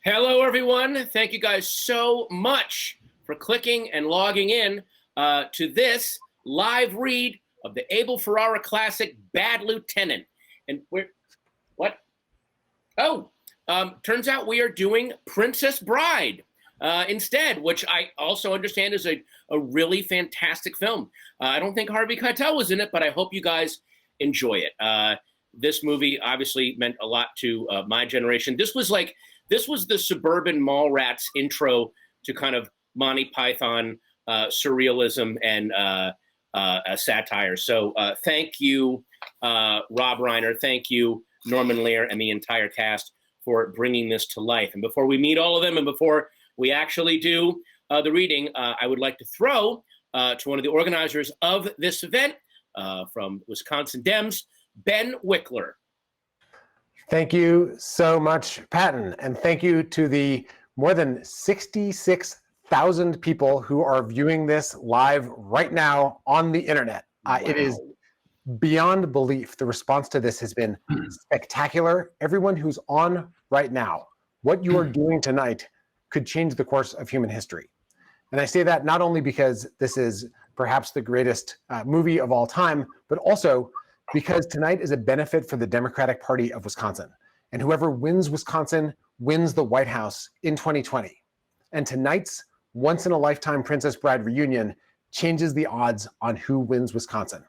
Hello, everyone. Thank you guys so much for clicking and logging in to this live read of the Abel Ferrara classic, Bad Lieutenant. And what? Oh, turns out we are doing Princess Bride instead, which I also understand is a really fantastic film. I don't think Harvey Keitel was in it, but I hope you guys enjoy it. This movie obviously meant a lot to my generation. This was the suburban mall rats intro to kind of Monty Python surrealism and satire. So thank you, Rob Reiner. Thank you, Norman Lear, and the entire cast for bringing this to life. And before we meet all of them, and before we actually do the reading, I would like to throw to one of the organizers of this event from Wisconsin Dems, Ben Wickler. Thank you so much, Patton. And thank you to the more than 66,000 people who are viewing this live right now on the internet. Wow. It is beyond belief. The response to this has been spectacular. Everyone who's on right now, what you are doing tonight could change the course of human history. And I say that not only because this is perhaps the greatest movie of all time, but also because tonight is a benefit for the Democratic Party of Wisconsin. And whoever wins Wisconsin wins the White House in 2020. And tonight's once-in-a-lifetime Princess Bride reunion changes the odds on who wins Wisconsin.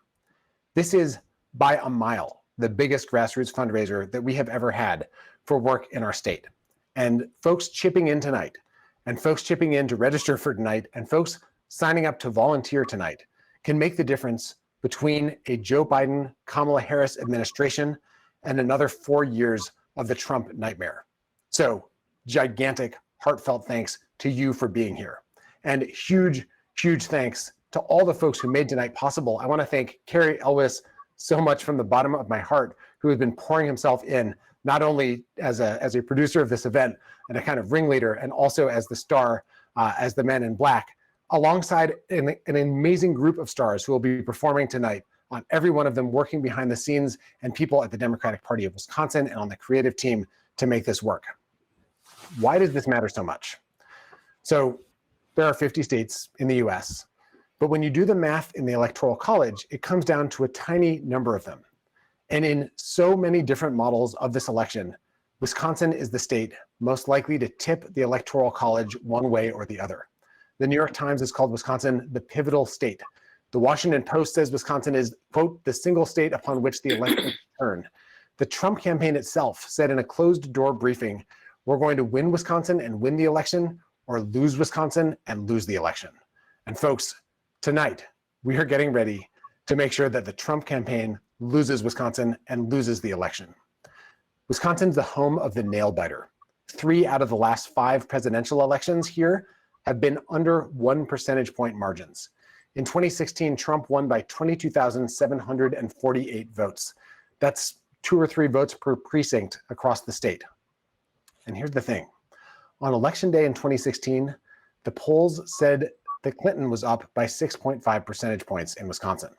This is, by a mile, the biggest grassroots fundraiser that we have ever had for work in our state. And folks chipping in tonight, and folks chipping in to register for tonight, and folks signing up to volunteer tonight can make the difference between a Joe Biden, Kamala Harris administration and another 4 years of the Trump nightmare. So gigantic, heartfelt thanks to you for being here. And huge, huge thanks to all the folks who made tonight possible. I want to thank Kerry Elwes so much from the bottom of my heart, who has been pouring himself in, not only as a producer of this event and a kind of ringleader, and also as the star, as the Man in Black, alongside an amazing group of stars who will be performing tonight, on every one of them working behind the scenes, and people at the Democratic Party of Wisconsin and on the creative team to make this work. Why does this matter so much? So there are 50 states in the US, but when you do the math in the Electoral College, it comes down to a tiny number of them. And in so many different models of this election, Wisconsin is the state most likely to tip the Electoral College one way or the other. The New York Times has called Wisconsin the pivotal state. The Washington Post says Wisconsin is, quote, the single state upon which the electorate turn. The Trump campaign itself said in a closed-door briefing, we're going to win Wisconsin and win the election, or lose Wisconsin and lose the election. And folks, tonight, we are getting ready to make sure that the Trump campaign loses Wisconsin and loses the election. Wisconsin's the home of the nail biter. 3 out of the last 5 presidential elections here have been under 1 percentage point margins. In 2016, Trump won by 22,748 votes. That's 2 or 3 votes per precinct across the state. And here's the thing. On election day in 2016, the polls said that Clinton was up by 6.5 percentage points in Wisconsin.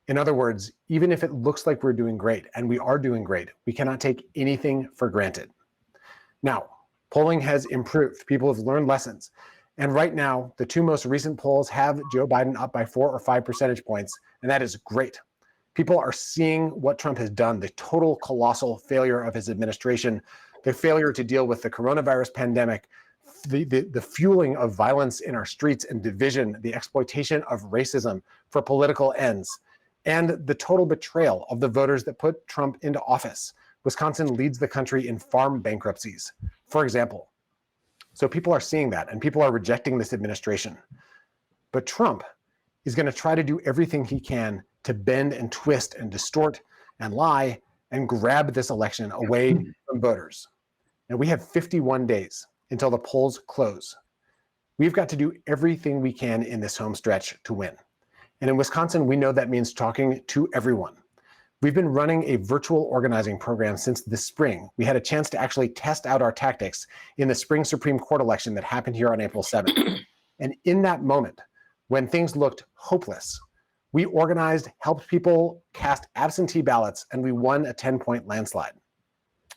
In other words, even if it looks like we're doing great, and we are doing great, we cannot take anything for granted. Now, polling has improved. People have learned lessons. And right now, the 2 most recent polls have Joe Biden up by 4 or 5 percentage points, and that is great. People are seeing what Trump has done, the total colossal failure of his administration, the failure to deal with the coronavirus pandemic, the fueling of violence in our streets and division, the exploitation of racism for political ends, and the total betrayal of the voters that put Trump into office. Wisconsin leads the country in farm bankruptcies, for example. So people are seeing that, and people are rejecting this administration. But Trump is going to try to do everything he can to bend and twist and distort and lie and grab this election away from voters. Now, we have 51 days until the polls close. We've got to do everything we can in this home stretch to win. And in Wisconsin, we know that means talking to everyone. We've been running a virtual organizing program since this spring. We had a chance to actually test out our tactics in the spring Supreme Court election that happened here on April 7th. And in that moment, when things looked hopeless, we organized, helped people cast absentee ballots, and we won a 10-point landslide.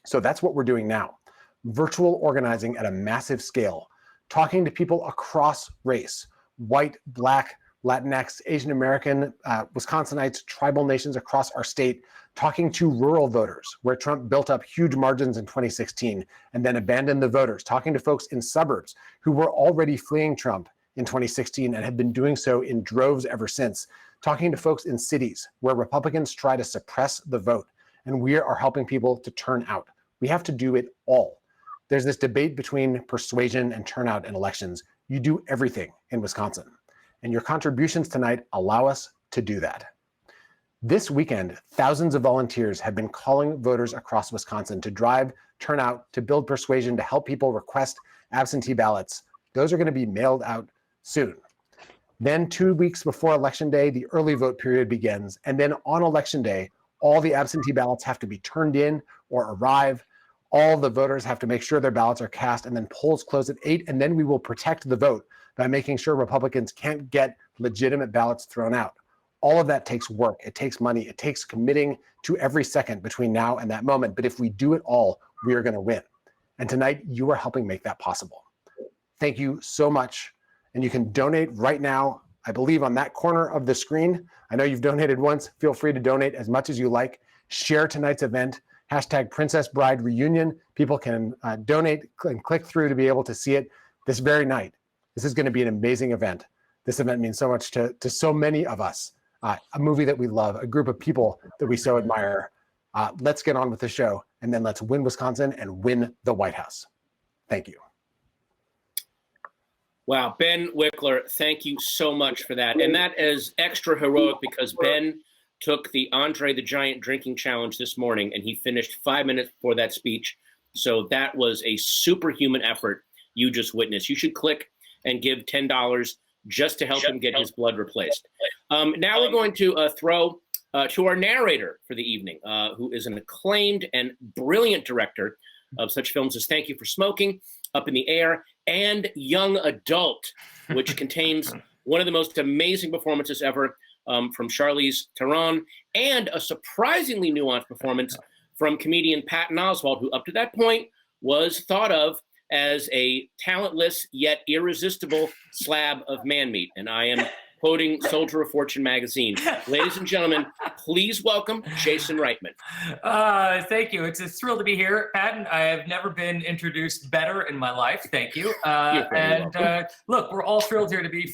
So that's what we're doing now. virtual organizing at a massive scale, talking to people across race, white, Black, Latinx, Asian American, Wisconsinites, tribal nations across our state, talking to rural voters, where Trump built up huge margins in 2016 and then abandoned the voters, talking to folks in suburbs who were already fleeing Trump in 2016 and have been doing so in droves ever since, talking to folks in cities where Republicans try to suppress the vote, and we are helping people to turn out. We have to do it all. There's this debate between persuasion and turnout in elections. You do everything in Wisconsin, and your contributions tonight allow us to do that. This weekend, thousands of volunteers have been calling voters across Wisconsin to drive turnout, to build persuasion, to help people request absentee ballots. Those are going to be mailed out soon. Then 2 weeks before Election Day, the early vote period begins. And then on Election Day, all the absentee ballots have to be turned in or arrive. All the voters have to make sure their ballots are cast, and then polls close at 8. And then we will protect the vote by making sure Republicans can't get legitimate ballots thrown out. All of that takes work. It takes money. It takes committing to every second between now and that moment. But if we do it all, we are going to win. And tonight, you are helping make that possible. Thank you so much. And you can donate right now, I believe, on that corner of the screen. I know you've donated once. Feel free to donate as much as you like. Share tonight's event. Hashtag Princess Bride Reunion. People can donate and click through to be able to see it this very night. This is going to be an amazing event. This event means so much to so many of us. A movie that we love, a group of people that we so admire. Let's get on with the show, and then let's win Wisconsin and win the White House. Thank you. Wow, Ben Wickler, thank you so much for that. And that is extra heroic because Ben took the Andre the Giant drinking challenge this morning, and he finished 5 minutes before that speech. So that was a superhuman effort you just witnessed. You should click and give $10 just to help him get his blood replaced. Now we're going to throw to our narrator for the evening, who is an acclaimed and brilliant director of such films as Thank You for Smoking, Up in the Air, and Young Adult, which contains one of the most amazing performances ever from Charlize Theron, and a surprisingly nuanced performance from comedian Patton Oswalt, who up to that point was thought of as a talentless yet irresistible slab of man meat. And I am quoting Soldier of Fortune magazine. Ladies and gentlemen, please welcome Jason Reitman. Thank you. It's a thrill to be here, Patton. I have never been introduced better in my life. Thank you. Look, we're all thrilled here to be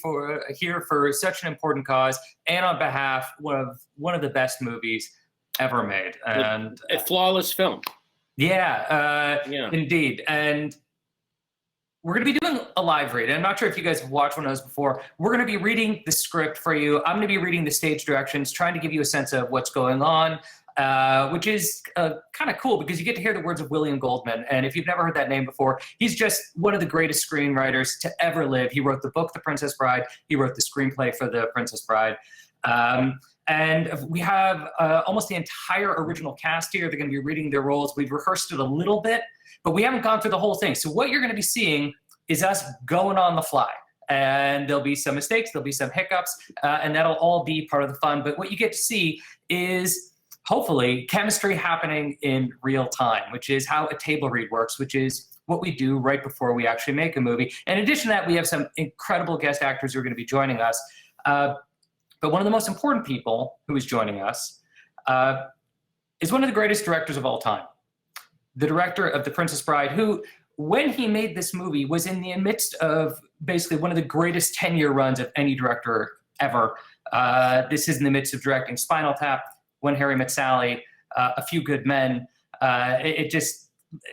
here for such an important cause, and on behalf of one of the best movies ever made. And a flawless film. Yeah. Indeed. And we're going to be doing a live read. I'm not sure if you guys have watched one of those before. We're going to be reading the script for you. I'm going to be reading the stage directions, trying to give you a sense of what's going on, which is kind of cool because you get to hear the words of William Goldman. And if you've never heard that name before, he's just one of the greatest screenwriters to ever live. He wrote the book, The Princess Bride. He wrote the screenplay for The Princess Bride. And we have almost the entire original cast here. They're going to be reading their roles. We've rehearsed it a little bit, but we haven't gone through the whole thing. So what you're going to be seeing is us going on the fly. And there'll be some mistakes, there'll be some hiccups, and that'll all be part of the fun. But what you get to see is, hopefully, chemistry happening in real time, which is how a table read works, which is what we do right before we actually make a movie. In addition to that, we have some incredible guest actors who are going to be joining us. But one of the most important people who is joining us is one of the greatest directors of all time. The director of The Princess Bride, who, when he made this movie, was in the midst of basically one of the greatest 10-year runs of any director ever. This is in the midst of directing Spinal Tap, When Harry Met Sally, A Few Good Men,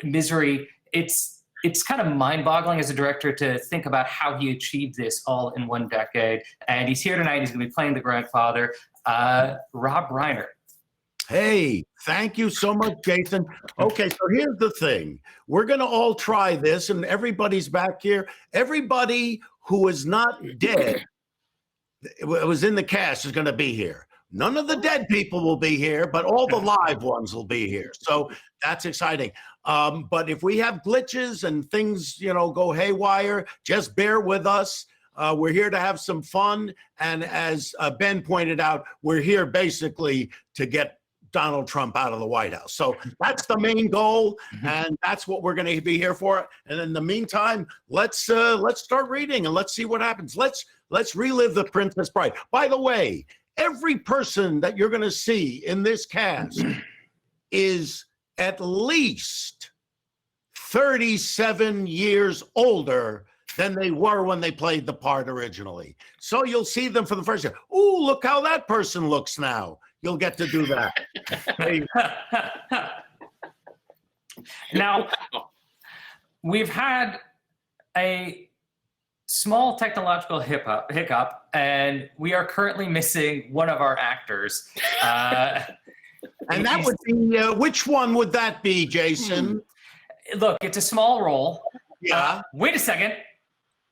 Misery. It's kind of mind-boggling as a director to think about how he achieved this all in one decade. And he's here tonight. He's going to be playing the grandfather, Rob Reiner. Hey, thank you so much, Jason. Okay, so here's the thing. We're going to all try this, and everybody's back here. Everybody who is not dead, was in the cast, is going to be here. None of the dead people will be here, but all the live ones will be here. So that's exciting. But if we have glitches and things, go haywire, just bear with us. We're here to have some fun. And as Ben pointed out, we're here basically to get Donald Trump out of the White House. So that's the main goal, and that's what we're going to be here for. And in the meantime, let's start reading and let's see what happens. Let's relive The Princess Bride. By the way, every person that you're going to see in this cast is at least 37 years older than they were when they played the part originally. So you'll see them for the first time. Ooh, look how that person looks now. You'll get to do that. Now, we've had a small technological hiccup, and we are currently missing one of our actors. And that would be, which one would that be, Jason? Look, it's a small role. Yeah. Wait a second.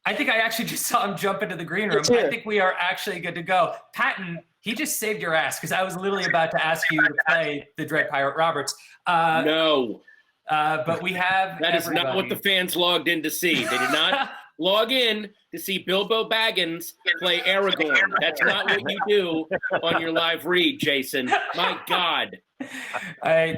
I think I actually just saw him jump into the green room. I think we are actually good to go. Patton, he just saved your ass because I was literally about to ask you to play the Dread Pirate Roberts. No. But we have That is not what the fans logged in to see. They did not log in to see Bilbo Baggins play Aragorn. That's not what you do on your live read, Jason. My God.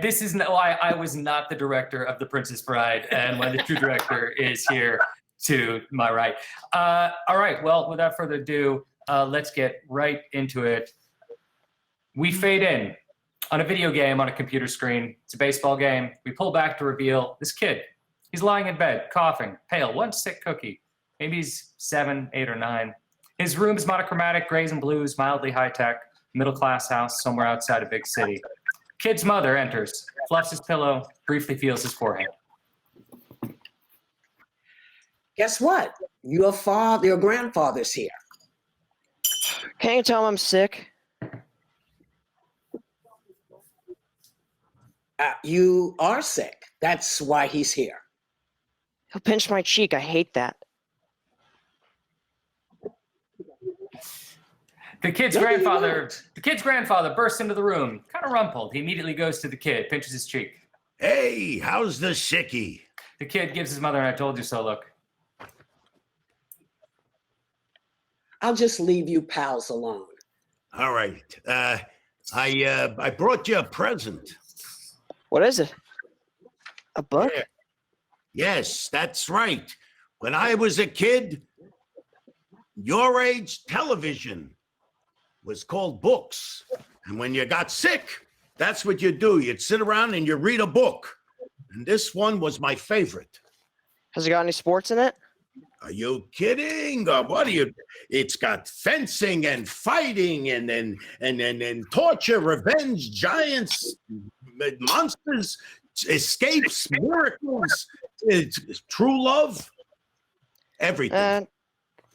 This is why I was not the director of The Princess Bride, and why the true director is here to my right. All right, well, without further ado, let's get right into it. We fade in on a video game on a computer screen. It's a baseball game. We pull back to reveal this kid. He's lying in bed, coughing, pale, one sick cookie. Maybe he's 7, 8, or 9. His room is monochromatic, grays and blues, mildly high-tech, middle-class house somewhere outside a big city. Kid's mother enters, fluffs his pillow, briefly feels his forehead. Guess what? Your grandfather's here. Can't you tell him I'm sick? You are sick. That's why he's here. He'll pinch my cheek. I hate that. The kid's grandfather bursts into the room, kind of rumpled. He immediately goes to the kid, pinches his cheek. Hey, how's the sickie? The kid gives his mother an "I told you so" look. I'll just leave you pals alone. All right. I brought you a present. What is it? A book? Yeah. Yes, that's right. When I was a kid, your age television was called books. And when you got sick, that's what you do. You'd sit around and you read a book. And this one was my favorite. Has it got any sports in it? Are you kidding? What are you? It's got fencing and fighting and torture, revenge, giants, monsters, escapes, miracles, true love, everything.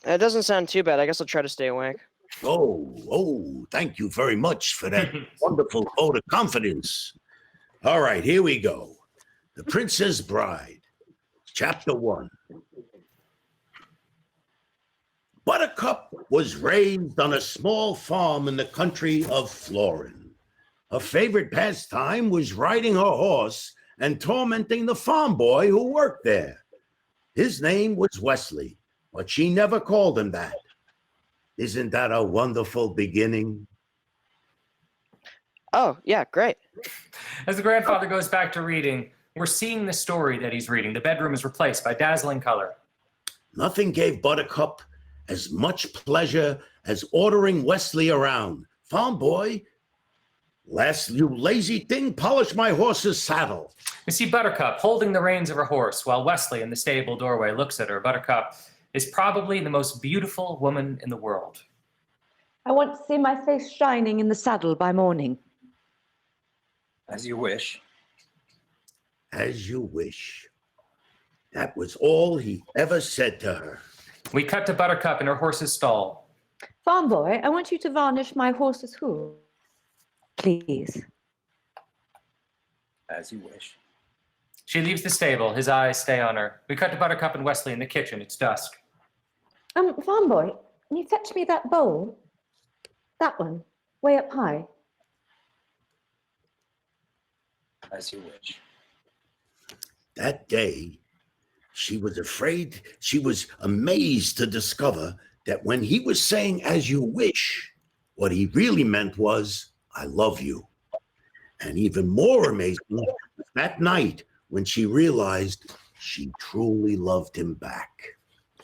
It doesn't sound too bad. I guess I'll try to stay awake. Oh, thank you very much for that wonderful vote of confidence. All right, here we go. The Princess Bride, Chapter 1. Buttercup was raised on a small farm in the country of Florin. Her favorite pastime was riding her horse and tormenting the farm boy who worked there. His name was Wesley, but she never called him that. Isn't that a wonderful beginning? Oh, yeah, great. As the grandfather goes back to reading, we're seeing the story that he's reading. The bedroom is replaced by dazzling color. Nothing gave Buttercup as much pleasure as ordering Wesley around. Farm boy, you lazy thing, polish my horse's saddle. We see Buttercup holding the reins of her horse while Wesley in the stable doorway looks at her. Buttercup is probably the most beautiful woman in the world. I want to see my face shining in the saddle by morning. As you wish. As you wish. That was all he ever said to her. We cut to Buttercup in her horse's stall. Farm boy, I want you to varnish my horse's hoof. Please. As you wish. She leaves the stable. His eyes stay on her. We cut to Buttercup and Wesley in the kitchen. It's dusk. Farm boy, can you fetch me that bowl? That one, way up high. As you wish. That day, she was amazed to discover that when he was saying, as you wish, what he really meant was, I love you. And even more amazing, that night when she realized she truly loved him back.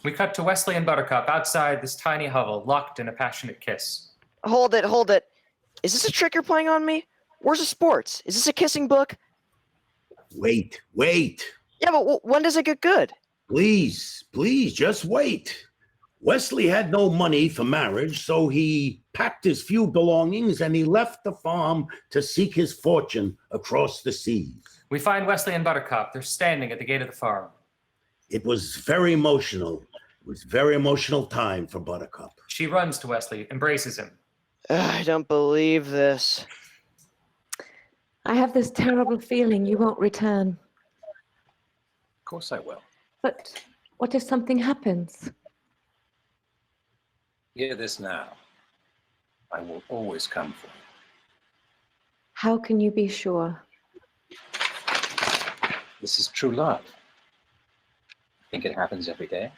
We cut to Wesley and Buttercup outside this tiny hovel, locked in a passionate kiss. Hold it, hold it. Is this a trick you're playing on me? Where's the sports? Is this a kissing book? Wait. Yeah, but when does it get good? Please, just wait. Wesley had no money for marriage, so he packed his few belongings and he left the farm to seek his fortune across the seas. We find Wesley and Buttercup. They're standing at the gate of the farm. It was very emotional. It was a very emotional time for Buttercup. She runs to Wesley, embraces him. I don't believe this. I have this terrible feeling you won't return. Of course I will. But what if something happens? Hear this now. I will always come for you. How can you be sure? This is true love. Think it happens every day?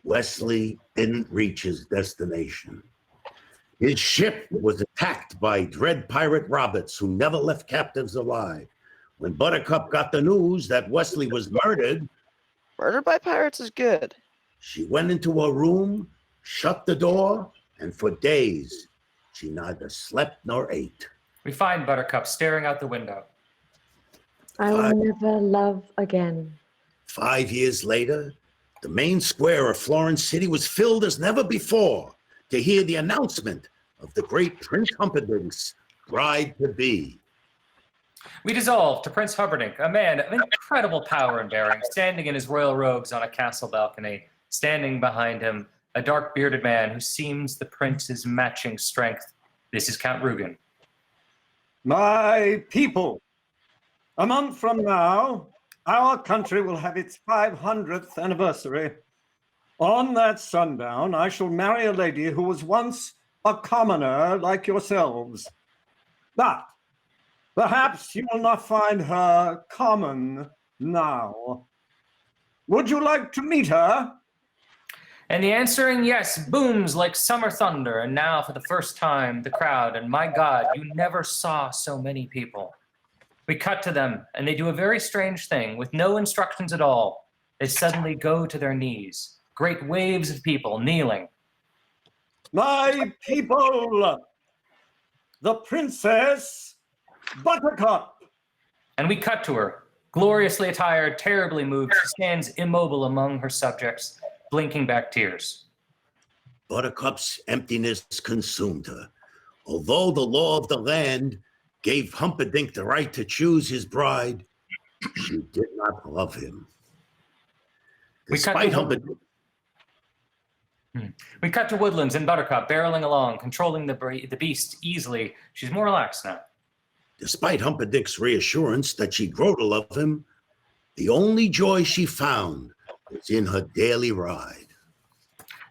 Wesley didn't reach his destination. His ship was attacked by dread pirate Roberts, who never left captives alive. When Buttercup got the news that Wesley was murdered, Murdered by pirates is good. she went into her room, shut the door, and for days, she neither slept nor ate. We find Buttercup staring out the window. I will never love again. 5 years later, the main square of Florence City was filled as never before to hear the announcement of the great Prince Humperdinck's bride-to-be. We dissolve to Prince Humperdinck, a man of incredible power and bearing, standing in his royal robes on a castle balcony. Standing behind him, a dark-bearded man who seems the prince's matching strength. This is Count Rugen. My people, a month from now, our country will have its 500th anniversary. On that sundown, I shall marry a lady who was once a commoner like yourselves. But perhaps you will not find her common now. Would you like to meet her? And the answering yes booms like summer thunder, and now for the first time, the crowd, and my God, you never saw so many people. We cut to them, and they do a very strange thing. With no instructions at all, they suddenly go to their knees. Great waves of people kneeling. My people, the Princess Buttercup. And we cut to her, gloriously attired, terribly moved. She stands immobile among her subjects, blinking back tears. Buttercup's emptiness consumed her. Although the law of the land gave Humperdinck the right to choose his bride, she did not love him. We cut Despite to- Humperdinck, We cut to Woodlands and Buttercup barreling along, controlling the beast easily. She's more relaxed now. despite Humperdinck's reassurance that she'd grow to love him, the only joy she found was in her daily ride.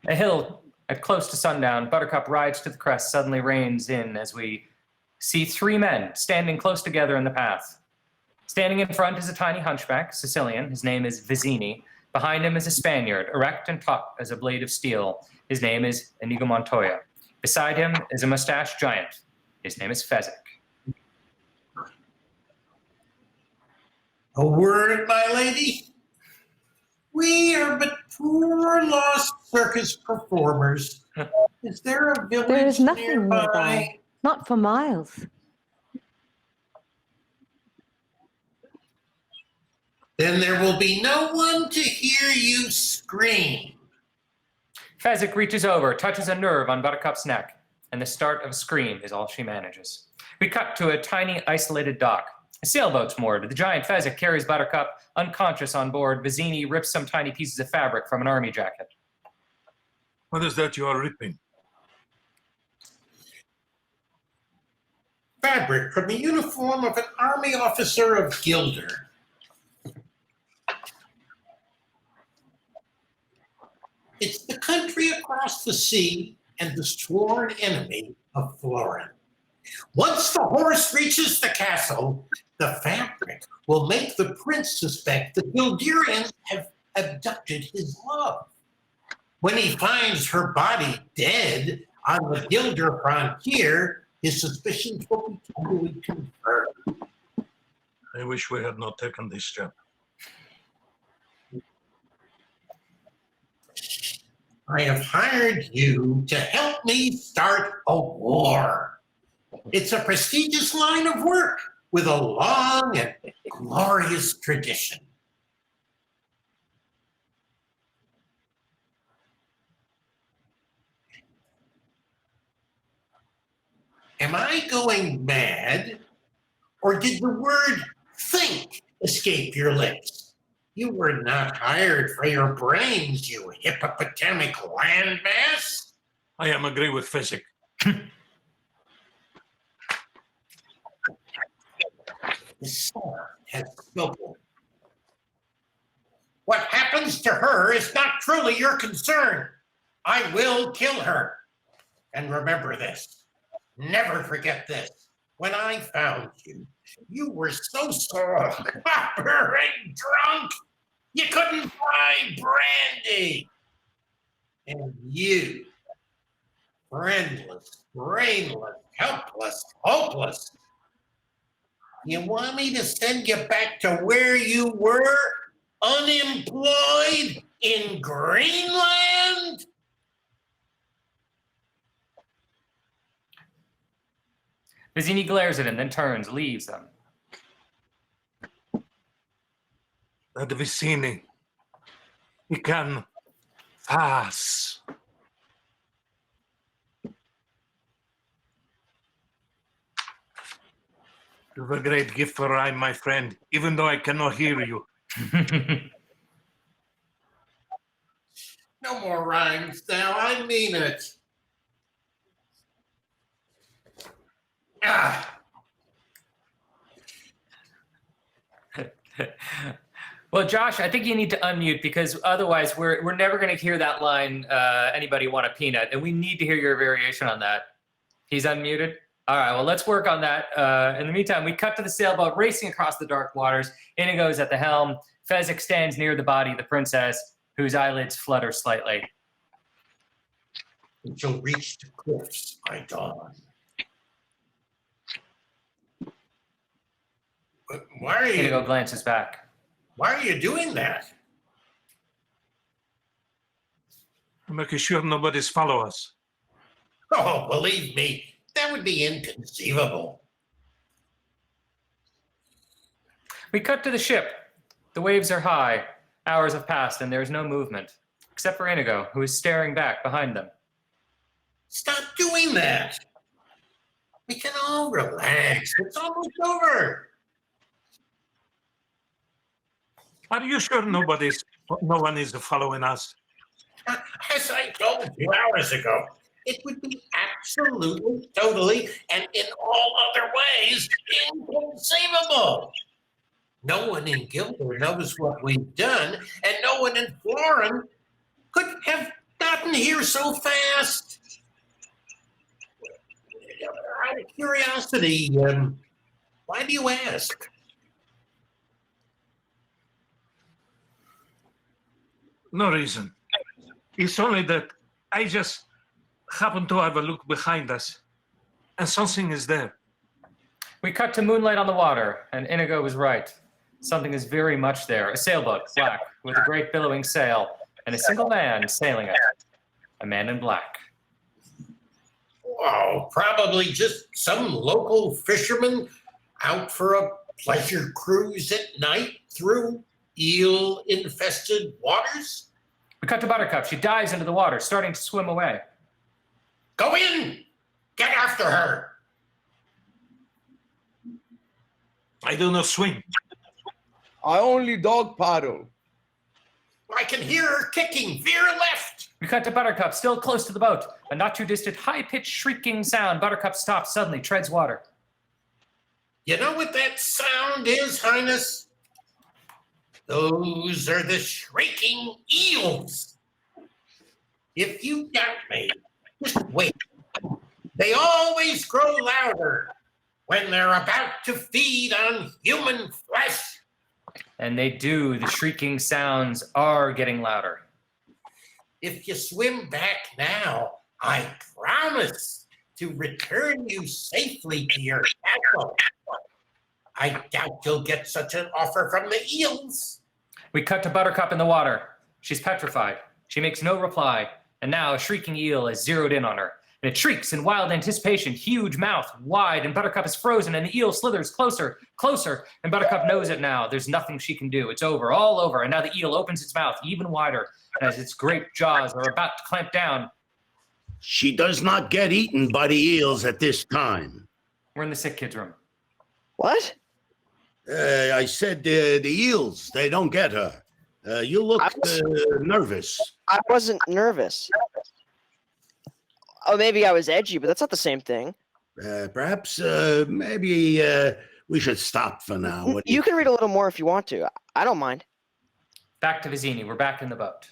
A hill at close to sundown, Buttercup rides to the crest, suddenly reins in as we see three men standing close together in the path. Standing in front is a tiny hunchback, Sicilian. His name is Vizzini. Behind him is a Spaniard, erect and taut as a blade of steel. His name is Inigo Montoya. Beside him is a mustached giant. His name is Fezzik. A word, my lady. We are but poor lost circus performers. Is there a village There is nothing nearby? nearby. Not for miles. Then there will be no one to hear you scream. Fezzik reaches over, touches a nerve on Buttercup's neck, and the start of a scream is all she manages. We cut to a tiny, isolated dock. A sailboat's moored. The giant Fezzik carries Buttercup unconscious on board. Vizzini rips some tiny pieces of fabric from an army jacket. What is that you are ripping? Fabric from the uniform of an army officer of Gilder. It's the country across the sea and the sworn enemy of Florin. Once the horse reaches the castle, the fabric will make the prince suspect the Gilderians have abducted his love. When he finds her body dead on the Gilder frontier, his suspicions will be totally confirmed. I wish we had not taken this job. I have hired you to help me start a war. It's a prestigious line of work with a long and glorious tradition. Am I going mad? Or did the word think escape your lips? You were not hired for your brains, you hippopotamic landmass. I am agree with Physic. The sword has spoken. What happens to her is not truly your concern. I will kill her. And remember this. Never forget this. When I found you, you were so sore, proper and drunk, you couldn't buy brandy. And you, friendless, brainless, helpless, hopeless, you want me to send you back to where you were, unemployed in Greenland? Vizzini glares at him, then turns, leaves them. That Vicini. He can pass. You have a great gift for rhyme, my friend, even though I cannot hear you. No more rhymes now, I mean it. Ah. Well, Josh, I think you need to unmute because otherwise we're never going to hear that line, anybody want a peanut? And we need to hear your variation on that. He's unmuted? All right, well, let's work on that. In the meantime, we cut to the sailboat racing across the dark waters. Inigo is at the helm. Fezzik stands near the body of the princess, whose eyelids flutter slightly. We shall reach the cliffs by dawn. But why are you? Inigo glances back. Why are you doing that? Making sure nobody's follow us. Oh, believe me, that would be inconceivable. We cut to the ship. The waves are high. Hours have passed and there is no movement, except for Inigo, who is staring back behind them. Stop doing that. We can all relax. It's almost over. Are you sure no one is following us? As I told you hours ago, it would be absolutely, totally, and in all other ways inconceivable. No one in Gilder knows what we've done, and no one in Florin could have gotten here so fast. Out of curiosity, why do you ask? No reason. It's only that I just happened to have a look behind us, and something is there. We cut to moonlight on the water, and Inigo was right. Something is very much there. A sailboat, black, with a great billowing sail, and a single man sailing it. A man in black. Oh, probably just some local fisherman out for a pleasure cruise at night through eel-infested waters. We cut to Buttercup. She dives into the water, starting to swim away. Go in! Get after her! I do not swim. I only dog paddle. I can hear her kicking. Veer left! We cut to Buttercup, still close to the boat. A not too distant, high-pitched shrieking sound. Buttercup stops suddenly, treads water. You know what that sound is, Highness? Those are the shrieking eels. If you doubt me, just wait. They always grow louder when they're about to feed on human flesh. And they do. The shrieking sounds are getting louder. If you swim back now, I promise to return you safely to your castle. I doubt you'll get such an offer from the eels. We cut to Buttercup in the water. She's petrified. She makes no reply, and now a shrieking eel is zeroed in on her. And it shrieks in wild anticipation, huge mouth, wide, and Buttercup is frozen, and the eel slithers closer, closer, and Buttercup knows it now. There's nothing she can do. It's over, all over, and now the eel opens its mouth even wider as its great jaws are about to clamp down. She does not get eaten by the eels at this time. We're in the sick kid's room. What? I said the eels, they don't get her. You look nervous. I wasn't nervous. Oh, maybe I was edgy, but that's not the same thing. Perhaps maybe we should stop for now. What do You can read a little more if you want to. I don't mind. Back to Vizzini. We're back in the boat.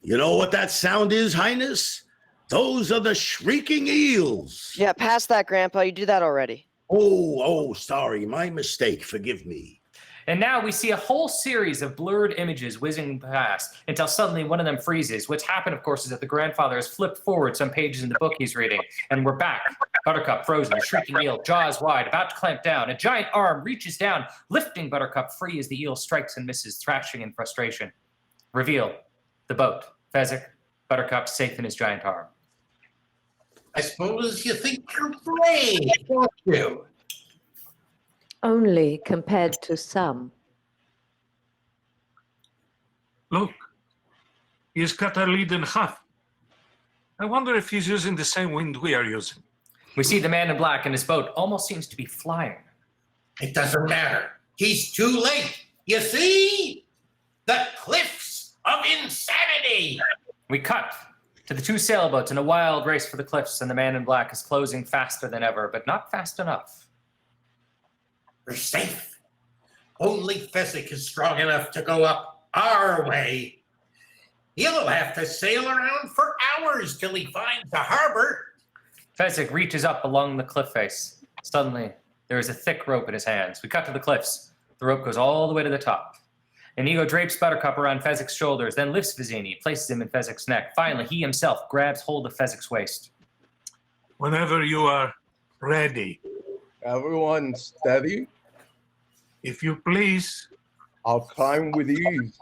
You know what that sound is, Highness? Those are the shrieking eels. Yeah, past that, Grandpa. You did that already. Oh, sorry. My mistake. Forgive me. And now we see a whole series of blurred images whizzing past until suddenly one of them freezes. What's happened, of course, is that the grandfather has flipped forward some pages in the book he's reading, and we're back. Buttercup frozen, a shrieking eel, jaws wide, about to clamp down. A giant arm reaches down, lifting Buttercup free as the eel strikes and misses, thrashing in frustration. Reveal: the boat. Fezzik, Buttercup safe in his giant arm. I suppose you think you're brave, don't you? Only compared to some. Look, he's cut our lead in half. I wonder if he's using the same wind we are using. We see the man in black, and his boat almost seems to be flying. It doesn't matter. He's too late. You see? The cliffs of insanity. We cut to the two sailboats in a wild race for the cliffs, and the man in black is closing faster than ever, but not fast enough. We're safe. Only Fezzik is strong enough to go up our way. He'll have to sail around for hours till he finds the harbor. Fezzik reaches up along the cliff face. Suddenly, there is a thick rope in his hands. We cut to the cliffs. The rope goes all the way to the top. Inigo drapes Buttercup around Fezzik's shoulders, then lifts Vizzini, places him in Fezzik's neck. Finally, he himself grabs hold of Fezzik's waist. Whenever you are ready. Everyone steady? If you please. I'll climb with ease.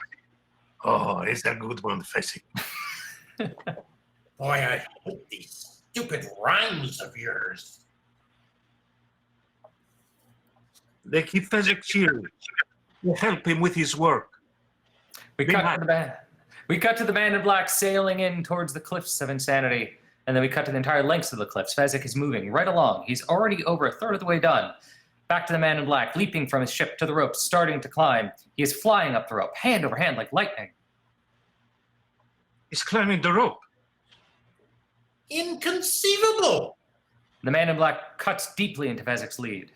Oh, it's a good one, Fezzik. Boy, I hate these stupid rhymes of yours. They keep Fezzik cheery. You help him with his work. We cut to the man in black sailing in towards the cliffs of insanity. And then we cut to the entire lengths of the cliffs. Fezzik is moving right along. He's already over a third of the way done. Back to the man in black, leaping from his ship to the rope, starting to climb. He is flying up the rope, hand over hand like lightning. He's climbing the rope. Inconceivable. The man in black cuts deeply into Fezzik's lead.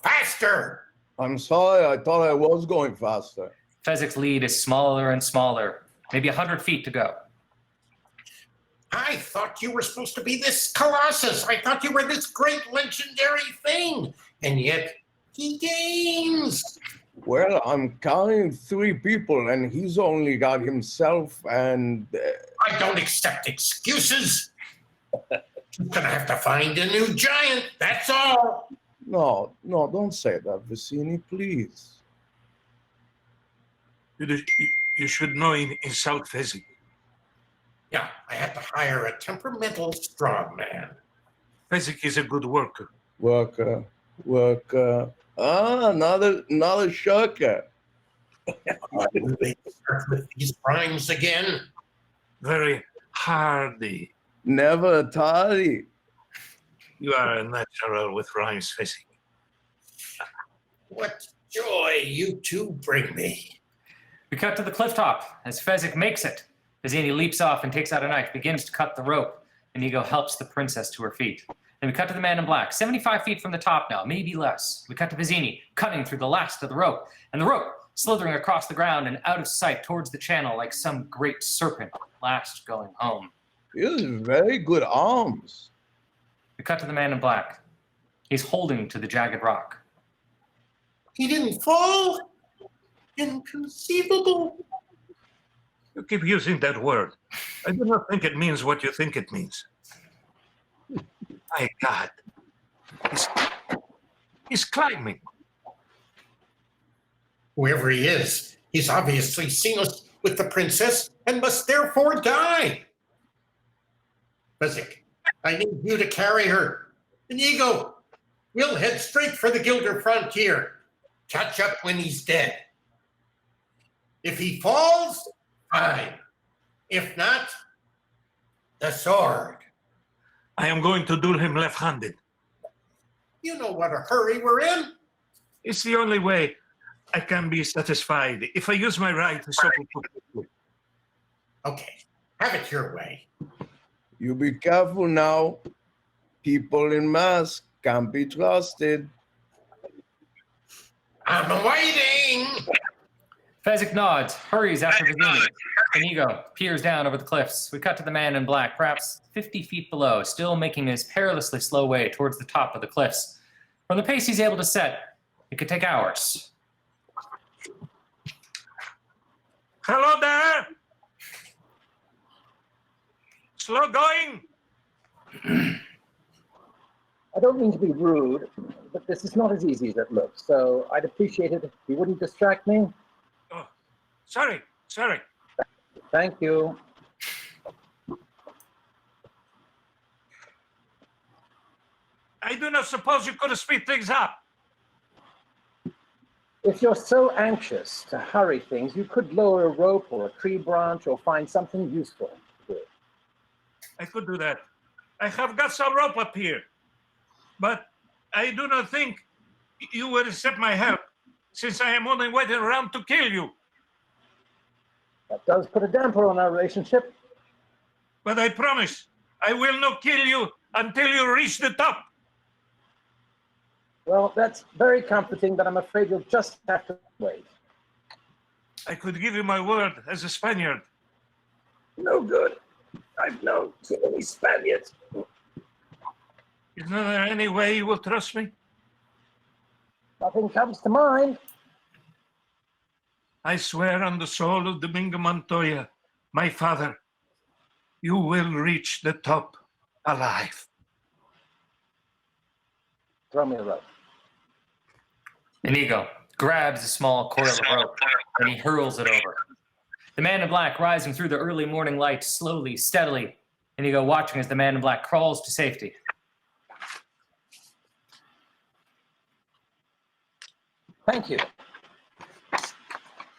Faster. I'm sorry, I thought I was going faster. Fezzik's lead is smaller and smaller, maybe 100 feet to go. I thought you were supposed to be this colossus. I thought you were this great legendary thing. And yet he gains. Well, I'm counting 3 people, and he's only got himself and... I don't accept excuses. You're gonna have to find a new giant, that's all. No, don't say that, Vizzini, please. You should know in South Fezzik. Yeah, I had to hire a temperamental strongman. Fezzik is a good worker. Worker. Another shirker. They start with these rhymes again. Very hardy. Never tardy. You are a natural with rhymes, Fezzik. What joy you two bring me. We cut to the cliff top as Fezzik makes it. Vizzini leaps off and takes out a knife, begins to cut the rope. Inigo helps the princess to her feet. Then we cut to the man in black, 75 feet from the top now, maybe less. We cut to Vizzini, cutting through the last of the rope, and the rope slithering across the ground and out of sight towards the channel like some great serpent, last going home. He has very good arms. We cut to the man in black. He's holding to the jagged rock. He didn't fall? Inconceivable. You keep using that word. I do not think it means what you think it means. My God. He's climbing. Whoever he is, he's obviously seen us with the princess and must therefore die. Bezic, I need you to carry her. Inigo, we'll head straight for the Gilder frontier. Catch up when he's dead. If he falls, fine. If not, the sword. I am going to duel him left-handed. You know what a hurry we're in. It's the only way I can be satisfied. If I use my right, so Okay, have it your way. You be careful now. People in masks can't be trusted. I'm waiting. Fezzik nods, hurries after Vizzini. Inigo peers down over the cliffs. We cut to the man in black, perhaps 50 feet below, still making his perilously slow way towards the top of the cliffs. From the pace he's able to set, it could take hours. Hello there! Slow going? I don't mean to be rude, but this is not as easy as it looks, so I'd appreciate it if you wouldn't distract me. Oh, sorry. Thank you. I do not suppose you could speed things up. If you're so anxious to hurry things, you could lower a rope or a tree branch or find something useful to do. I could do that. I have got some rope up here. But I do not think you will accept my help, since I am only waiting around to kill you. That does put a damper on our relationship. But I promise, I will not kill you until you reach the top. Well, that's very comforting, but I'm afraid you'll just have to wait. I could give you my word as a Spaniard. No good. I've known too many Spaniards. Is there any way you will trust me? Nothing comes to mind. I swear on the soul of Domingo Montoya, my father, you will reach the top alive. Throw me a rope. Inigo grabs a small coil of rope and he hurls it over. The man in black rising through the early morning light slowly, steadily. Inigo watching as the man in black crawls to safety. Thank you.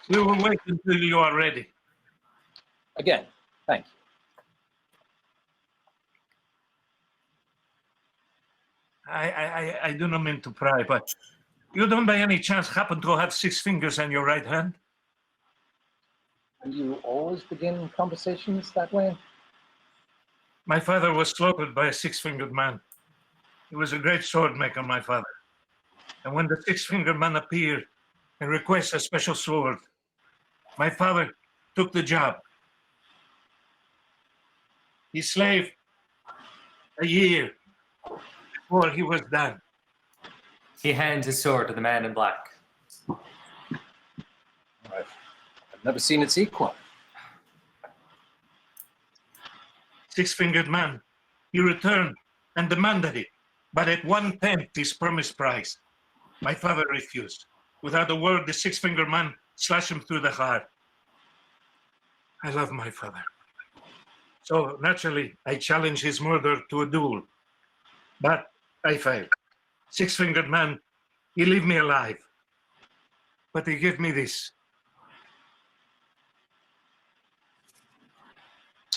We will wait until you are ready. Again, thank you. I do not mean to pry, but you don't by any chance happen to have 6 fingers on your right hand? And you always begin conversations that way? My father was slaughtered by a 6-fingered man. He was a great sword maker, my father. And when the 6-fingered man appeared and requested a special sword, my father took the job. He slaved a year before he was done. He hands his sword to the man in black. I've never seen its equal. 6-fingered man, he returned and demanded it, but at 1/10 his promised price. My father refused. Without a word, the 6-fingered man slashed him through the heart. I love my father. So naturally, I challenged his murder to a duel, but I failed. 6-fingered man, he leave me alive, but he gave me this.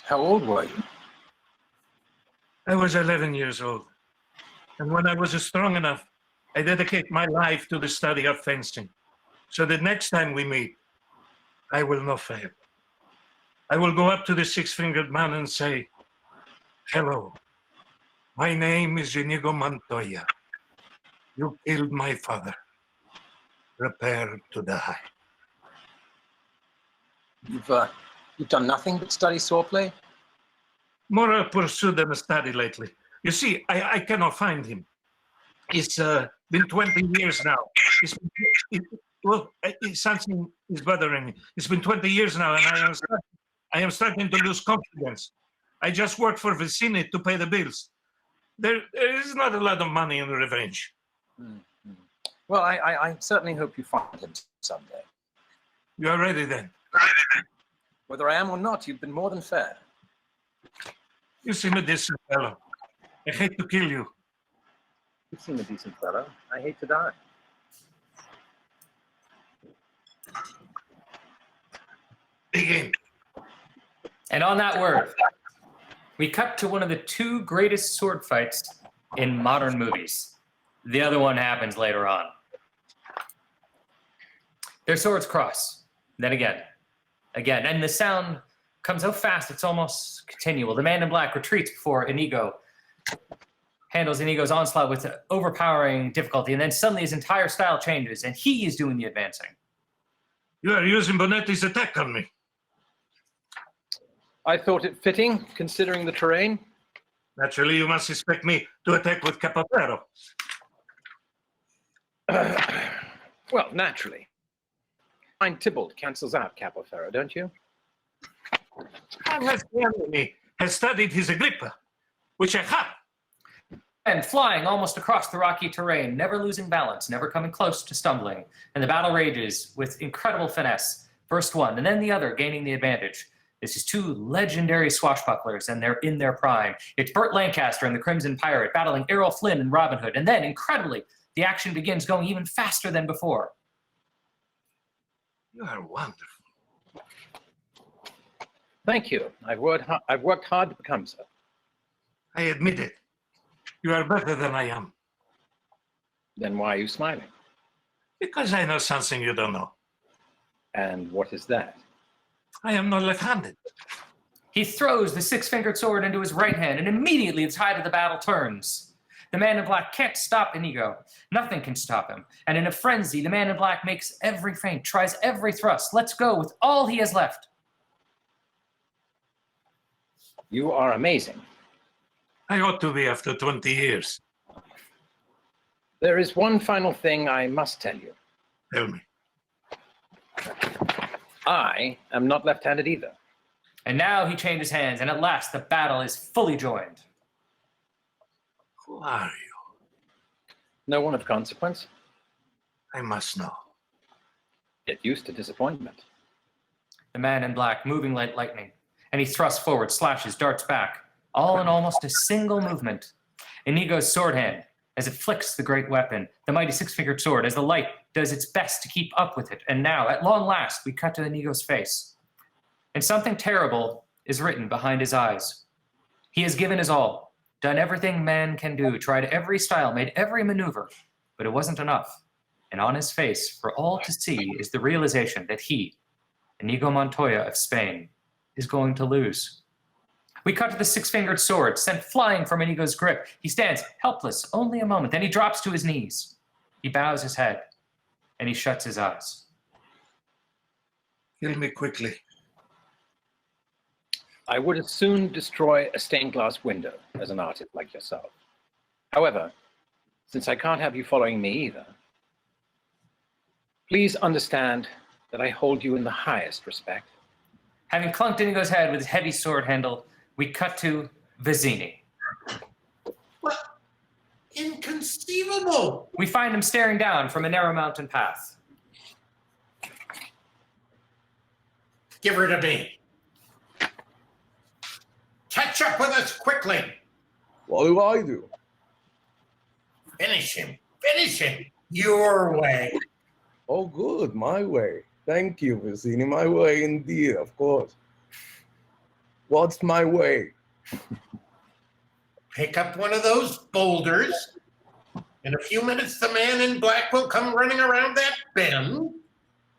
How old were you? I was 11 years old, and when I was strong enough, I dedicate my life to the study of fencing, so that next time we meet, I will not fail. I will go up to the 6-fingered man and say, hello, my name is Inigo Montoya. You killed my father. Prepare to die. You've done nothing but study swordplay? More a pursuit than a study lately. You see, I cannot find him. It's been 20 years now. Something is bothering me. It's been 20 years now, and I am starting to lose confidence. I just worked for Vizzini to pay the bills. There is not a lot of money in revenge. Well, I certainly hope you find him someday. You are ready then? Whether I am or not, you've been more than fair. You seem a decent fellow. I hate to kill you. You seem a decent fellow. I hate to die. Begin. And on that word, we cut to one of the two greatest sword fights in modern movies. The other one happens later on. Their swords cross, then again, and the sound comes so fast it's almost continual. The man in black retreats before Inigo handles Inigo's onslaught with overpowering difficulty, and then suddenly his entire style changes, and he is doing the advancing. You are using Bonetti's attack on me. I thought it fitting, considering the terrain. Naturally, you must expect me to attack with Capofero. Well, naturally. Fine Tybalt cancels out Capofero, don't you? Unless the enemy has studied his Agrippa, which I have. And flying almost across the rocky terrain, never losing balance, never coming close to stumbling. And the battle rages with incredible finesse. First one, and then the other, gaining the advantage. This is two legendary swashbucklers, and they're in their prime. It's Burt Lancaster and the Crimson Pirate battling Errol Flynn and Robin Hood. And then, incredibly, the action begins going even faster than before. You are wonderful. Thank you. I've worked hard to become so. I admit it. You are better than I am. Then why are you smiling? Because I know something you don't know. And what is that? I am not left-handed. He throws the six-fingered sword into his right hand, and immediately the tide of the battle turns. The man in black can't stop Inigo. Nothing can stop him. And in a frenzy, the man in black makes every feint, tries every thrust, lets go with all he has left. You are amazing. I ought to be after 20 years. There is one final thing I must tell you. Tell me. I am not left-handed either. And now he changes hands, and at last the battle is fully joined. Who are you? No one of consequence. I must know. Get used to disappointment. The man in black, moving like lightning, and he thrusts forward, slashes, darts back, all in almost a single movement. Inigo's sword hand, as it flicks the great weapon, the mighty six-fingered sword, as the light does its best to keep up with it. And now, at long last, we cut to Inigo's face. And something terrible is written behind his eyes. He has given his all, done everything man can do, tried every style, made every maneuver, but it wasn't enough. And on his face, for all to see, is the realization that he, Inigo Montoya of Spain, is going to lose. We cut to the six-fingered sword, sent flying from Inigo's grip. He stands helpless only a moment, then he drops to his knees. He bows his head, and he shuts his eyes. Kill me quickly. I would as soon destroy a stained glass window as an artist like yourself. However, since I can't have you following me either, please understand that I hold you in the highest respect. Having clunked Inigo's head with his heavy sword handle, we cut to Vizzini. What? Inconceivable! We find him staring down from a narrow mountain path. Give her to me. Catch up with us quickly. What do I do? Finish him. Finish him. Your way. Oh, good, my way. Thank you, Vizzini. My way indeed, of course. What's my way? Pick up one of those boulders. In a few minutes, the man in black will come running around that bend.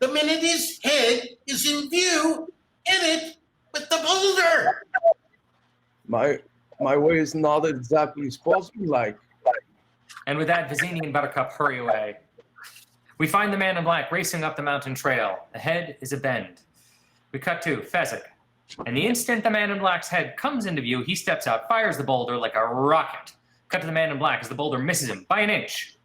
The minute his head is in view, hit it with the boulder. My way is not exactly sportsmanlike. And with that, Vizzini and Buttercup hurry away. We find the man in black racing up the mountain trail. Ahead is a bend. We cut to Fezzik. And the instant the man in black's head comes into view, he steps out, fires the boulder like a rocket. Cut to the man in black as the boulder misses him by an inch.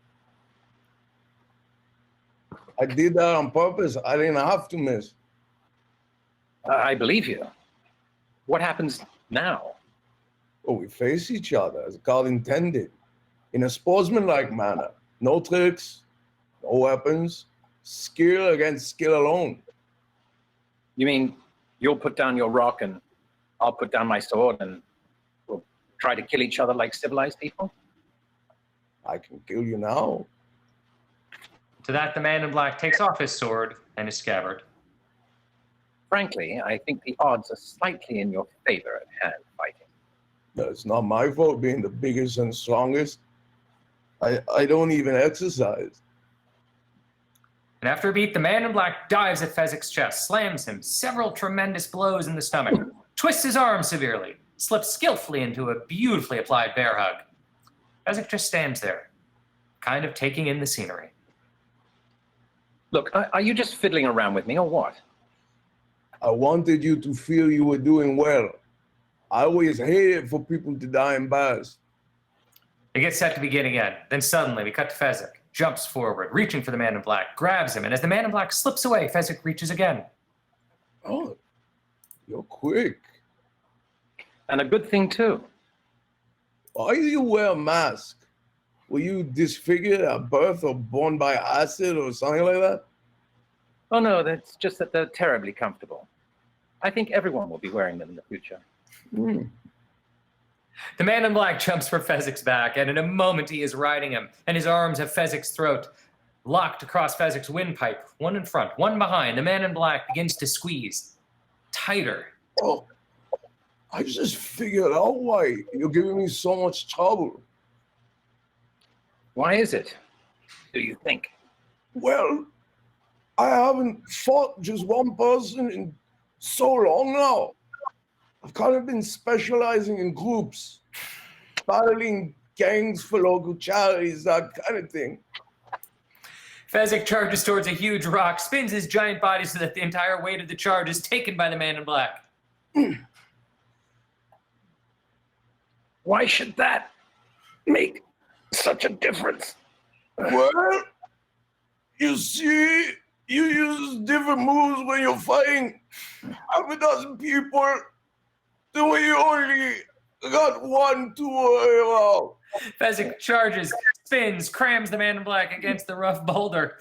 I did that on purpose. I didn't have to miss. I believe you. What happens now? But we face each other as God intended, in a sportsmanlike manner. No tricks, no weapons, skill against skill alone. You mean you'll put down your rock and I'll put down my sword and we'll try to kill each other like civilized people? I can kill you now. To that, the man in black takes off his sword and his scabbard. Frankly, I think the odds are slightly in your favor at hand fighting. No, it's not my fault being the biggest and strongest. I don't even exercise. And after a beat, the man in black dives at Fezzik's chest, slams him several tremendous blows in the stomach, twists his arm severely, slips skillfully into a beautifully applied bear hug. Fezzik just stands there, kind of taking in the scenery. Look, are you just fiddling around with me or what? I wanted you to feel you were doing well. I always hated for people to die in battles. It gets set to begin again. Then suddenly we cut to Fezzik, jumps forward, reaching for the man in black, grabs him, and as the man in black slips away, Fezzik reaches again. Oh, you're quick. And a good thing too. Why do you wear a mask? Were you disfigured at birth or born by acid or something like that? Oh no, that's just that they're terribly comfortable. I think everyone will be wearing them in the future. The man in black jumps for Fezzik's back, and in a moment he is riding him, and his arms have Fezzik's throat, locked across Fezzik's windpipe, one in front, one behind. The man in black begins to squeeze tighter. Oh, I just figured out why you're giving me so much trouble. Why is it, do you think? Well, I haven't fought just one person in so long now. I've kind of been specializing in groups, battling gangs for local charities, that kind of thing. Fezzik charges towards a huge rock, spins his giant body so that the entire weight of the charge is taken by the man in black. Why should that make such a difference? Well, you see, you use different moves when you're fighting half a dozen people. The way you only got one to worry about. Fezzik charges, spins, crams the man in black against the rough boulder.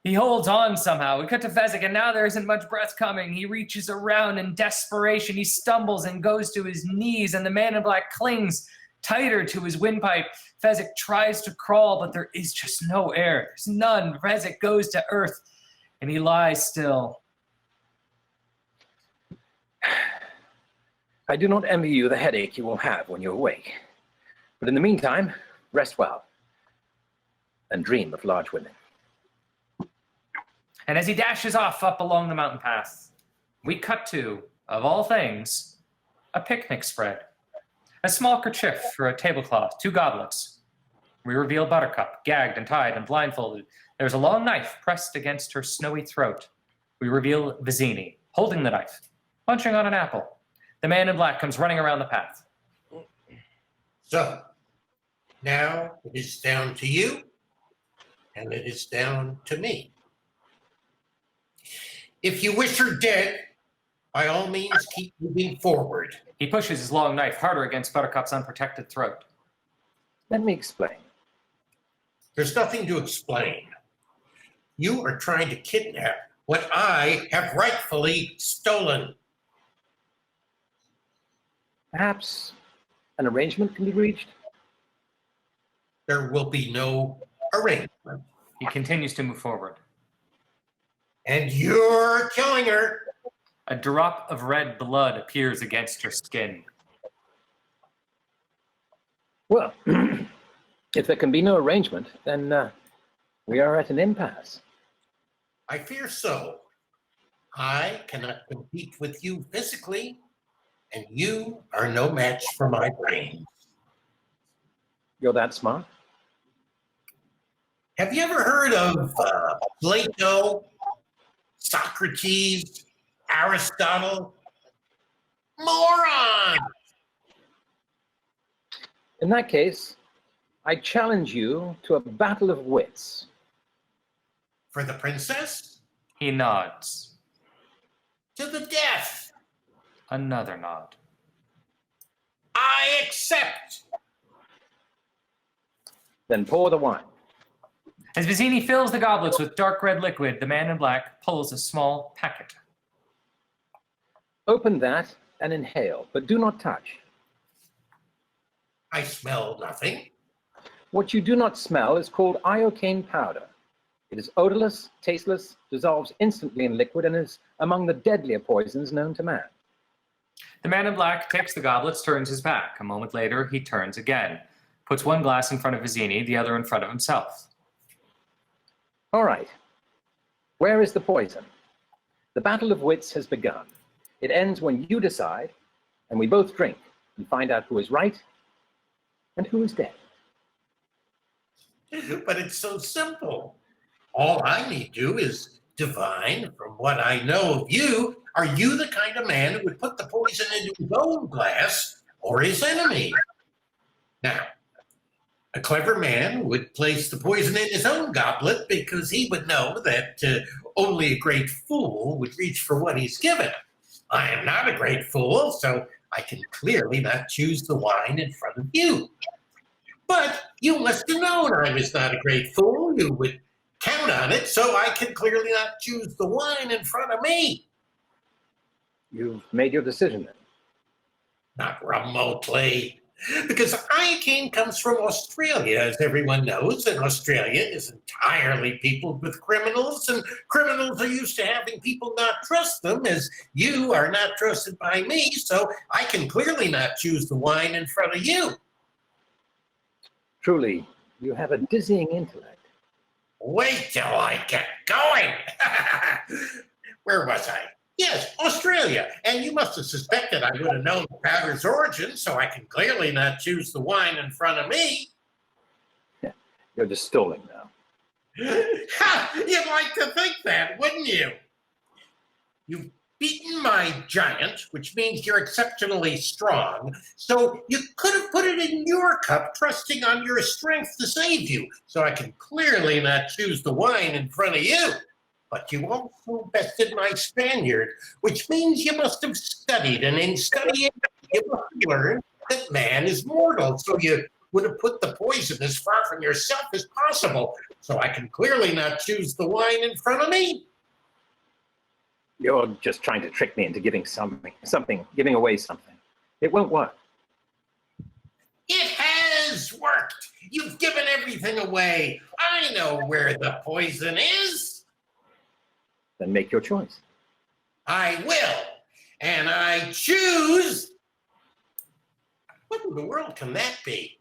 He holds on somehow. We cut to Fezzik, and now there isn't much breath coming. He reaches around in desperation. He stumbles and goes to his knees, and the man in black clings tighter to his windpipe. Fezzik tries to crawl, but there is just no air. There's none. Fezzik goes to earth, and he lies still. I do not envy you the headache you will have when you awake. But in the meantime, rest well and dream of large winning. And as he dashes off up along the mountain path, we cut to, of all things, a picnic spread. A small kerchief for a tablecloth, 2 goblets. We reveal Buttercup, gagged and tied and blindfolded. There's a long knife pressed against her snowy throat. We reveal Vizzini, holding the knife, munching on an apple. The man in black comes running around the path. So, now it is down to you, and it is down to me. If you wish her dead, by all means keep moving forward. He pushes his long knife harder against Buttercup's unprotected throat. Let me explain. There's nothing to explain. You are trying to kidnap what I have rightfully stolen. Perhaps an arrangement can be reached? There will be no arrangement. He continues to move forward. And you're killing her. A drop of red blood appears against her skin. Well, if there can be no arrangement, then we are at an impasse. I fear so. I cannot compete with you physically, and you are no match for my brains. You're that smart? Have you ever heard of Plato, Socrates, Aristotle? Moron! In that case, I challenge you to a battle of wits. For the princess? He nods. To the death! Another nod. I accept. Then pour the wine. As Vizzini fills the goblets with dark red liquid, the man in black pulls a small packet. Open that and inhale, but do not touch. I smell nothing. What you do not smell is called iocane powder. It is odorless, tasteless, dissolves instantly in liquid, and is among the deadlier poisons known to man. The man in black takes the goblets, turns his back. A moment later, he turns again, puts one glass in front of Vizzini, the other in front of himself. All right. Where is the poison? The battle of wits has begun. It ends when you decide, and we both drink and find out who is right and who is dead. But it's so simple. All I need to do is divine from what I know of you. Are you the kind of man who would put the poison into his own glass or his enemy? Now, a clever man would place the poison in his own goblet because he would know that only a great fool would reach for what he's given. I am not a great fool, so I can clearly not choose the wine in front of you. But you must have known I was not a great fool. You would count on it, so I can clearly not choose the wine in front of me. You've made your decision then? Not remotely. Because iocane comes from Australia, as everyone knows, and Australia is entirely peopled with criminals, and criminals are used to having people not trust them, as you are not trusted by me, so I can clearly not choose the wine in front of you. Truly, you have a dizzying intellect. Wait till I get going. Where was I? Yes, Australia. And you must have suspected I would have known the powder's origin, so I can clearly not choose the wine in front of me. You're just stalling now. You'd like to think that, wouldn't you? You've beaten my giant, which means you're exceptionally strong, so you could have put it in your cup, trusting on your strength to save you, so I can clearly not choose the wine in front of you. But you also bested my Spaniard, which means you must have studied, and in studying, you must have learned that man is mortal, so you would have put the poison as far from yourself as possible, so I can clearly not choose the wine in front of me. You're just trying to trick me into giving giving away something. It won't work. It has worked. You've given everything away. I know where the poison is. Then make your choice. I will. And I choose. What in the world can that be?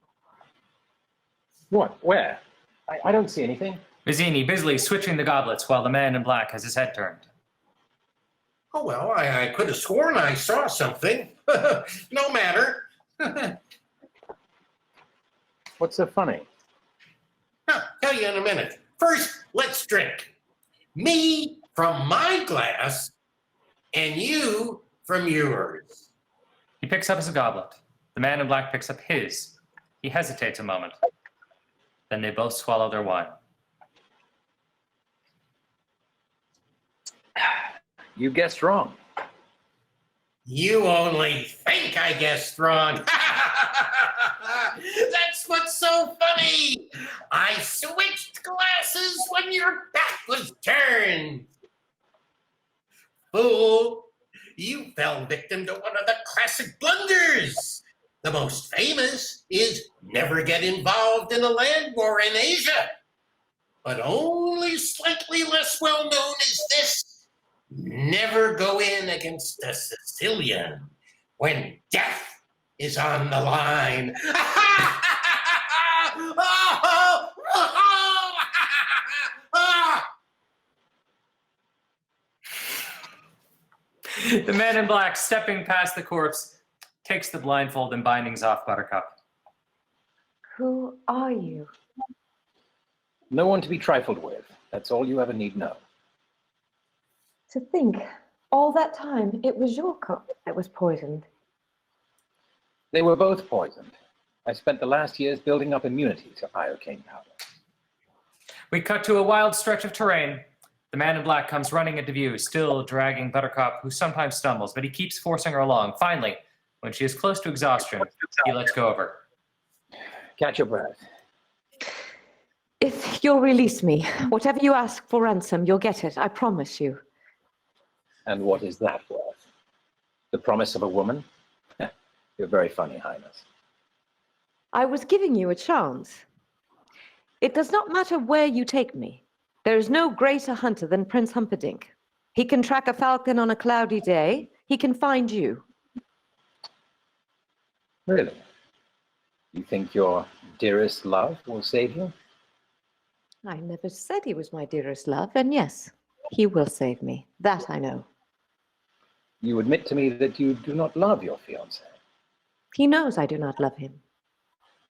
What? Where? I don't see anything. Vizzini busily switching the goblets while the man in black has his head turned. Oh, well, I could have sworn I saw something. No matter. What's so funny? I'll tell you in a minute. First, let's drink. Me from my glass, and you from yours. He picks up his goblet. The man in black picks up his. He hesitates a moment. Then they both swallow their wine. You guessed wrong. You only think I guessed wrong. That's what's so funny. I switched glasses when your back was turned. Fool, you fell victim to one of the classic blunders. The most famous is never get involved in a land war in Asia. But only slightly less well known is this. Never go in against a Sicilian when death is on the line. The man in black, stepping past the corpse, takes the blindfold and bindings off Buttercup. Who are you? No one to be trifled with. That's all you ever need know. To think, all that time, it was your cup that was poisoned. They were both poisoned. I spent the last years building up immunity to iocane powder. We cut to a wild stretch of terrain. The man in black comes running into view, still dragging Buttercup, who sometimes stumbles, but he keeps forcing her along. Finally, When she is close to exhaustion, he lets go of her. Catch your breath. If you'll release me, whatever you ask for ransom, you'll get it. I promise you. And what is that worth? The promise of a woman? You're very funny, Highness. I was giving you a chance. It does not matter where you take me. There is no greater hunter than Prince Humperdinck. He can track a falcon on a cloudy day. He can find you. Really? You think your dearest love will save you? I never said he was my dearest love, and yes, he will save me. That I know. You admit to me that you do not love your fiancé. He knows I do not love him.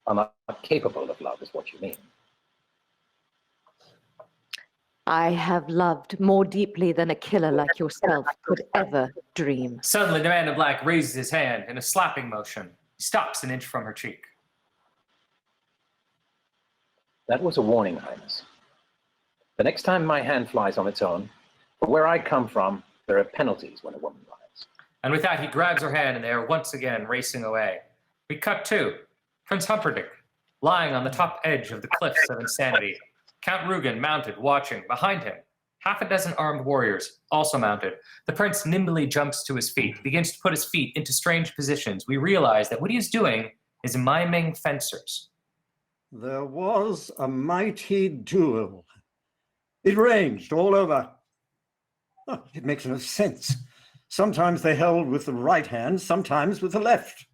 Are not capable of love is what you mean. I have loved more deeply than a killer like yourself could ever dream. Suddenly, the man in black raises his hand in a slapping motion. He stops an inch from her cheek. That was a warning, Highness. The next time my hand flies on its own, from where I come from, there are penalties when a woman lies. And with that, he grabs her hand and they are once again racing away. We cut to Prince Humperdinck, lying on the top edge of the cliffs of insanity. Count Rugen mounted, watching. Behind him, half a dozen armed warriors, also mounted. The prince nimbly jumps to his feet, begins to put his feet into strange positions. We realize that what he is doing is miming fencers. There was a mighty duel. It ranged all over. Oh, it makes no sense. Sometimes they held with the right hand, sometimes with the left.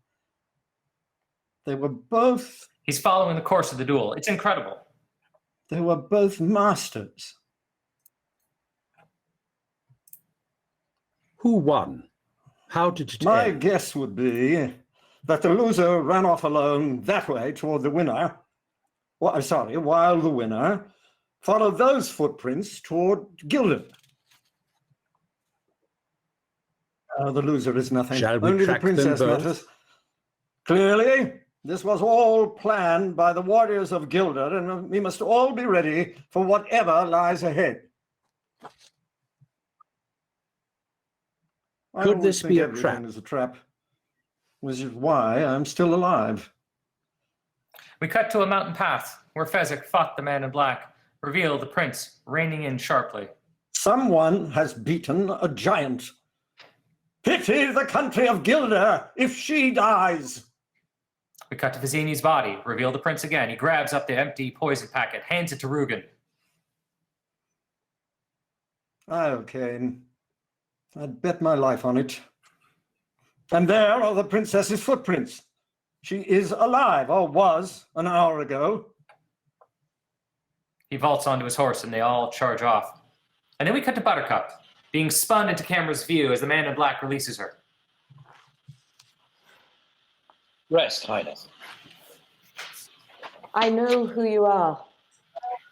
They were both... He's following the course of the duel. It's incredible. They were both masters. Who won? How did it My end? guess would be that the loser ran off alone that way toward the winner. Well, I'm sorry, while the winner followed those footprints toward Gildan. The loser is nothing. Shall we Only the track them princess both? matters. Clearly, this was all planned by the warriors of Gildan, and we must all be ready for whatever lies ahead. I Could always this think be a everything trap? is a trap, which is why I'm still alive. We cut to a mountain path where Fezzik fought the man in black, revealed the prince reining in sharply. Someone has beaten a giant. Pity the country of Gilda if she dies. We cut to Vizini's body, reveal the prince again. He grabs up the empty poison packet, hands it to Rugen. Okay, I'd bet my life on it. And there are the princess's footprints. She is alive, or was an hour ago. He vaults onto his horse and they all charge off. And then we cut to Buttercup, being spun into camera's view as the man in black releases her. Rest, Highness. I know who you are.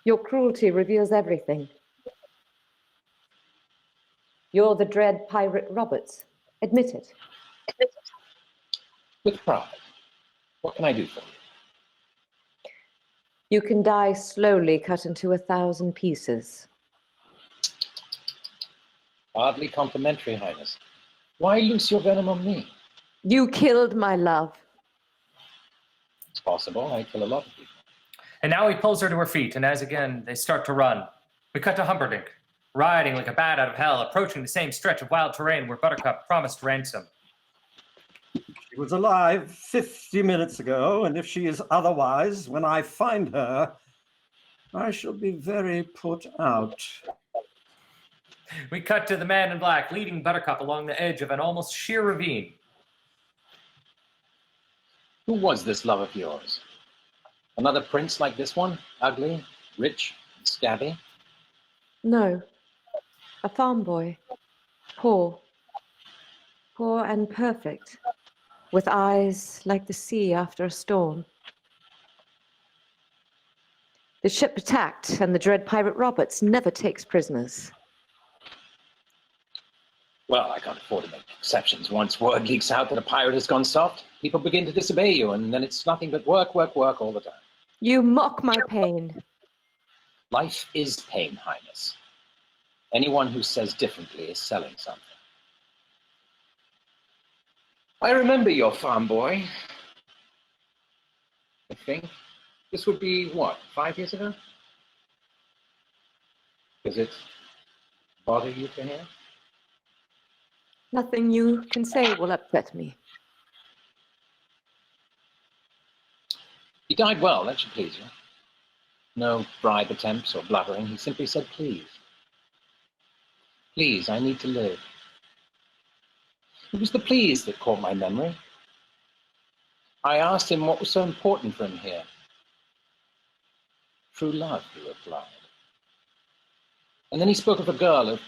Your cruelty reveals everything. You're the dread pirate Roberts. Admit it. With pride. What can I do for you? You can die slowly, cut into 1,000 pieces. Hardly complimentary, Highness. Why loose your venom on me? You killed my love. It's possible. I kill a lot of people. And now he pulls her to her feet, and as again they start to run, we cut to Humperdinck, riding like a bat out of hell, approaching the same stretch of wild terrain where Buttercup promised ransom. She was alive 50 minutes ago, and if she is otherwise, when I find her, I shall be very put out. We cut to the man in black, leading Buttercup along the edge of an almost sheer ravine. Who was this love of yours? Another prince like this one? Ugly, rich, and scabby? No, a farm boy. Poor. Poor and perfect, with eyes like the sea after a storm. The ship attacked, and the dread pirate Roberts never takes prisoners. Well, I can't afford to make exceptions. Once word leaks out that a pirate has gone soft, people begin to disobey you, and then it's nothing but work, work, work all the time. You mock my pain. Life is pain, Highness. Anyone who says differently is selling something. I remember your farm boy. I think. This would be, what, 5 years ago? Does it bother you to hear? Nothing you can say will upset me. He died well, that should please you. No bribe attempts or blubbering. He simply said, please. Please, I need to live. It was the please that caught my memory. I asked him what was so important for him here. True love, he replied. And then he spoke of a girl of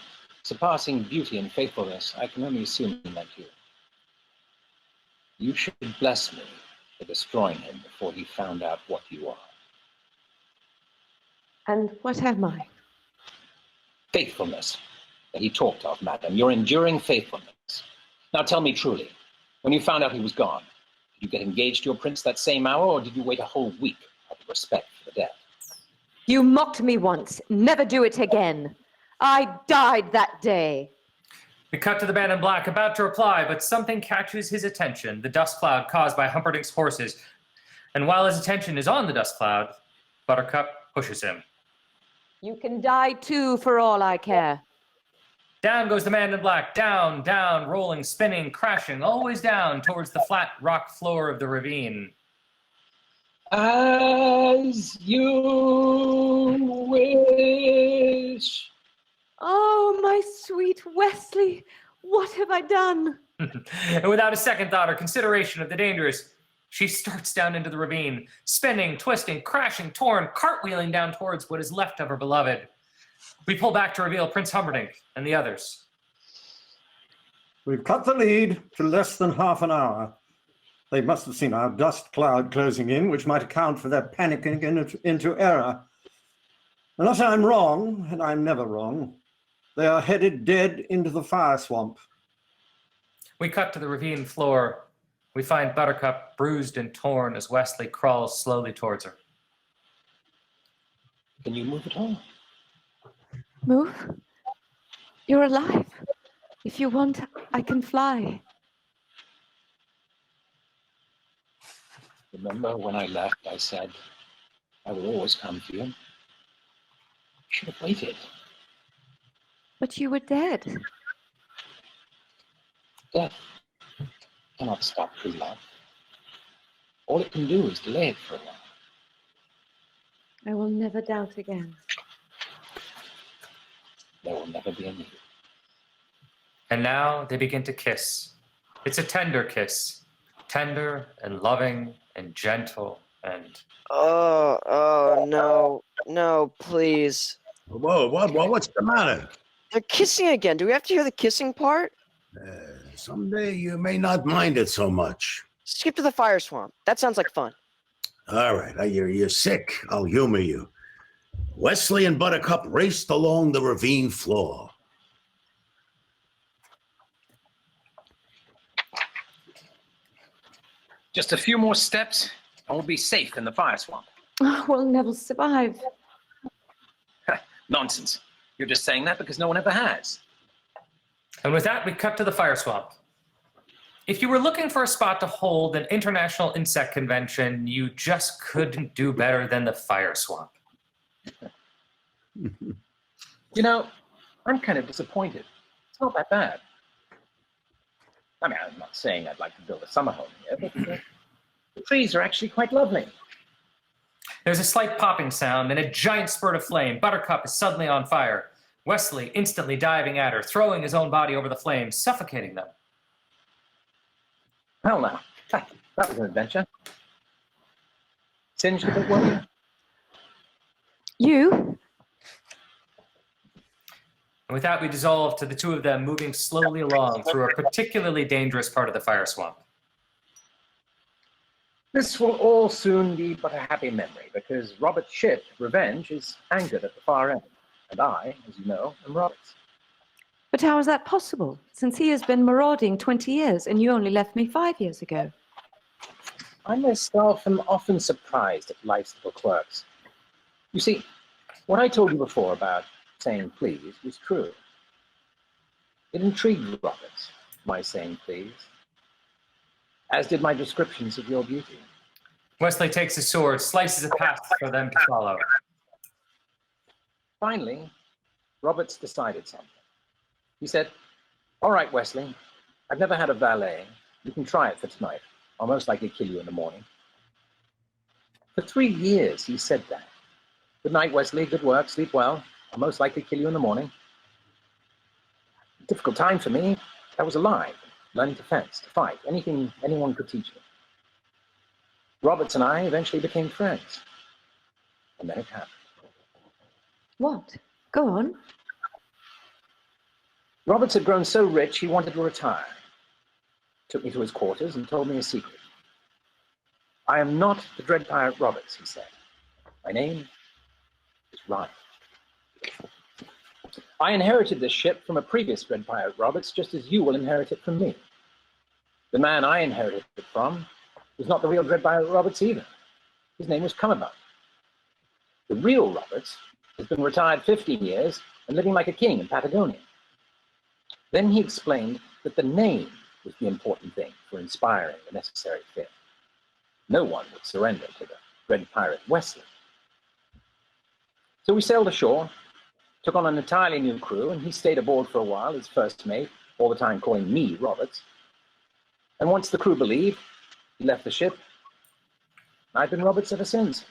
surpassing beauty and faithfulness. I can only assume he meant you. You should bless me for destroying him before he found out what you are. And what am I? Faithfulness that he talked of, madam. Your enduring faithfulness. Now tell me truly, when you found out he was gone, did you get engaged to your prince that same hour, or did you wait a whole week out of respect for the dead? You mocked me once. Never do it again. I died that day. We cut to the man in black, about to reply, but something catches his attention, the dust cloud caused by Humperdinck's horses. And while his attention is on the dust cloud, Buttercup pushes him. You can die too, for all I care. Down goes the man in black, down, down, rolling, spinning, crashing, always down towards the flat rock floor of the ravine. As you wish. Oh, my sweet Wesley, what have I done? And without a second thought or consideration of the dangers, she starts down into the ravine, spinning, twisting, crashing, torn, cartwheeling down towards what is left of her beloved. We pull back to reveal Prince Humperdinck and the others. We've cut the lead to less than half an hour. They must have seen our dust cloud closing in, which might account for their panicking into error. Unless I'm wrong, and I'm never wrong, they are headed dead into the fire swamp. We cut to the ravine floor. We find Buttercup bruised and torn as Wesley crawls slowly towards her. Can you move at all? Move? You're alive. If you want, I can fly. Remember when I left, I said, I will always come for you. You should have waited. But you were dead. Death cannot stop true love. All it can do is delay it for a while. I will never doubt again. There will never be a need. And now they begin to kiss. It's a tender kiss. Tender and loving and gentle and... Oh, no. No, please. Whoa, what's the matter? They're kissing again. Do we have to hear the kissing part? Someday you may not mind it so much. Skip to the fire swamp. That sounds like fun. All right, you're sick. I'll humor you. Wesley and Buttercup raced along the ravine floor. Just a few more steps, and we'll be safe in the fire swamp. Oh, we'll never survive. Nonsense. You're just saying that because no one ever has. And with that, we cut to the fire swamp. If you were looking for a spot to hold an international insect convention, you just couldn't do better than the fire swamp. You know, I'm kind of disappointed. It's not that bad. I mean, I'm not saying I'd like to build a summer home here, but the trees are actually quite lovely. There's a slight popping sound and a giant spurt of flame. Buttercup is suddenly on fire. Wesley instantly diving at her, throwing his own body over the flames, suffocating them. Well now, that was an adventure. Singed a bit, were you? You? And with that, we dissolve to the two of them moving slowly along through a particularly dangerous part of the fire swamp. This will all soon be but a happy memory, because Robert Shipp, Revenge, is angered at the far end. And I, as you know, am Roberts. But how is that possible, since he has been marauding 20 years and you only left me 5 years ago? I myself am often surprised at life's little quirks. You see, what I told you before about saying please was true. It intrigued Roberts, my saying please. as did my descriptions of your beauty. Wesley takes his sword, slices a path for them to follow. Finally, Roberts decided something. He said, "All right, Wesley, I've never had a valet. You can try it for tonight. I'll most likely kill you in the morning." For 3 years, he said that. "Good night, Wesley. Good work. Sleep well. I'll most likely kill you in the morning." Difficult time for me. I was alive, learning to fence, to fight, anything anyone could teach me. Roberts and I eventually became friends. And then it happened. What? Go on. Roberts had grown so rich he wanted to retire. Took me to his quarters and told me a secret. "I am not the Dread Pirate Roberts," he said. "My name is Ryan. I inherited this ship from a previous Dread Pirate Roberts, just as you will inherit it from me. The man I inherited it from was not the real Dread Pirate Roberts either. His name was Cummerbund. The real Roberts has been retired 15 years and living like a king in Patagonia." Then he explained that the name was the important thing for inspiring the necessary fear. No one would surrender to the Dread Pirate Wesley. So we sailed ashore, took on an entirely new crew, and he stayed aboard for a while as first mate, all the time calling me Roberts. And once the crew believed, he left the ship. I've been Roberts ever since.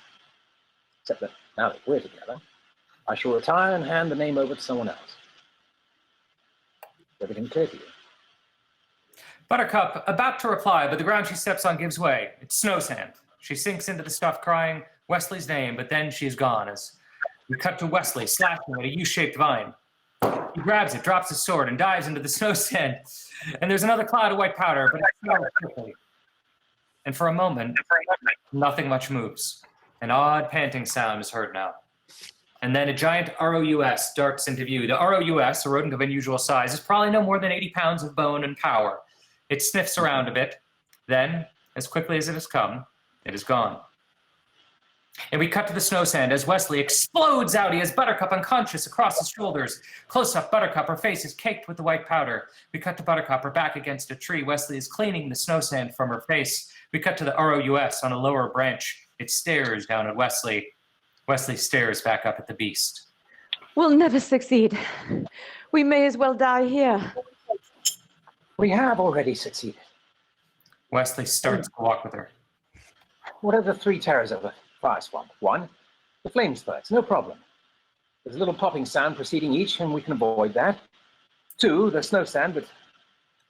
Except that now that we're together, I shall retire and hand the name over to someone else. Is everything clear to you? Buttercup about to reply, but the ground she steps on gives way. It's snow sand. She sinks into the stuff crying Wesley's name, but then she's gone as we cut to Wesley slashing at a U-shaped vine. He grabs it, drops his sword, and dives into the snow sand. And there's another cloud of white powder, but it settles quickly. And for a moment, nothing much moves. An odd panting sound is heard now. And then a giant ROUS darts into view. The ROUS, a rodent of unusual size, is probably no more than 80 pounds of bone and power. It sniffs around a bit. Then, as quickly as it has come, it is gone. And we cut to the snow sand as Wesley explodes out. He has Buttercup unconscious across his shoulders. Close up, Buttercup, her face is caked with the white powder. We cut to Buttercup, her back against a tree. Wesley is cleaning the snow sand from her face. We cut to the ROUS on a lower branch. It stares down at Wesley. Wesley stares back up at the beast. We'll never succeed. We may as well die here. We have already succeeded. Wesley starts to walk with her. What are the 3 terrors of the fire swamp? 1, the flame spurts, no problem. There's a little popping sound preceding each, and we can avoid that. 2, the snow sand, but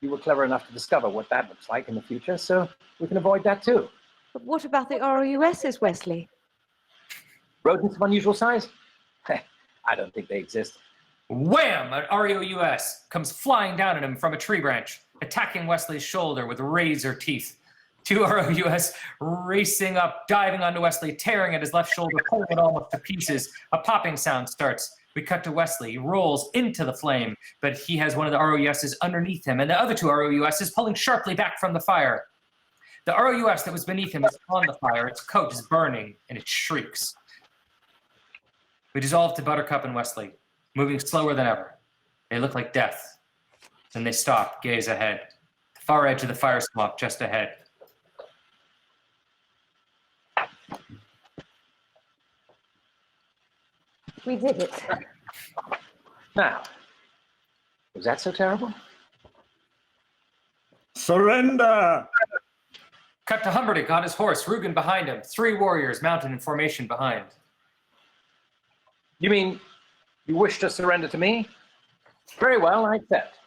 you were clever enough to discover what that looks like in the future, so we can avoid that too. But what about the ROUSs, Wesley? Rodents of unusual size? I don't think they exist. Wham! An ROUS comes flying down at him from a tree branch, attacking Wesley's shoulder with razor teeth. 2 ROUS racing up, diving onto Wesley, tearing at his left shoulder, pulling it almost to pieces. A popping sound starts. We cut to Wesley. He rolls into the flame, but he has one of the ROUSs underneath him, and the other 2 ROUSs pulling sharply back from the fire. The ROUS that was beneath him is on the fire. Its coat is burning, and it shrieks. We dissolve to Buttercup and Wesley, moving slower than ever. They look like death. Then they stop, gaze ahead. The far edge of the fire swamp just ahead. We did it. Now, was that so terrible? Surrender! Cut to Humperdinck on his horse, Rugen behind him, 3 warriors mounted in formation behind. You mean you wish to surrender to me? Very well, I accept.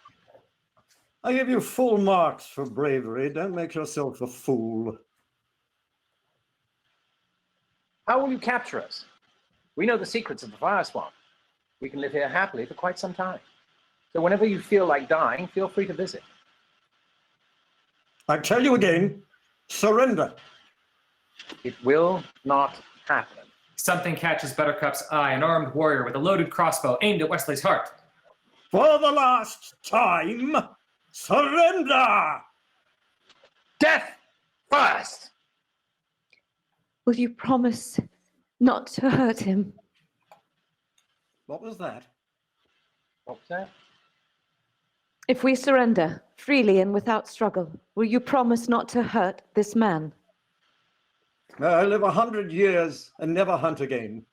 I give you full marks for bravery. Don't make yourself a fool. How will you capture us? We know the secrets of the fire swamp. We can live here happily for quite some time. So whenever you feel like dying, feel free to visit. I tell you again, surrender. It will not happen. Something catches Buttercup's eye, an armed warrior with a loaded crossbow aimed at Wesley's heart. For the last time, surrender! Death first! Will you promise not to hurt him? What was that? What was that? If we surrender, freely and without struggle, will you promise not to hurt this man? I live 100 years and never hunt again.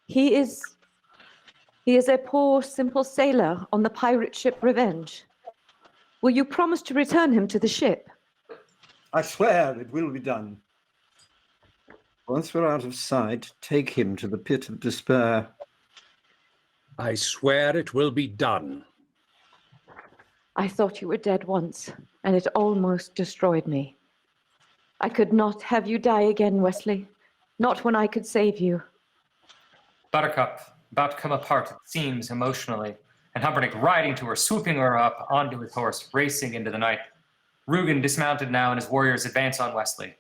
He is a poor, simple sailor on the pirate ship Revenge. Will you promise to return him to the ship? I swear it will be done. Once we're out of sight, take him to the pit of despair. I swear it will be done. I thought you were dead once, and it almost destroyed me. I could not have you die again, Wesley. Not when I could save you. Buttercup, about to come apart, it seems, emotionally, and Humperdinck riding to her, swooping her up onto his horse, racing into the night. Rugen dismounted now, and his warriors advance on Wesley.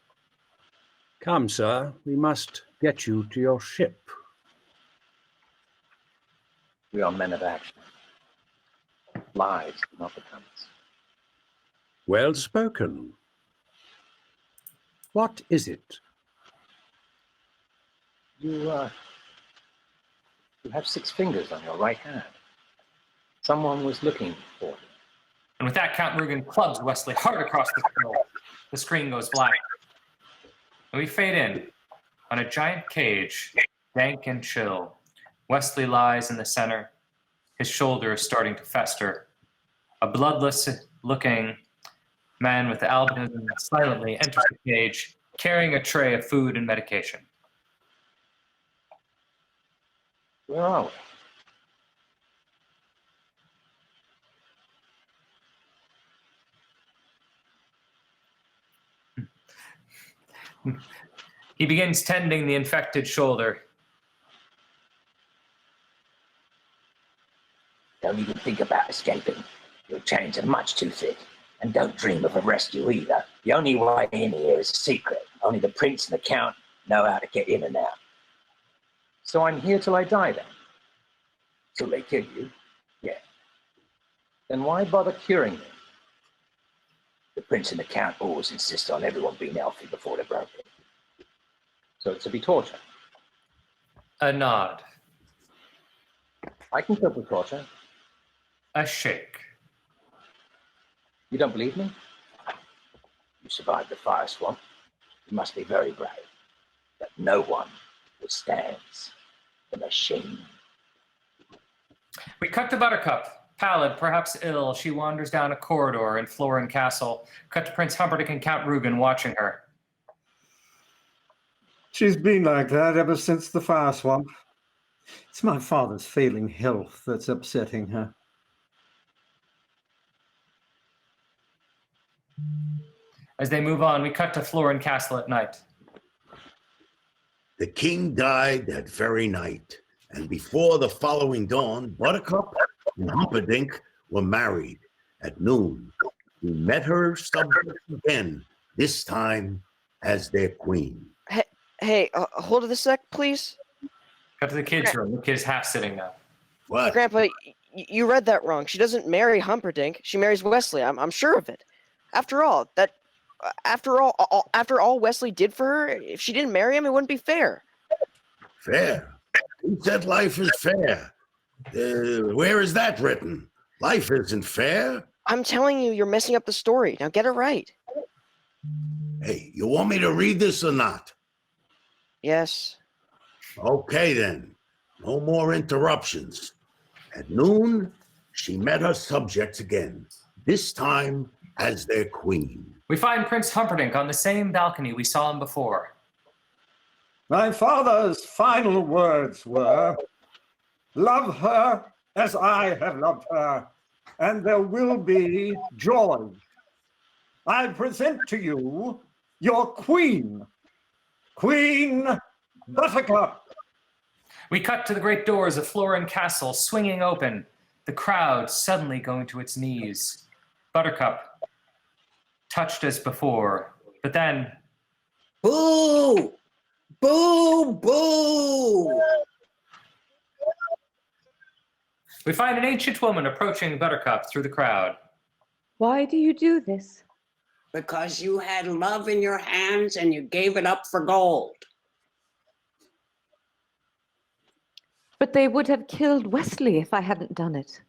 Come, sir, we must get you to your ship. We are men of action. Lives do not become us. Well spoken. What is it? You have 6 fingers on your right hand. Someone was looking for you. And with that, Count Rugen clubs Wesley hard across the skull. The screen goes black. And we fade in on a giant cage, dank and chill. Wesley lies in the center. His shoulder is starting to fester. A bloodless-looking man with albinism silently enters the cage, carrying a tray of food and medication. Where are we? He begins tending the infected shoulder. Don't even think about escaping. Your chains are much too thick. And don't dream of a rescue either. The only way in here is a secret. Only the prince and the count know how to get in and out. So I'm here till I die then? Till they kill you? Yeah. Then why bother curing me? The prince and the count always insist on everyone being healthy before they're broken. So it's to be torture? A nod. I can cope with torture. A shake. You don't believe me? You survived the fire swamp. You must be very brave. But no one withstands the machine. We cut to Buttercup. Pallid, perhaps ill, she wanders down a corridor in Florin Castle. Cut to Prince Humperdinck and Count Rugen watching her. She's been like that ever since the fire swamp. It's my father's failing health that's upsetting her. As they move on, we cut to Florin Castle at night. The king died that very night, and before the following dawn, Buttercup and Humperdinck were married. At noon, he met her subject again, this time as their queen. Hey, hold it a sec, please. Cut to the kids' room. The kid's half sitting now. What? Grandpa, you read that wrong. She doesn't marry Humperdinck. She marries Wesley. I'm sure of it. After all Wesley did for her, if she didn't marry him, it wouldn't be fair. Fair? Who said life is fair? Where is that written? Life isn't fair. I'm telling you, you're messing up the story. Now get it right. Hey, you want me to read this or not? Yes. Okay then. No more interruptions. At noon, she met her subjects again, this time as their queen. We find Prince Humperdinck on the same balcony we saw him before. My father's final words were, "Love her as I have loved her, and there will be joy. I present to you your queen, Queen Buttercup." We cut to the great doors of Florin Castle swinging open, the crowd suddenly going to its knees. Buttercup, touched as before, but then... Boo! Boo! Boo! We find an ancient woman approaching Buttercup through the crowd. Why do you do this? Because you had love in your hands and you gave it up for gold. But they would have killed Wesley if I hadn't done it.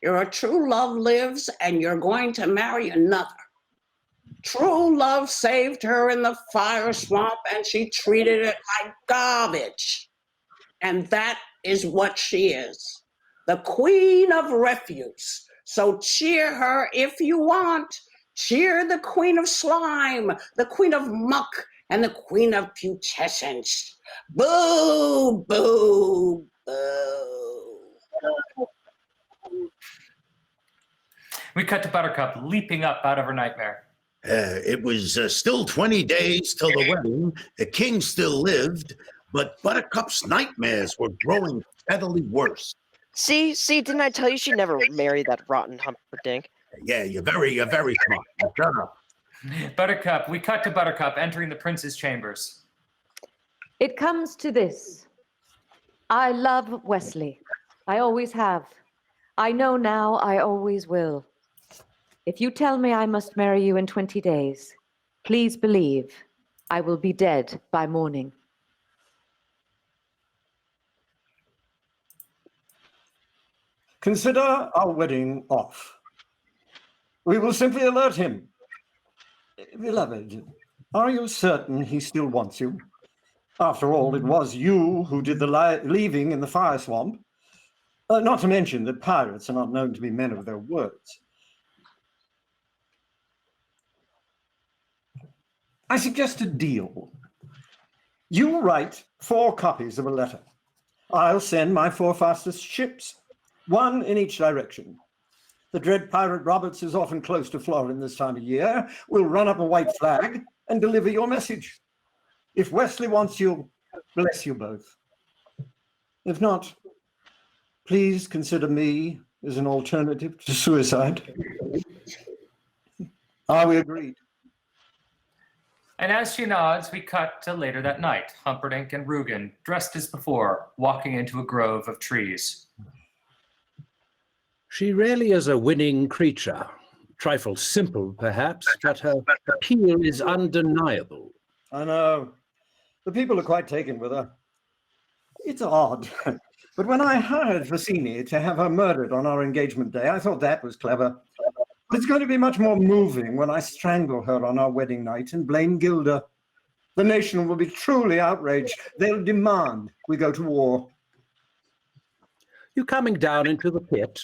Your true love lives and you're going to marry another. True love saved her in the fire swamp and she treated it like garbage. And that is what she is, the queen of refuse. So cheer her if you want. Cheer the queen of slime, the queen of muck, and the queen of putrescence. Boo, boo, boo. We cut to Buttercup leaping up out of her nightmare. It was still 20 days till the wedding. The king still lived, but Buttercup's nightmares were growing steadily worse. See, didn't I tell you she'd never marry that rotten Humperdinck? Yeah, you're very smart. Shut up. Buttercup, we cut to Buttercup entering the prince's chambers. It comes to this. I love Wesley. I always have. I know now I always will. If you tell me I must marry you in 20 days, please believe I will be dead by morning. Consider our wedding off. We will simply alert him. Beloved, are you certain he still wants you? After all, it was you who did the leaving in the fire swamp. Not to mention that pirates are not known to be men of their words. I suggest a deal. You write 4 copies of a letter. I'll send my 4 fastest ships, 1 in each direction. The dread pirate Roberts is often close to Florin this time of year. We'll run up a white flag and deliver your message. If Wesley wants you, bless you both. If not, please consider me as an alternative to suicide. Are we agreed? And as she nods, we cut to later that night. Humperdinck and Rugen, dressed as before, walking into a grove of trees. She really is a winning creature. Trifle simple, perhaps, but her appeal is undeniable. I know. The people are quite taken with her. It's odd. But when I hired Vicini to have her murdered on our engagement day, I thought that was clever. But it's going to be much more moving when I strangle her on our wedding night and blame Gilda. The nation will be truly outraged. They'll demand we go to war. You coming down into the pit?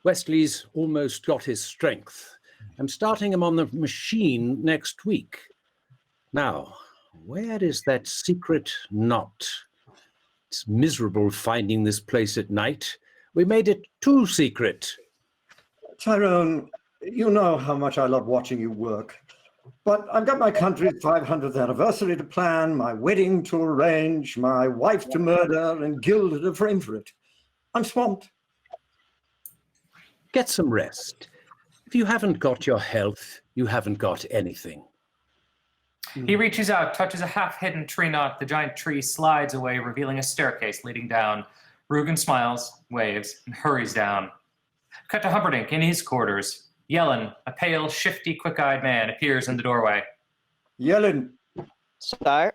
Wesley's almost got his strength. I'm starting him on the machine next week. Now, where is that secret knot? It's miserable finding this place at night. We made it too secret. Tyrone, you know how much I love watching you work. But I've got my country's 500th anniversary to plan, my wedding to arrange, my wife to murder, and Gilda to frame for it. I'm swamped. Get some rest. If you haven't got your health, you haven't got anything. He reaches out, touches a half-hidden tree knot. The giant tree slides away, revealing a staircase leading down. Rugen smiles, waves, and hurries down. Cut to Humperdinck in his quarters. Yellen, a pale, shifty, quick-eyed man, appears in the doorway. Yellen. Sire?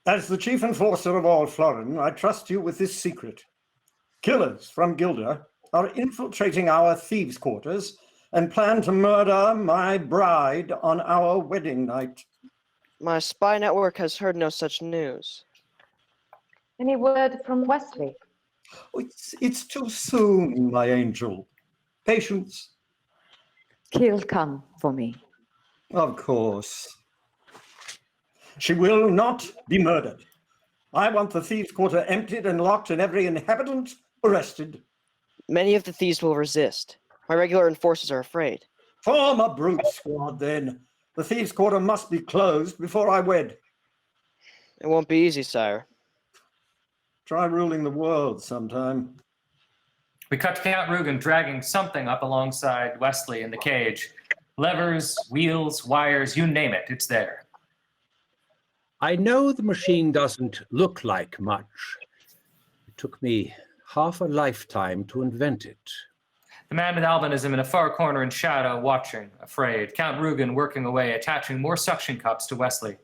As the chief enforcer of all Florin, I trust you with this secret. Killers from Gilda are infiltrating our thieves' quarters and plan to murder my bride on our wedding night. My spy network has heard no such news. Any word from Wesley? It's too soon, my angel. Patience. He'll come for me. Of course. She will not be murdered. I want the thieves' quarter emptied and locked and every inhabitant arrested. Many of the thieves will resist. My regular enforcers are afraid. Form a brute squad, then. The thieves' quarter must be closed before I wed. It won't be easy, sire. Try ruling the world sometime. We cut to Count Rugen dragging something up alongside Wesley in the cage. Levers, wheels, wires, you name it, it's there. I know the machine doesn't look like much. It took me half a lifetime to invent it. The man with albinism in a far corner in shadow, watching, afraid. Count Rugen working away, attaching more suction cups to Wesley.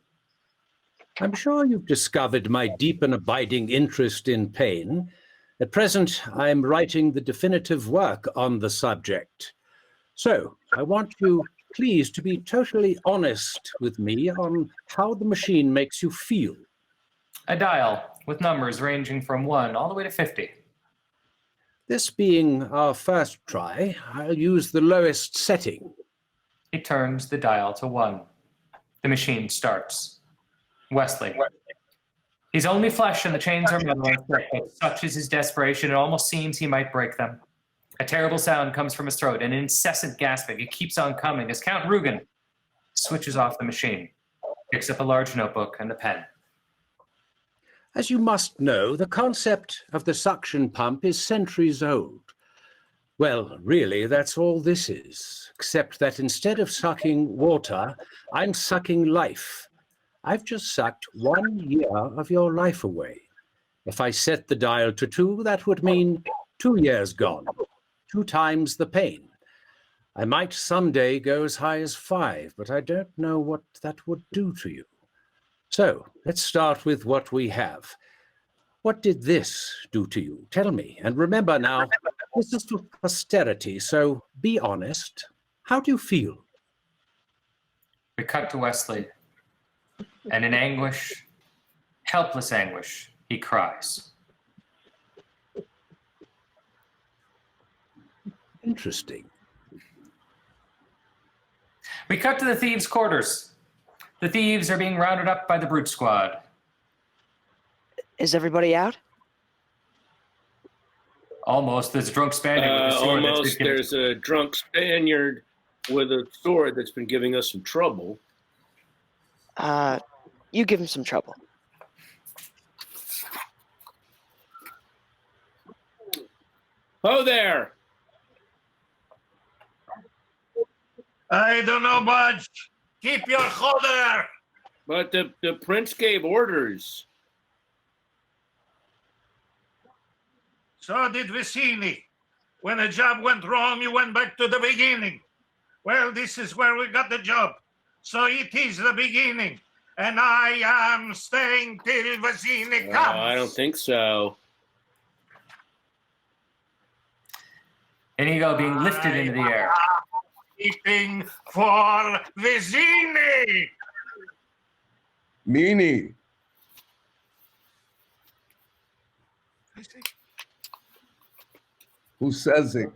I'm sure you've discovered my deep and abiding interest in pain. At present, I am writing the definitive work on the subject. So, I want you, please, to be totally honest with me on how the machine makes you feel. A dial with numbers ranging from 1 all the way to 50. This being our first try, I'll use the lowest setting. He turns the dial to 1. The machine starts. Wesley. He's only flesh and the chains are metal, but such is his desperation, it almost seems he might break them. A terrible sound comes from his throat, an incessant gasping. It keeps on coming as Count Rugen switches off the machine, picks up a large notebook and a pen. As you must know, the concept of the suction pump is centuries old. Well, really, that's all this is, except that instead of sucking water, I'm sucking life. I've just sucked 1 year of your life away. If I set the dial to 2, that would mean 2 years gone, 2 times the pain. I might someday go as high as 5, but I don't know what that would do to you. So, let's start with what we have. What did this do to you? Tell me. And remember now, this is for posterity, so be honest. How do you feel? We cut to Wesley, and in anguish, helpless anguish, he cries. Interesting. We cut to the thieves' quarters. The thieves are being rounded up by the brute squad. Is everybody out? Almost. There's a drunk Spaniard with a sword. Almost. There's a drunk Spaniard with a sword that's been giving us some trouble. You give him some trouble. Oh, there. I don't know, Budge. Keep your holder. But the prince gave orders. So did Vicini. When a job went wrong, you went back to the beginning. Well, this is where we got the job. So it is the beginning. And I am staying till Vicini comes. I don't think so. Inigo being lifted into the air. Waiting for Vicini. Meanie. Who says it?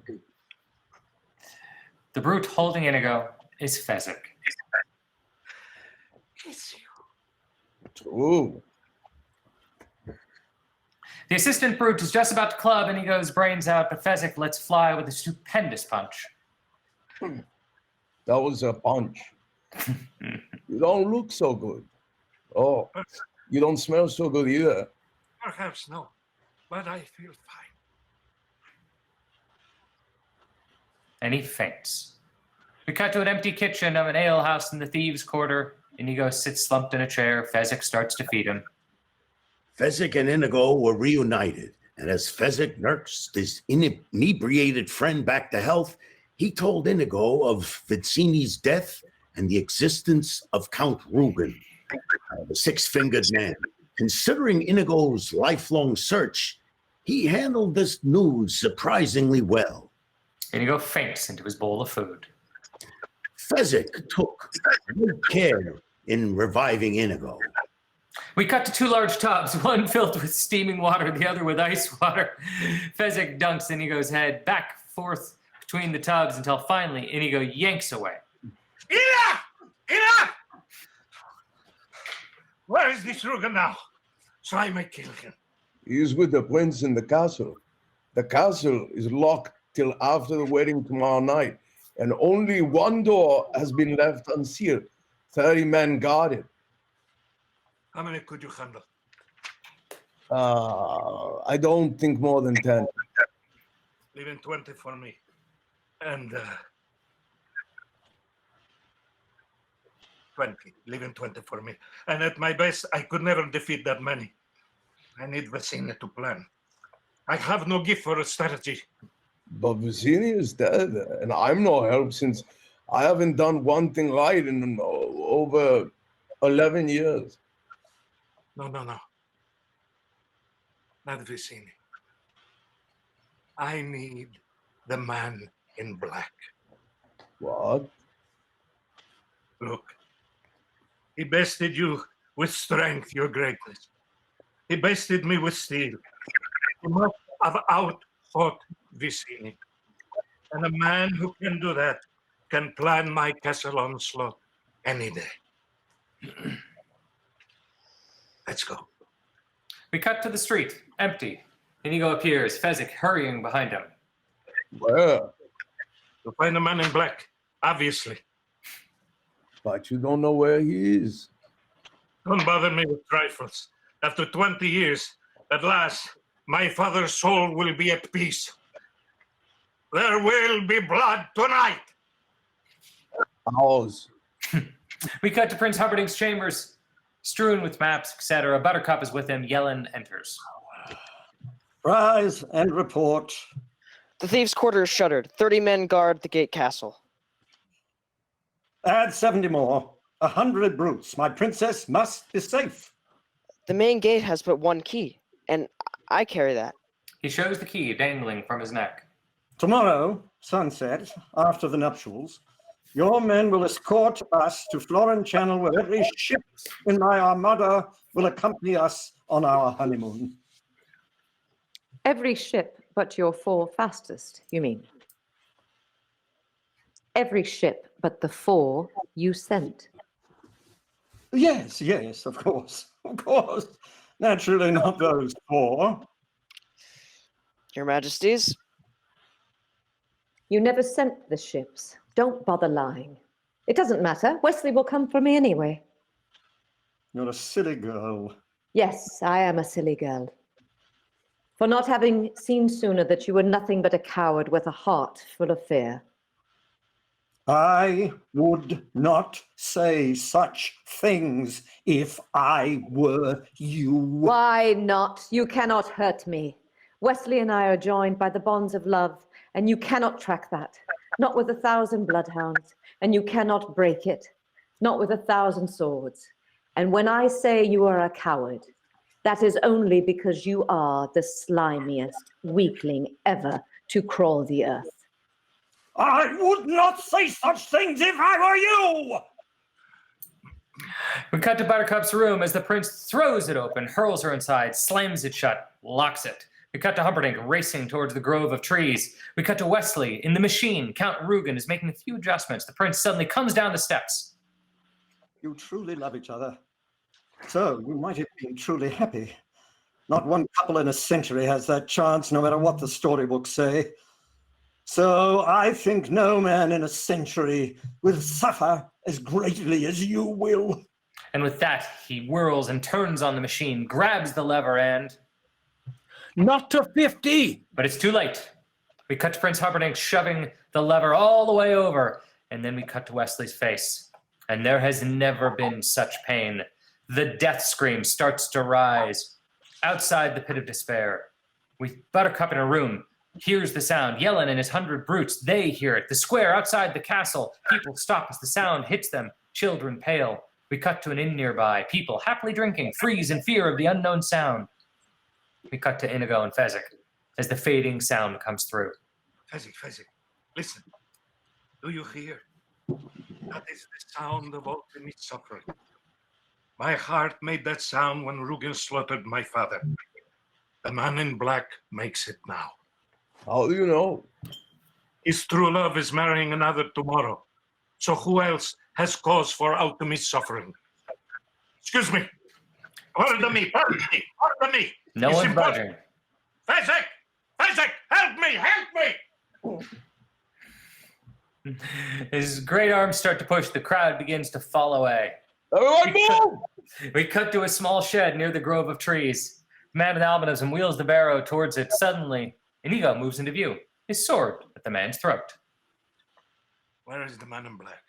The brute holding Inigo is Fezzik. Ooh. The assistant brute is just about to club Inigo's brains out, but Fezzik lets fly with a stupendous punch. That was a punch. You don't look so good. Oh, you don't smell so good either. Perhaps no, but I feel fine. And he faints. We cut to an empty kitchen of an alehouse in the thieves' quarter. Inigo sits slumped in a chair. Fezzik starts to feed him. Fezzik and Inigo were reunited, and as Fezzik nursed his inebriated friend back to health, he told Inigo of Vicini's death and the existence of Count Rugen, the six-fingered man. Considering Inigo's lifelong search, he handled this news surprisingly well. Inigo faints into his bowl of food. Fezzik took good care in reviving Inigo. We cut to 2 large tubs, one filled with steaming water, the other with ice water. Fezzik dunks Inigo's head back forth between the tubs until finally Inigo yanks away. Enough! Enough! Where is this Rugen now? So I may kill him. He's with the prince in the castle. The castle is locked till after the wedding tomorrow night, and only one door has been left unsealed. 30 men guard it. How many could you handle? I don't think more than 10. Leaving 20 for me. And 20. Leaving 20 for me. And at my best, I could never defeat that many. I need Vicini to plan. I have no gift for a strategy. But Vicini is dead, and I'm no help since I haven't done one thing right in over 11 years. No. Not Vicini. I need the man in black. What? Look, he bested you with strength, your greatness. He bested me with steel. He must have outfought Vicini. And a man who can do that can plan my castle onslaught any day. Let's go. We cut to the street, empty. Inigo appears, Fezzik hurrying behind him. Where? To find the man in black, obviously. But you don't know where he is. Don't bother me with trifles. After 20 years, at last, my father's soul will be at peace. There will be blood tonight. Ours. We cut to Prince Humperdinck's chambers, strewn with maps, etc. Buttercup is with him. Yellen enters. Rise and report. The thieves' quarter is shuttered. 30 men guard the gate castle. Add 70 more. 100 brutes. My princess must be safe. The main gate has but one key, and I carry that. He shows the key dangling from his neck. Tomorrow, sunset, after the nuptials, your men will escort us to Florin Channel, where every ship in my armada will accompany us on our honeymoon. Every ship but your 4 fastest, you mean? Every ship but the 4 you sent. Yes, yes, of course. Of course. Naturally not those 4. Your Majesties? You never sent the ships. Don't bother lying. It doesn't matter. Wesley will come for me anyway. You're a silly girl. Yes, I am a silly girl. For not having seen sooner that you were nothing but a coward with a heart full of fear. I would not say such things if I were you. Why not? You cannot hurt me. Wesley and I are joined by the bonds of love, and you cannot track that. Not with 1,000 bloodhounds, and you cannot break it. Not with 1,000 swords. And when I say you are a coward, that is only because you are the slimiest weakling ever to crawl the earth. I would not say such things if I were you! We cut to Buttercup's room as the prince throws it open, hurls her inside, slams it shut, locks it. We cut to Humperdinck racing towards the grove of trees. We cut to Wesley in the machine. Count Rugen is making a few adjustments. The prince suddenly comes down the steps. You truly love each other. So you might have been truly happy. Not one couple in a century has that chance, no matter what the storybooks say. So I think no man in a century will suffer as greatly as you will. And with that, he whirls and turns on the machine, grabs the lever and... Not to 50! But it's too late. We cut to Prince Humperdinck shoving the lever all the way over, and then we cut to Wesley's face. And there has never been such pain. The death scream starts to rise. Outside the pit of despair, with Buttercup in a room, hears the sound. Yellen and his 100 brutes, they hear it. The square outside the castle, people stop as the sound hits them, children pale. We cut to an inn nearby, people happily drinking, freeze in fear of the unknown sound. We cut to Inigo and Fezzik as the fading sound comes through. Fezzik, listen. Do you hear? That is the sound of ultimate suffering. My heart made that sound when Rugen slaughtered my father. The man in black makes it now. How do you know? His true love is marrying another tomorrow. So who else has cause for ultimate suffering? Excuse me. Pardon me. No one's budging. Fezzik, help me! His great arms start to push. The crowd begins to fall away. Everyone move! We cut to a small shed near the grove of trees. The man with albinism wheels the barrow towards it. Suddenly, Inigo moves into view, his sword at the man's throat. Where is the man in black?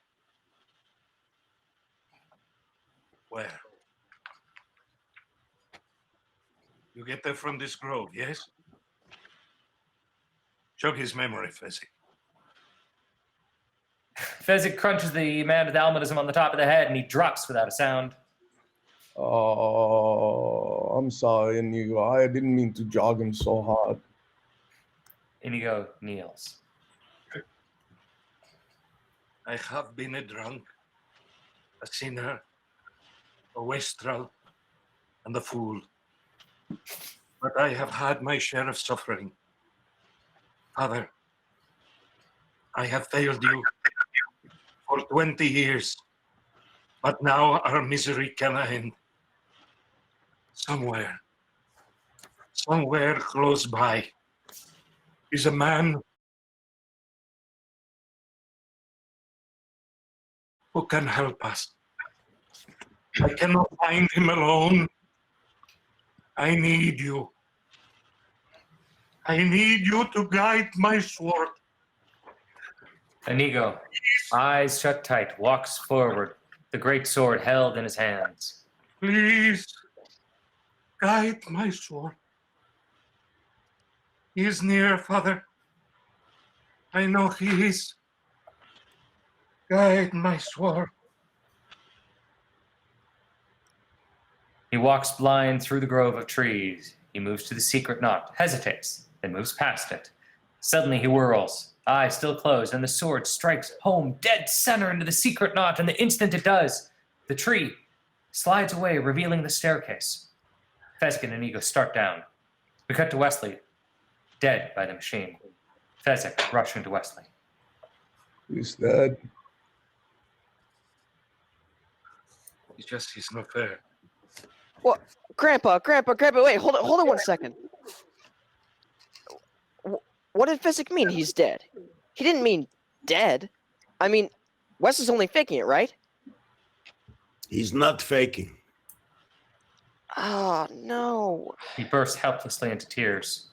Where? You get that from this grove, yes? Jog his memory, Fezzik. Fezzik crunches the man with albinism on the top of the head, and he drops without a sound. Oh, I'm sorry, Inigo. I didn't mean to jog him so hard. Inigo kneels. I have been a drunk, a sinner, a wastrel, and a fool. But I have had my share of suffering. Father, I have failed you for 20 years, but now our misery can end. Somewhere close by is a man who can help us. I cannot find him alone. I need you. I need you to guide my sword. Inigo, eyes shut tight, walks forward, the great sword held in his hands. Please, guide my sword. He is near, Father. I know he is. Guide my sword. He walks blind through the grove of trees. He moves to the secret knot, hesitates, then moves past it. Suddenly he whirls, eyes still closed, and the sword strikes home dead center into the secret knot, and the instant it does, the tree slides away, revealing the staircase. Fezzik and Inigo start down. We cut to Wesley, dead by the machine. Fezzik rushing to Wesley. He's dead. He's not there. What, Grandpa, wait, hold on 1 second. What did Fezzik mean he's dead? He didn't mean dead. I mean, Wes is only faking it, right? He's not faking. Oh, no. He bursts helplessly into tears.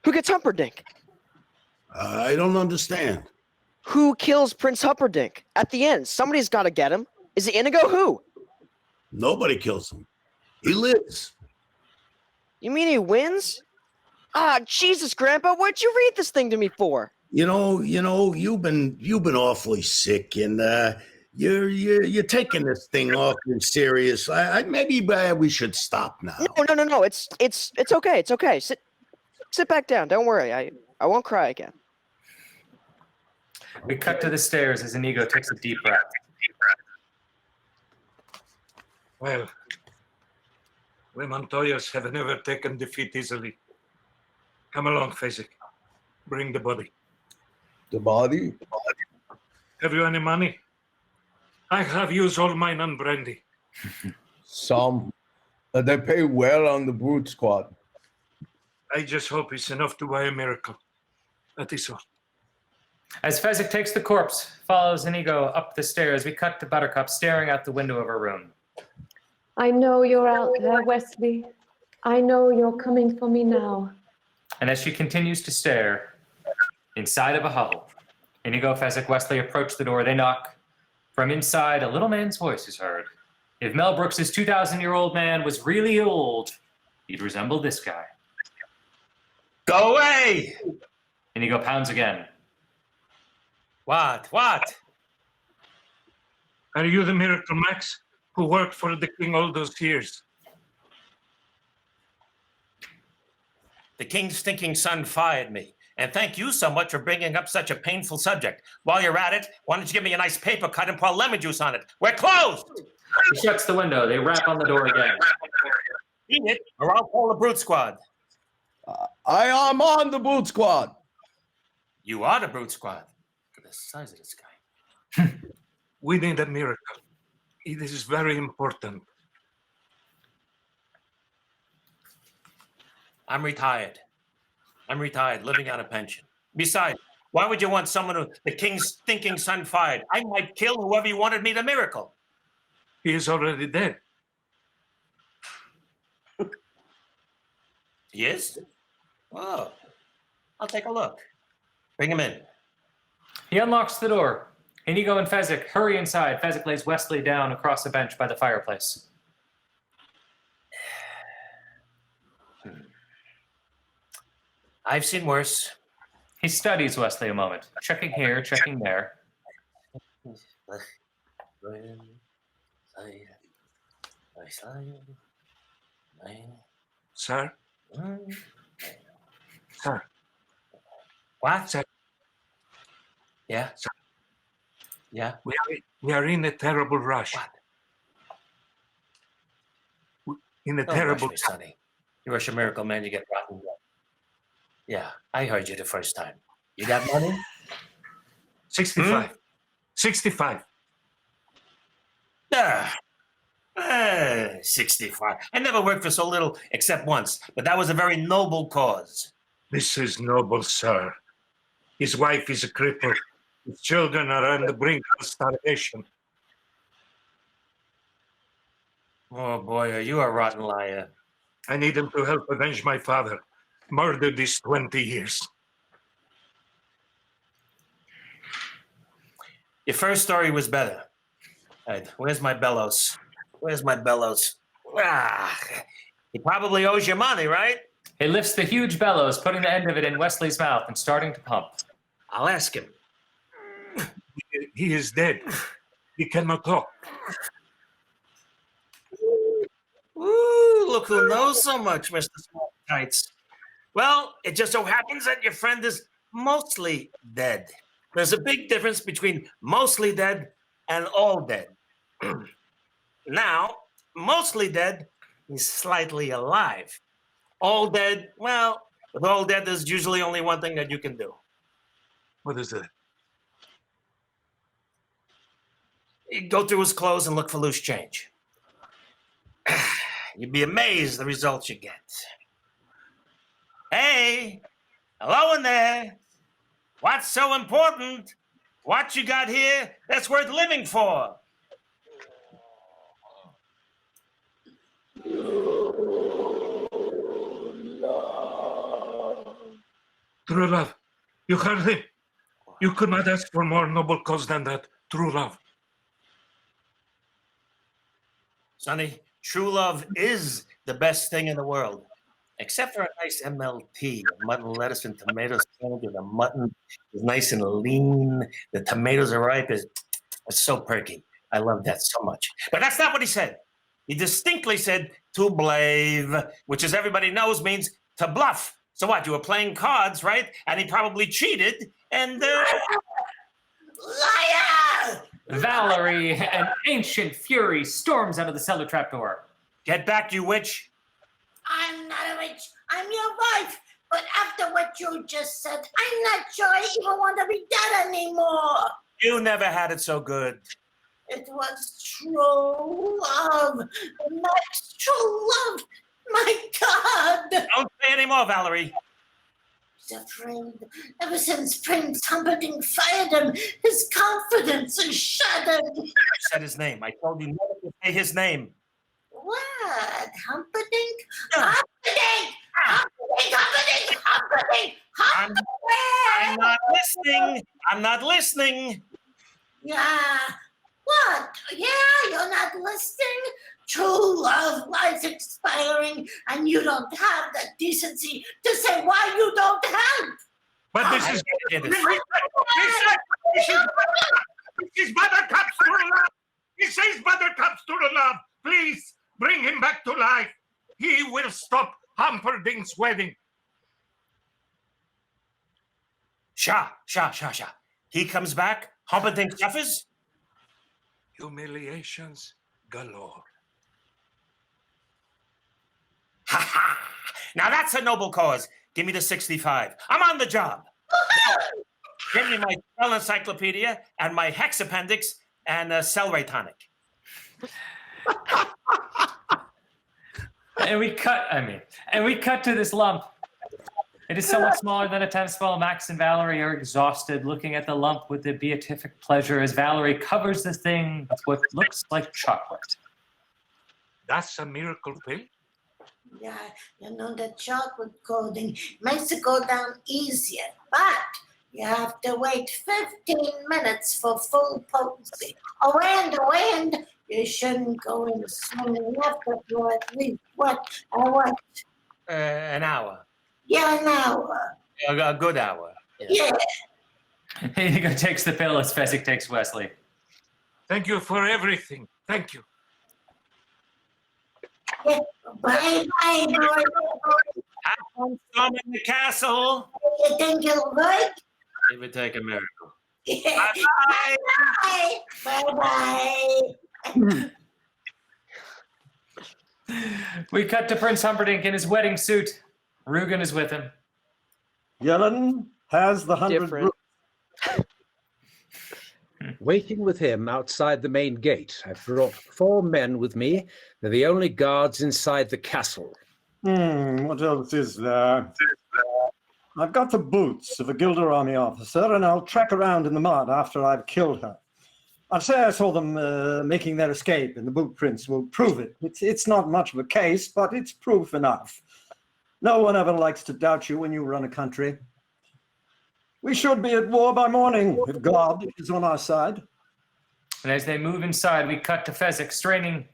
Who gets Humperdinck? I don't understand. Who kills Prince Humperdinck? At the end, somebody's got to get him. Is it Inigo? Who? Nobody kills him. He lives. You mean he wins? Ah, Jesus, Grandpa, what'd you read this thing to me for? You know, you've been awfully sick, and you're taking this thing awfully serious. Maybe we should stop now. No. It's okay. It's okay. Sit back down. Don't worry. I won't cry again. We cut to the stairs as Inigo takes a deep breath. Well, we Montoyas have never taken defeat easily. Come along, Fezzik. Bring the body. The body? Have you any money? I have used all mine on brandy. Some. They pay well on the Brute Squad. I just hope it's enough to buy a miracle. That is all. As Fezzik takes the corpse, follows Inigo up the stairs, we cut to Buttercup staring out the window of her room. I know you're out there, Wesley. I know you're coming for me now. And as she continues to stare, inside of a hovel, Inigo, Fezzik, Wesley approach the door. They knock. From inside, a little man's voice is heard. If Mel Brooks's 2,000-year-old man was really old, he'd resemble this guy. Go away! Inigo pounds again. What? Are you the Miracle Max who worked for the king all those years? The king's stinking son fired me. And thank you so much for bringing up such a painful subject. While you're at it, why don't you give me a nice paper cut and pour lemon juice on it? We're closed! He shuts the window. They rap on the door again. Eat it, or I'll call the Brute Squad. I am on the Brute Squad. You are the Brute Squad. Look at the size of this guy. We need a miracle. It is very important. I'm retired, living on a pension. Besides, why would you want someone who the king's stinking son fired? I might kill whoever you wanted me to miracle. He is already dead. He is? Oh, I'll take a look. Bring him in. He unlocks the door. Inigo and Fezzik hurry inside. Fezzik lays Wesley down across a bench by the fireplace. I've seen worse. He studies Wesley a moment, checking here, checking there. Sir? Sir, What? Sir, Yeah? sir, Yeah? we are in a terrible rush. In a Don't terrible rush me, Sonny. You rush a miracle man, you get rotten blood. Yeah, I heard you the first time. You got money? 65. 65. 65. I never worked for so little except once, but that was a very noble cause. This is noble, sir. His wife is a cripple. His children are on the brink of starvation. Oh boy, are you a rotten liar. I need him to help avenge my father. Murdered these 20 years. Your first story was better. All right, where's my bellows? Where's my bellows? Ah, he probably owes you money, right? He lifts the huge bellows, putting the end of it in Wesley's mouth and starting to pump. I'll ask him. He is dead. He cannot talk. Ooh, look who knows so much, Mr. Small Tights. Well, it just so happens that your friend is mostly dead. There's a big difference between mostly dead and all dead. Now, mostly dead is slightly alive. All dead, well, with all dead, there's usually only one thing that you can do. What is that? You go through his clothes and look for loose change. You'd be amazed the results you get. Hey, hello in there. What's so important? What you got here that's worth living for? True love. You heard him. You could not ask for more noble cause than that. True love. Sonny, true love is the best thing in the world. Except for a nice MLT, mutton, lettuce, and tomatoes. The mutton is nice and lean. The tomatoes are ripe. It's so perky. I love that so much. But that's not what he said. He distinctly said to blave, which, as everybody knows, means to bluff. So what? You were playing cards, right? And he probably cheated. And Liar! Valerie, an ancient fury, storms out of the cellar trapdoor. Get back, you witch. I'm not a witch. I'm your wife. But after what you just said, I'm not sure I even want to be dead anymore. You never had it so good. It was true love. Max, true love. My God. Don't say any more, Valerie. He's afraid. Ever since Prince Humperdinck fired him, his confidence is shattered. I said his name. I told you never to say his name. What? Humperdinck? Humperdinck! Humperdinck! Humperdinck! Humperdinck! I'm not listening. I'm not listening. Yeah. What? Yeah, you're not listening? True love lies expiring, and you don't have the decency to say why you don't help. But this is Buttercup's true love. He says Buttercup's true love. Please bring him back to life. He will stop Humperdinck's wedding. Sha. He comes back. Humperdinck suffers. Humiliations galore. Ha ha! Now that's a noble cause. Give me the 65. I'm on the job. Give me my spell encyclopedia and my hex appendix and a celery tonic. And we cut to this lump. It is somewhat smaller than a tennis ball. Max and Valerie are exhausted, looking at the lump with a beatific pleasure as Valerie covers the thing with what looks like chocolate. That's a miracle pill? Yeah, you know the chocolate coating makes it go down easier, but you have to wait 15 minutes for full potency. Oh, and you shouldn't go in swimming after for at least An hour. Yeah, an hour. A good hour. Yeah. He takes the pill as Fezzik takes Wesley. Thank you for everything. Thank you. Yeah. Bye, boy. Have fun storming the castle. You think it'll work? It would take a miracle. Bye-bye. Bye-bye. We cut to Prince Humperdinck in his wedding suit. Rugen is with him. Yellen has the 100 Different. Waiting with him outside the main gate, I've brought 4 men with me. They're the only guards inside the castle. What else is there? I've got the boots of a Guilder army officer, and I'll track around in the mud after I've killed her. I'll say I saw them making their escape, and the boot prints will prove it. It's not much of a case, but it's proof enough. No one ever likes to doubt you when you run a country. We should be at war by morning, if God is on our side. And as they move inside, we cut to Fezzik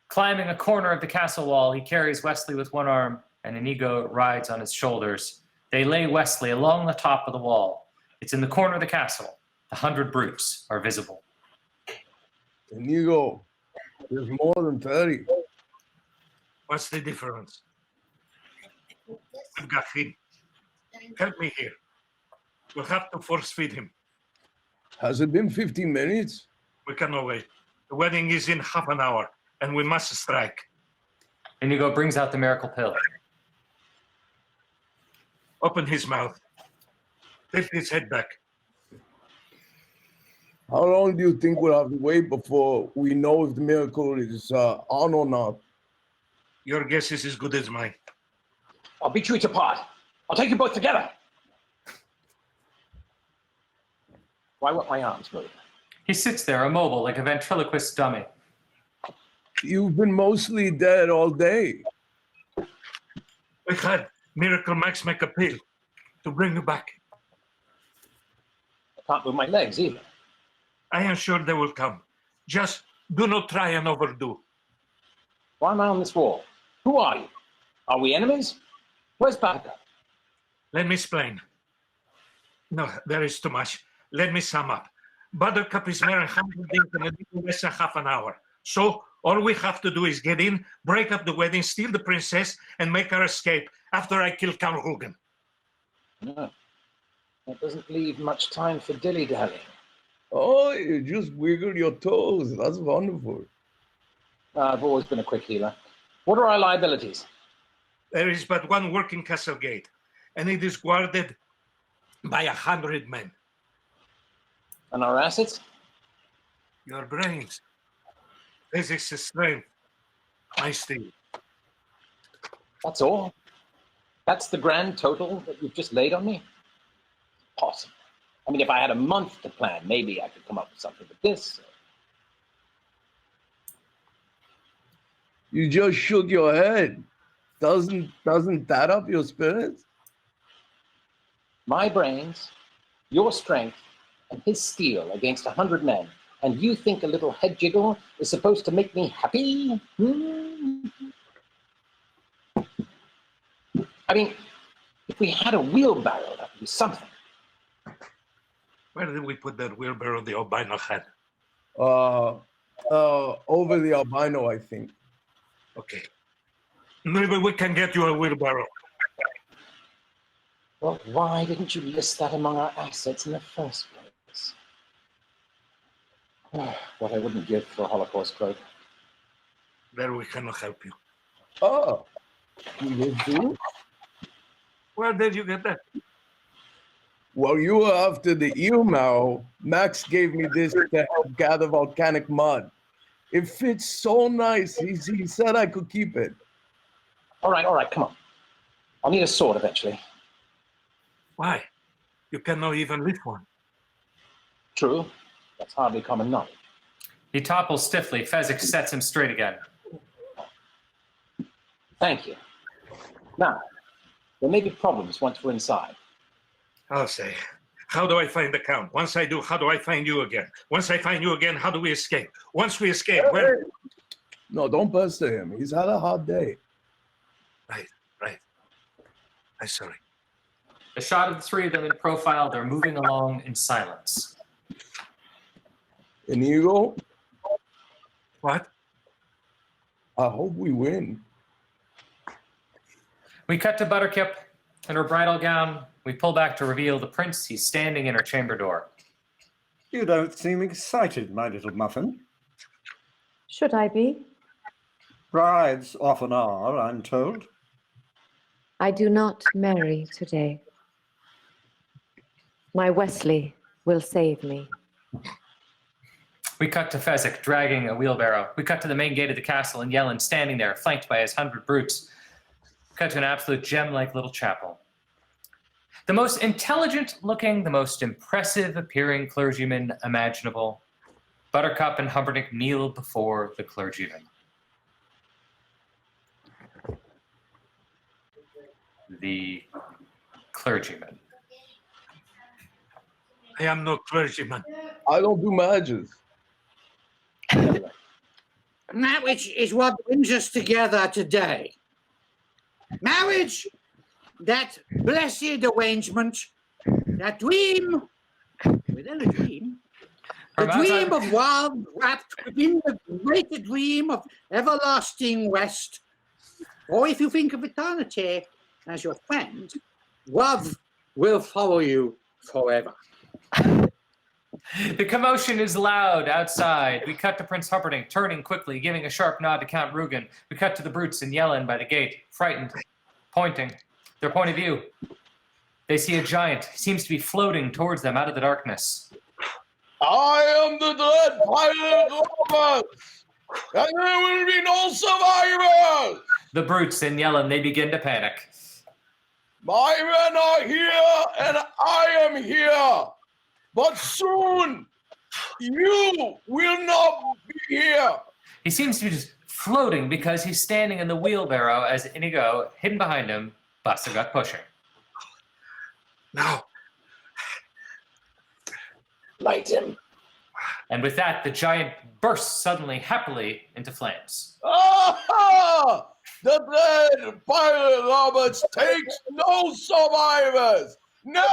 climbing a corner of the castle wall. He carries Wesley with one arm, and Inigo rides on his shoulders. They lay Wesley along the top of the wall. It's in the corner of the castle. The 100 brutes are visible. Inigo, there's more than 30. What's the difference? I've got him. Help me here. We'll have to force feed him. Has it been 15 minutes? We cannot wait. The wedding is in half an hour, and we must strike. Inigo brings out the miracle pill. Open his mouth. Tilt his head back. How long do you think we'll have to wait before we know if the miracle is on or not? Your guess is as good as mine. I'll beat you each apart. I'll take you both together. Why won't my arms move? He sits there immobile like a ventriloquist dummy. You've been mostly dead all day. We had Miracle Max make a pill to bring you back. I can't move my legs either. I am sure they will come. Just do not try and overdo. Why am I on this wall? Who are you? Are we enemies? Where's Buttercup? Let me explain. No, there is too much. Let me sum up. Buttercup is marrying Humperdinck in a little less than half an hour. So all we have to do is get in, break up the wedding, steal the princess, and make her escape after I kill Count Rugen. No, that doesn't leave much time for dilly-dallying. Oh, you just wiggle your toes. That's wonderful. I've always been a quick healer. What are our liabilities? There is but one working castle gate, and it is guarded by 100 men. And our assets? Your brains, physics, strength, my steel. That's all? That's the grand total that you've just laid on me? Possible. I mean, if I had a month to plan, maybe I could come up with something, but this... You just shook your head. Doesn't that up your spirits? My brains, your strength, and his steel against 100 men, and you think a little head jiggle is supposed to make me happy? I mean, if we had a wheelbarrow, that would be something. Where did we put that wheelbarrow the albino had? Over the albino, I think. Okay. Maybe we can get you a wheelbarrow. Well, why didn't you list that among our assets in the first place? What I wouldn't give for a Holocaust cloak. There we cannot help you. Oh, you did too? Where did you get that? While you were after the eel marrow, Max gave me this to help gather volcanic mud. It fits so nice. He said I could keep it. All right, come on. I'll need a sword eventually. Why? You cannot even lift one. True. That's hardly common knowledge. He topples stiffly. Fezzik sets him straight again. Thank you. Now, there may be problems once we're inside. I'll say. How do I find the Count? Once I do, how do I find you again? Once I find you again, how do we escape? Once we escape, where? No, don't pester him. He's had a hard day. Right. I'm sorry. A shot of the three of them in profile. They're moving along in silence. Inigo? What? I hope we win. We cut to Buttercup. In her bridal gown, we pull back to reveal the prince. He's standing in her chamber door. You don't seem excited, my little muffin. Should I be? Brides often are, I'm told. I do not marry today. My Wesley will save me. We cut to Fezzik dragging a wheelbarrow. We cut to the main gate of the castle and Yellen standing there, flanked by his 100 brutes. We cut to an absolute gem-like little chapel. The most intelligent looking, the most impressive appearing clergyman imaginable. Buttercup and Humperdinck kneel before the clergyman. The clergyman. I am no clergyman. I don't do marriages. Marriage is what brings us together today. Marriage, that blessed arrangement, that dream, within a dream, the dream of love wrapped within the greater dream of everlasting rest. Or if you think of eternity as your friend, love will follow you forever. The commotion is loud outside. We cut to Prince Humperdinck, turning quickly, giving a sharp nod to Count Rugen. We cut to the brutes and Yellen by the gate, frightened, pointing. Their point of view. They see a giant. He seems to be floating towards them out of the darkness. I am the dread pirate Roberts, and there will be no survivors. The brutes and Yellen, they begin to panic. My men are here, and I am here. But soon, you will not be here. He seems to be just floating because he's standing in the wheelbarrow as Inigo, hidden behind him, busts gut pushing. No. Light him. And with that, the giant bursts suddenly, happily, into flames. Ah! The dread pirate Roberts takes no survivors. Never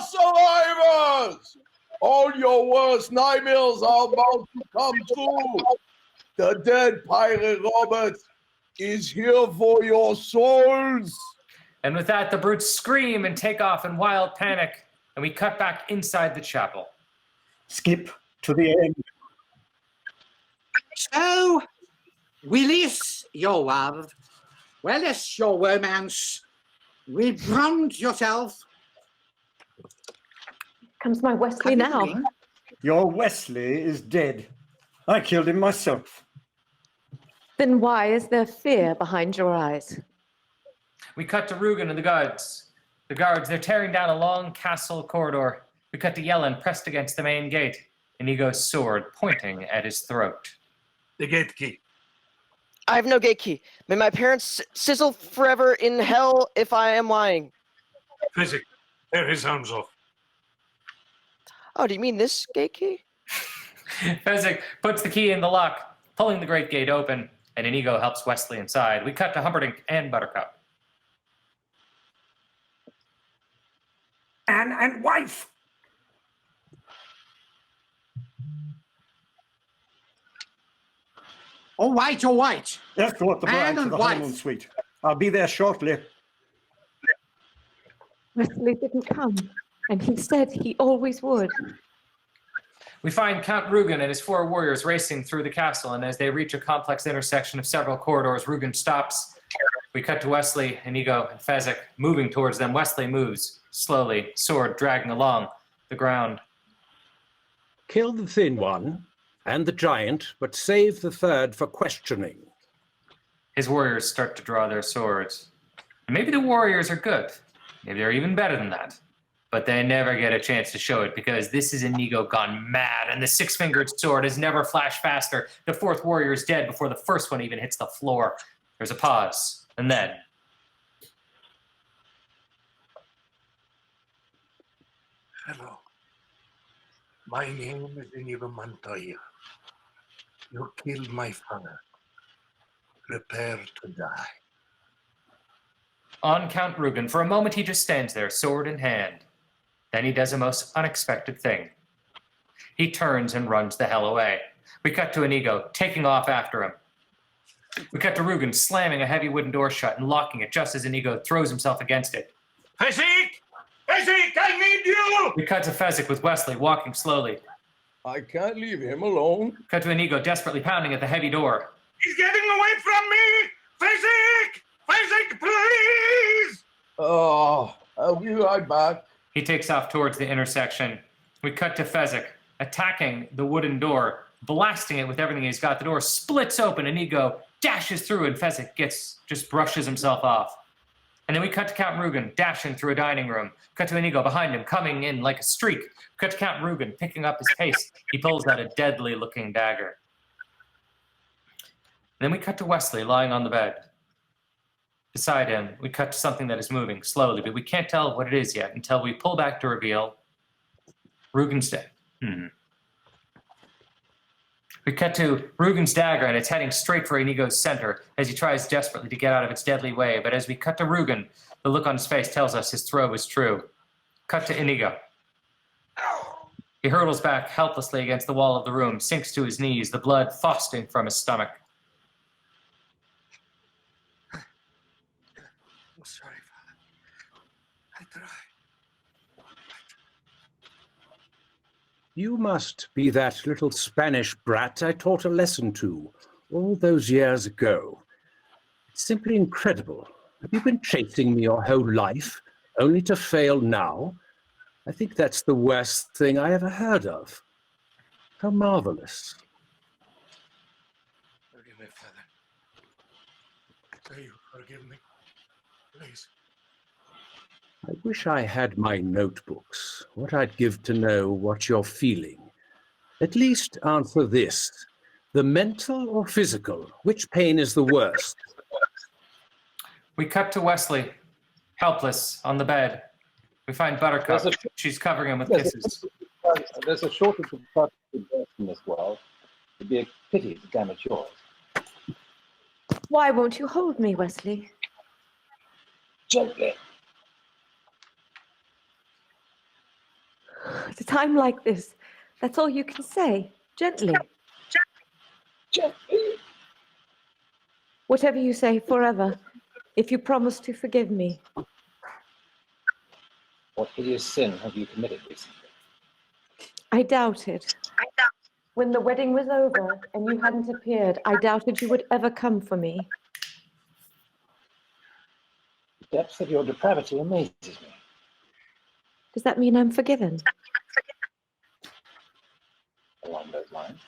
survivors. All your worst nightmares are about to come true. The dead pirate Roberts is here for your souls. And with that, the brutes scream and take off in wild panic, and we cut back inside the chapel. Skip to the end. So, release your love, relish your romance, rebrand yourself. Comes my Wesley now. Your Wesley is dead. I killed him myself. Then why is there fear behind your eyes? We cut to Rugen and the guards. The guards, they're tearing down a long castle corridor. We cut to Yellen pressed against the main gate, Inigo's sword pointing at his throat. The gate key. I have no gate key. May my parents sizzle forever in hell if I am lying. Fezzik, tear his arms off. Oh, do you mean this gate key? Fezzik puts the key in the lock, pulling the great gate open, and Inigo helps Wesley inside. We cut to Humperdinck and Buttercup. Man and wife. All right, all right. Escort the bride Man to and the wife. honeymoon suite. I'll be there shortly. Wesley didn't come, and he said he always would. We find Count Rugen and his 4 warriors racing through the castle, and as they reach a complex intersection of several corridors, Rugen stops. We cut to Wesley, Inigo, and Fezzik moving towards them. Wesley moves slowly, sword dragging along the ground. Kill the thin one and the giant, but save the third for questioning. His warriors start to draw their swords. Maybe the warriors are good. Maybe they're even better than that. But they never get a chance to show it because this is Inigo gone mad, and the 6-fingered sword has never flashed faster. The 4th warrior is dead before the first one even hits the floor. There's a pause, and then... Hello. My name is Inigo Montoya. You killed my father. Prepare to die. On Count Rugen, for a moment he just stands there, sword in hand. Then he does a most unexpected thing. He turns and runs the hell away. We cut to Inigo, taking off after him. We cut to Rugen slamming a heavy wooden door shut and locking it just as Inigo throws himself against it. Fezzik! Fezzik, I need you! We cut to Fezzik with Wesley walking slowly. I can't leave him alone. Cut to Inigo desperately pounding at the heavy door. He's getting away from me! Fezzik! Fezzik, please! Oh, I'll be right back. He takes off towards the intersection. We cut to Fezzik attacking the wooden door, blasting it with everything he's got. The door splits open. Inigo dashes through, and Fezzik just brushes himself off. And then we cut to Count Rugen dashing through a dining room. Cut to Inigo behind him, coming in like a streak. Cut to Count Rugen picking up his pace. He pulls out a deadly-looking dagger. Then we cut to Wesley lying on the bed. Beside him, we cut to something that is moving slowly, but we can't tell what it is yet until we pull back to reveal Rugen's dead. We cut to Rugen's dagger, and it's heading straight for Inigo's center as he tries desperately to get out of its deadly way. But as we cut to Rugen, the look on his face tells us his throw was true. Cut to Inigo. He hurtles back helplessly against the wall of the room, sinks to his knees, the blood frosting from his stomach. I'm sorry, Father. I tried. You must be that little Spanish brat I taught a lesson to all those years ago. It's simply incredible. Have you been chasing me your whole life, only to fail now? I think that's the worst thing I ever heard of. How marvelous. Forgive me, Father. Say you forgive me, please. I wish I had my notebooks, what I'd give to know what you're feeling. At least answer this. The mental or physical? Which pain is the worst? We cut to Wesley, helpless, on the bed. We find Buttercup. She's covering him with kisses. There's a shortage of blood in this world. It'd be a pity to damage yours. Why won't you hold me, Wesley? Gently. At a time like this, that's all you can say. Gently. Gently. Whatever you say, forever, if you promise to forgive me. What hideous sin have you committed recently? I doubted. When the wedding was over and you hadn't appeared, I doubted you would ever come for me. The depth of your depravity amazes me. Does that mean I'm forgiven? Along those lines.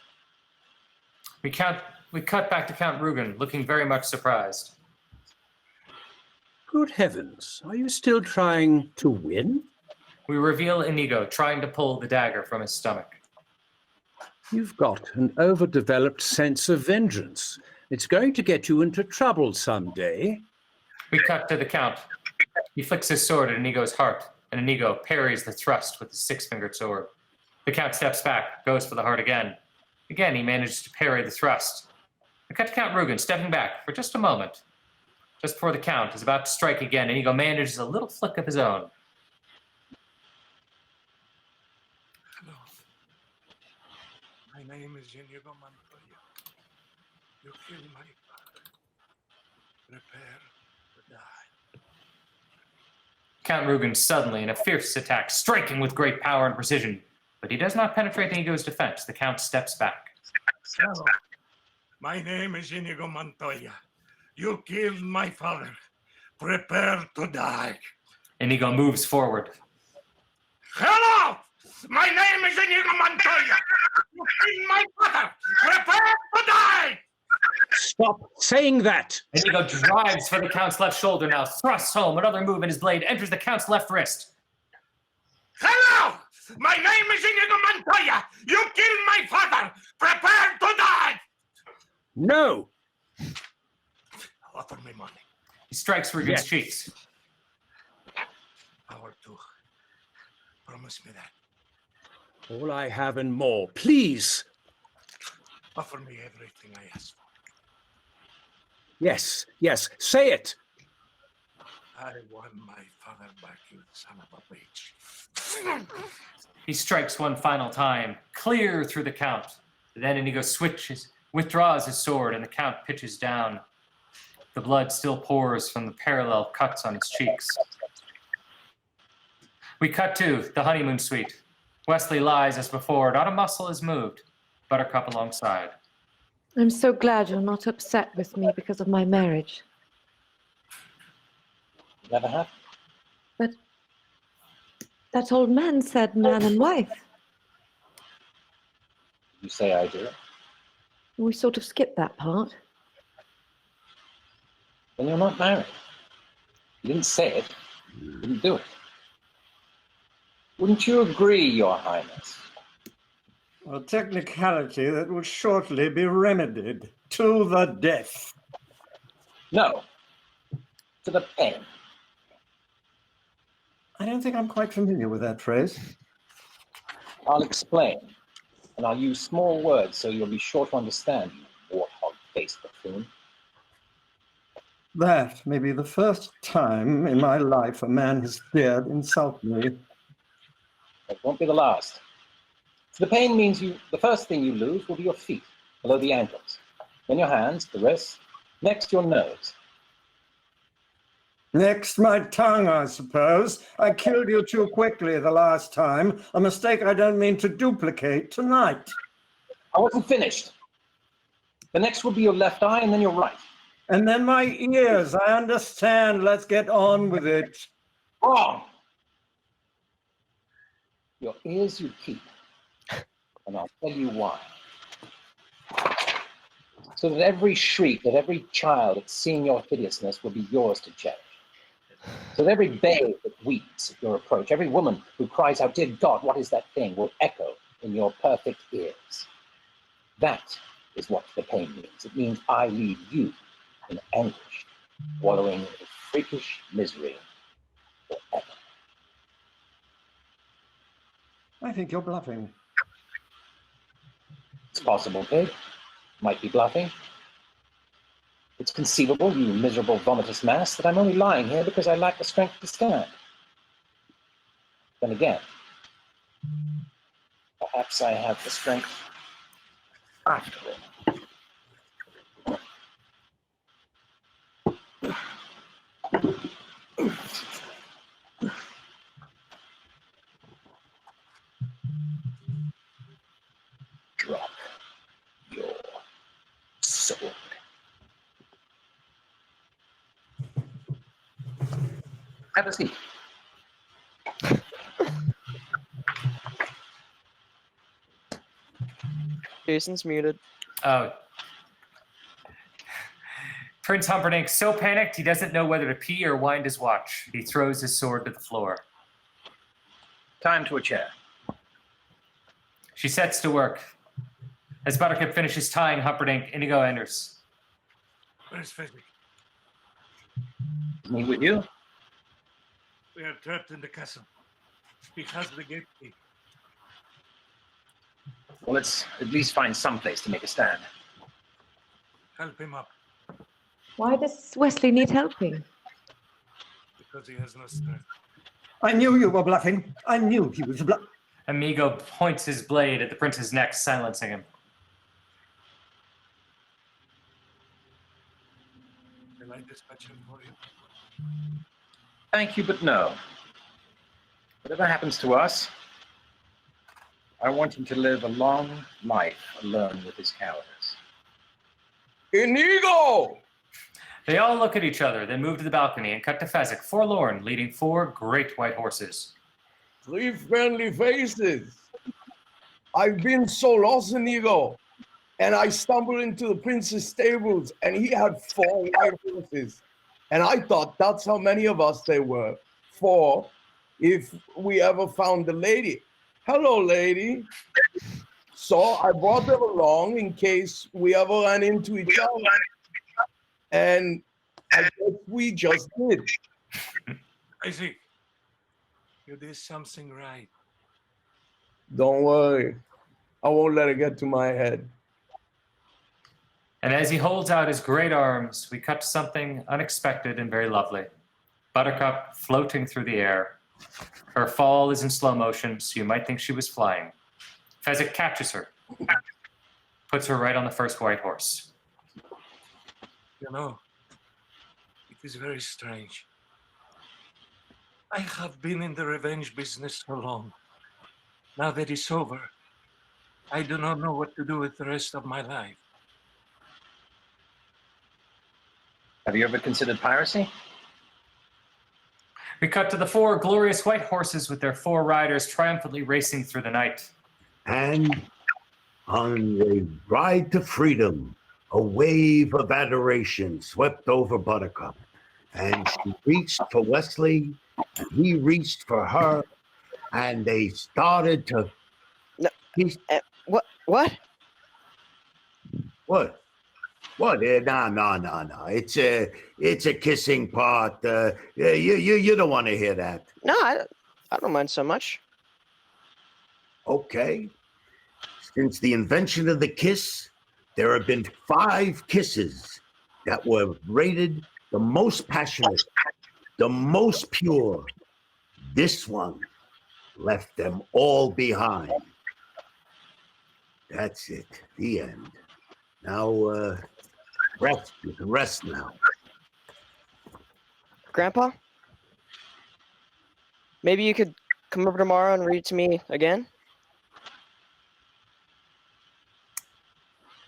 We cut back to Count Rugen, looking very much surprised. Good heavens, are you still trying to win? We reveal Inigo trying to pull the dagger from his stomach. You've got an overdeveloped sense of vengeance. It's going to get you into trouble someday. We cut to the Count. He flicks his sword at Inigo's heart, and Inigo parries the thrust with his six-fingered sword. The Count steps back, goes for the heart again. Again, he manages to parry the thrust. We cut to Count Rugen, stepping back for just a moment. Just before the Count is about to strike again, Inigo manages a little flick of his own. Hello. My name is Inigo Montoya. You killed my father. Prepare to die. Count Rugen suddenly, in a fierce attack, striking with great power and precision. But he does not penetrate Inigo's defense. The Count steps back. Hello. My name is Inigo Montoya. You killed my father. Prepare to die. Inigo moves forward. Hello! My name is Inigo Montoya. You killed my father. Prepare to die. Stop saying that! Inigo drives for the Count's left shoulder now, thrusts home. Another move, and his blade enters the Count's left wrist. Hello! My name is Inigo Montoya. You killed my father. Prepare to die. No! Offer me money. He strikes Rugen's cheeks. Power to. Promise me that. All I have and more, please. Offer me everything I ask for. Yes, yes, say it. I want my father back, you son of a bitch. He strikes one final time, clear through the Count. Then Inigo withdraws his sword, and the Count pitches down. The blood still pours from the parallel cuts on his cheeks. We cut to the honeymoon suite. Wesley lies as before, not a muscle is moved. Buttercup alongside. I'm so glad you're not upset with me because of my marriage. Never have. But that old man said man and wife. You say I do. We sort of skipped that part. Then you're not married. You didn't say it. You didn't do it. Wouldn't you agree, Your Highness? A technicality that will shortly be remedied to the death. No. To the pen. I don't think I'm quite familiar with that phrase. I'll explain. And I'll use small words so you'll be sure to understand, you warthog-faced buffoon. That may be the first time in my life a man has dared insult me. It won't be the last. So the pain means the first thing you lose will be your feet, below the ankles. Then your hands, the wrists, next your nose. Next, my tongue, I suppose. I killed you too quickly the last time, a mistake I don't mean to duplicate tonight. I wasn't finished. The next will be your left eye and then your right. And then my ears, I understand. Let's get on with it. Wrong. Your ears you keep. And I'll tell you why. So that every shriek that every child at seeing your hideousness will be yours to cherish. So that every babe that weeps at your approach, every woman who cries out, "Dear God, what is that thing?" will echo in your perfect ears. That is what the pain means. It means I leave you in anguish, wallowing in freakish misery forever. I think you're bluffing. It's possible, Pig. Might be bluffing. It's conceivable, you miserable vomitous mass, that I'm only lying here because I lack the strength to stand. Then again, perhaps I have the strength after all. Drop your sword. Have a seat. Jason's muted. Oh. Prince Humperdinck so panicked he doesn't know whether to pee or wind his watch. He throws his sword to the floor. Time to a chair. She sets to work. As Buttercup finishes tying Humperdinck, Inigo enters. Where's Fezzik? Me with you? We are trapped in the castle. He has the gate key. Well, let's at least find some place to make a stand. Help him up, Why does Wesley need helping? because he has no strength. I knew you were bluffing. I knew he was bluffing. Amigo points his blade at the prince's neck, silencing him. Shall I dispatch him for you? Thank you, but no. Whatever happens to us, I want him to live a long life alone with his cowardice. Inigo! They all look at each other, then move to the balcony and cut to Fezzik, forlorn, leading 4 great white horses. 3 friendly faces. I've been so lost, Inigo. And I stumbled into the prince's stables and he had 4 white horses. And I thought that's how many of us there were. 4, if we ever found the lady. Hello, lady. So I brought them along in case we ever ran into each other. And I guess we just did. I see. You did something right. Don't worry. I won't let it get to my head. And as he holds out his great arms, we cut to something unexpected and very lovely. Buttercup floating through the air. Her fall is in slow motion, so you might think she was flying. Fezzik catches her, puts her right on the first white horse. You know, it is very strange. I have been in the revenge business so long. Now that it's over, I do not know what to do with the rest of my life. Have you ever considered piracy? We cut to the 4 glorious white horses with their 4 riders triumphantly racing through the night. And on the ride to freedom, a wave of adoration swept over Buttercup. And she reached for Wesley, and he reached for her, and they started to... What? What? What? What? No. It's a kissing part. You don't want to hear that. No, I don't mind so much. Okay. Since the invention of the kiss, there have been 5 kisses that were rated the most passionate, the most pure. This one left them all behind. That's it. The end. Now, rest. You can rest now. Grandpa? Maybe you could come over tomorrow and read to me again?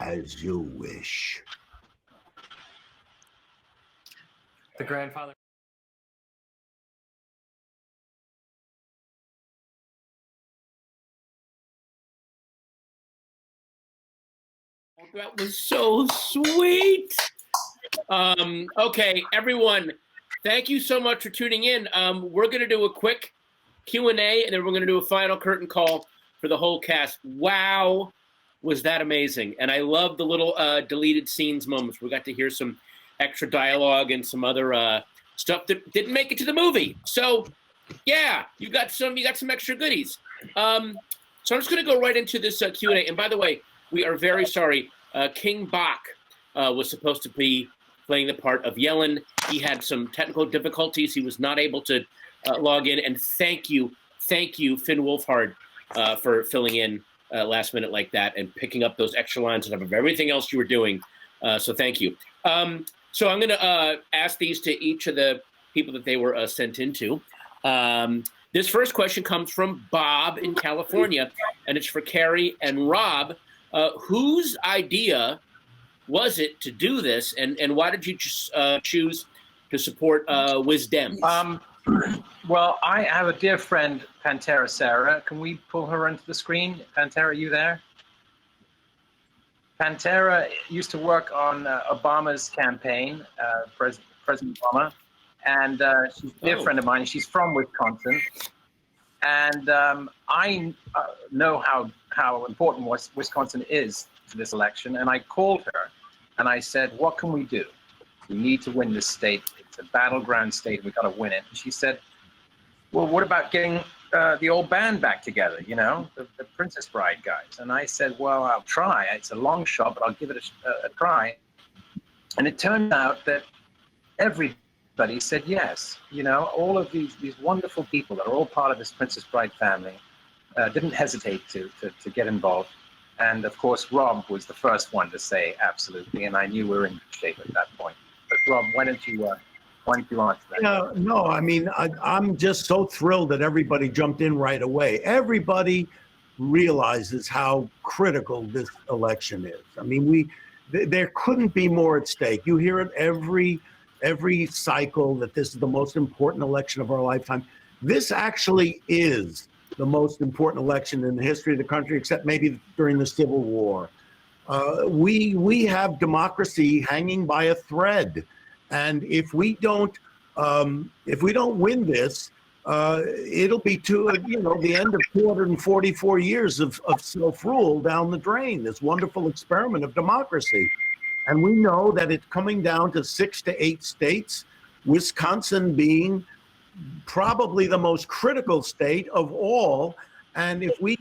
As you wish. The grandfather. That was so sweet. Okay, everyone, thank you so much for tuning in. We're going to do a quick Q&A, and then we're going to do a final curtain call for the whole cast. Wow, was that amazing. And I love the little deleted scenes moments. We got to hear some extra dialogue and some other stuff that didn't make it to the movie. So, yeah, you got some extra goodies. So I'm just going to go right into this Q&A. And by the way, we are very sorry. King Bach was supposed to be playing the part of Yellen. He had some technical difficulties. He was not able to log in. And thank you, Finn Wolfhard, for filling in last minute like that and picking up those extra lines on top of everything else you were doing. So thank you. So I'm going to ask these to each of the people that they were sent into. This first question comes from Bob in California, and it's for Carrie and Rob. Whose idea was it to do this, and why did you choose to support Wisdom? Well, I have a dear friend, Pantera Sarah. Can we pull her onto the screen? Pantera, are you there? Pantera used to work on Obama's campaign, President Obama, and she's a dear friend of mine. She's from Wisconsin, and I know how important Wisconsin is to this election. And I called her and I said, what can we do? We need to win this state. It's a battleground state. We've got to win it. And she said, well, what about getting the old band back together, you know, the Princess Bride guys? And I said, well, I'll try. It's a long shot, but I'll give it a try. And it turned out that everybody said yes. You know, all of these wonderful people that are all part of this Princess Bride family didn't hesitate to get involved. And of course, Rob was the first one to say absolutely, and I knew we were in good shape at that point. But Rob, why don't you answer that? No, I mean, I'm just so thrilled that everybody jumped in right away. Everybody realizes how critical this election is. I mean, there couldn't be more at stake. You hear it every cycle that this is the most important election of our lifetime. This actually is the most important election in the history of the country, except maybe during the Civil War. We have democracy hanging by a thread, and if we don't win this, it'll be the end of 244 years of self-rule down the drain. This wonderful experiment of democracy, and we know that it's coming down to 6 to 8 states, Wisconsin being probably the most critical state of all. And if we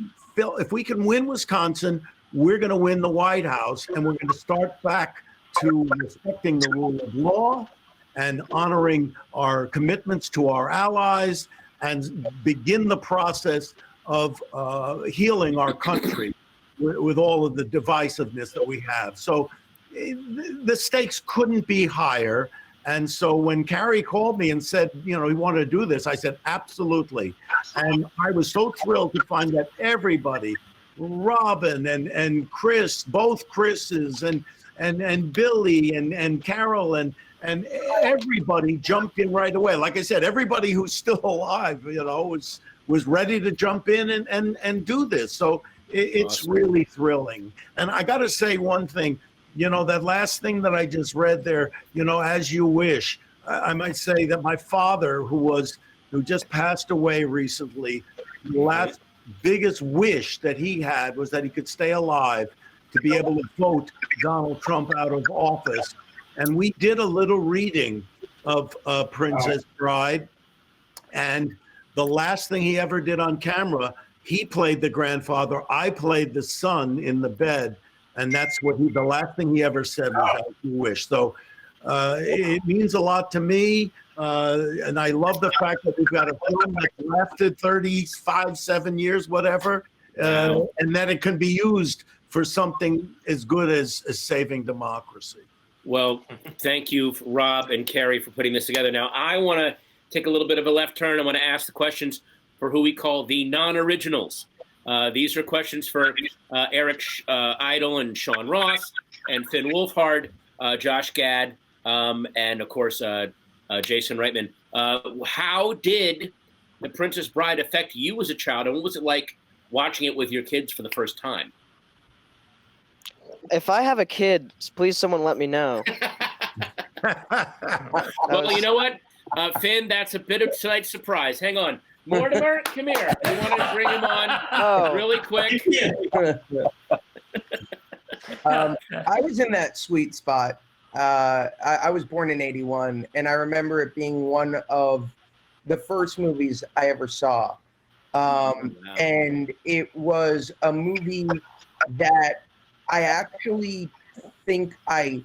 can win Wisconsin, we're going to win the White House, and we're going to start back to respecting the rule of law and honoring our commitments to our allies and begin the process of healing our country with all of the divisiveness that we have. So the stakes couldn't be higher. And so when Carrie called me and said, he wanted to do this, I said, absolutely. And I was so thrilled to find that everybody, Robin and Chris, both Chris's, and Billy and Carol and everybody jumped in right away. Like I said, everybody who's still alive, was ready to jump in and do this. So it's Awesome. really thrilling. And I got to say one thing. That last thing that I just read there, as you wish, I might say that my father, who just passed away recently, the last biggest wish that he had was that he could stay alive to be able to vote Donald Trump out of office. And we did a little reading of Princess Bride. And the last thing he ever did on camera, he played the grandfather, I played the son in the bed. And that's the last thing he ever said was, "As you wish." So it means a lot to me. And I love the fact that we've got a film that's lasted 35, 7 years, whatever, and that it can be used for something as good as saving democracy. Well, thank you, Rob and Carrie, for putting this together. Now, I want to take a little bit of a left turn. I want to ask the questions for who we call the non-originals. These are questions for Eric Idle and Sean Ross and Finn Wolfhard, Josh Gad, and of course, Jason Reitman. How did The Princess Bride affect you as a child, and what was it like watching it with your kids for the first time? If I have a kid, please someone let me know. Well, you know what, Finn, that's a bit of a surprise. Hang on. Mortimer, come here. You want to bring him on really quick? I was in that sweet spot. I was born in '81, and I remember it being one of the first movies I ever saw. And it was a movie that I actually think I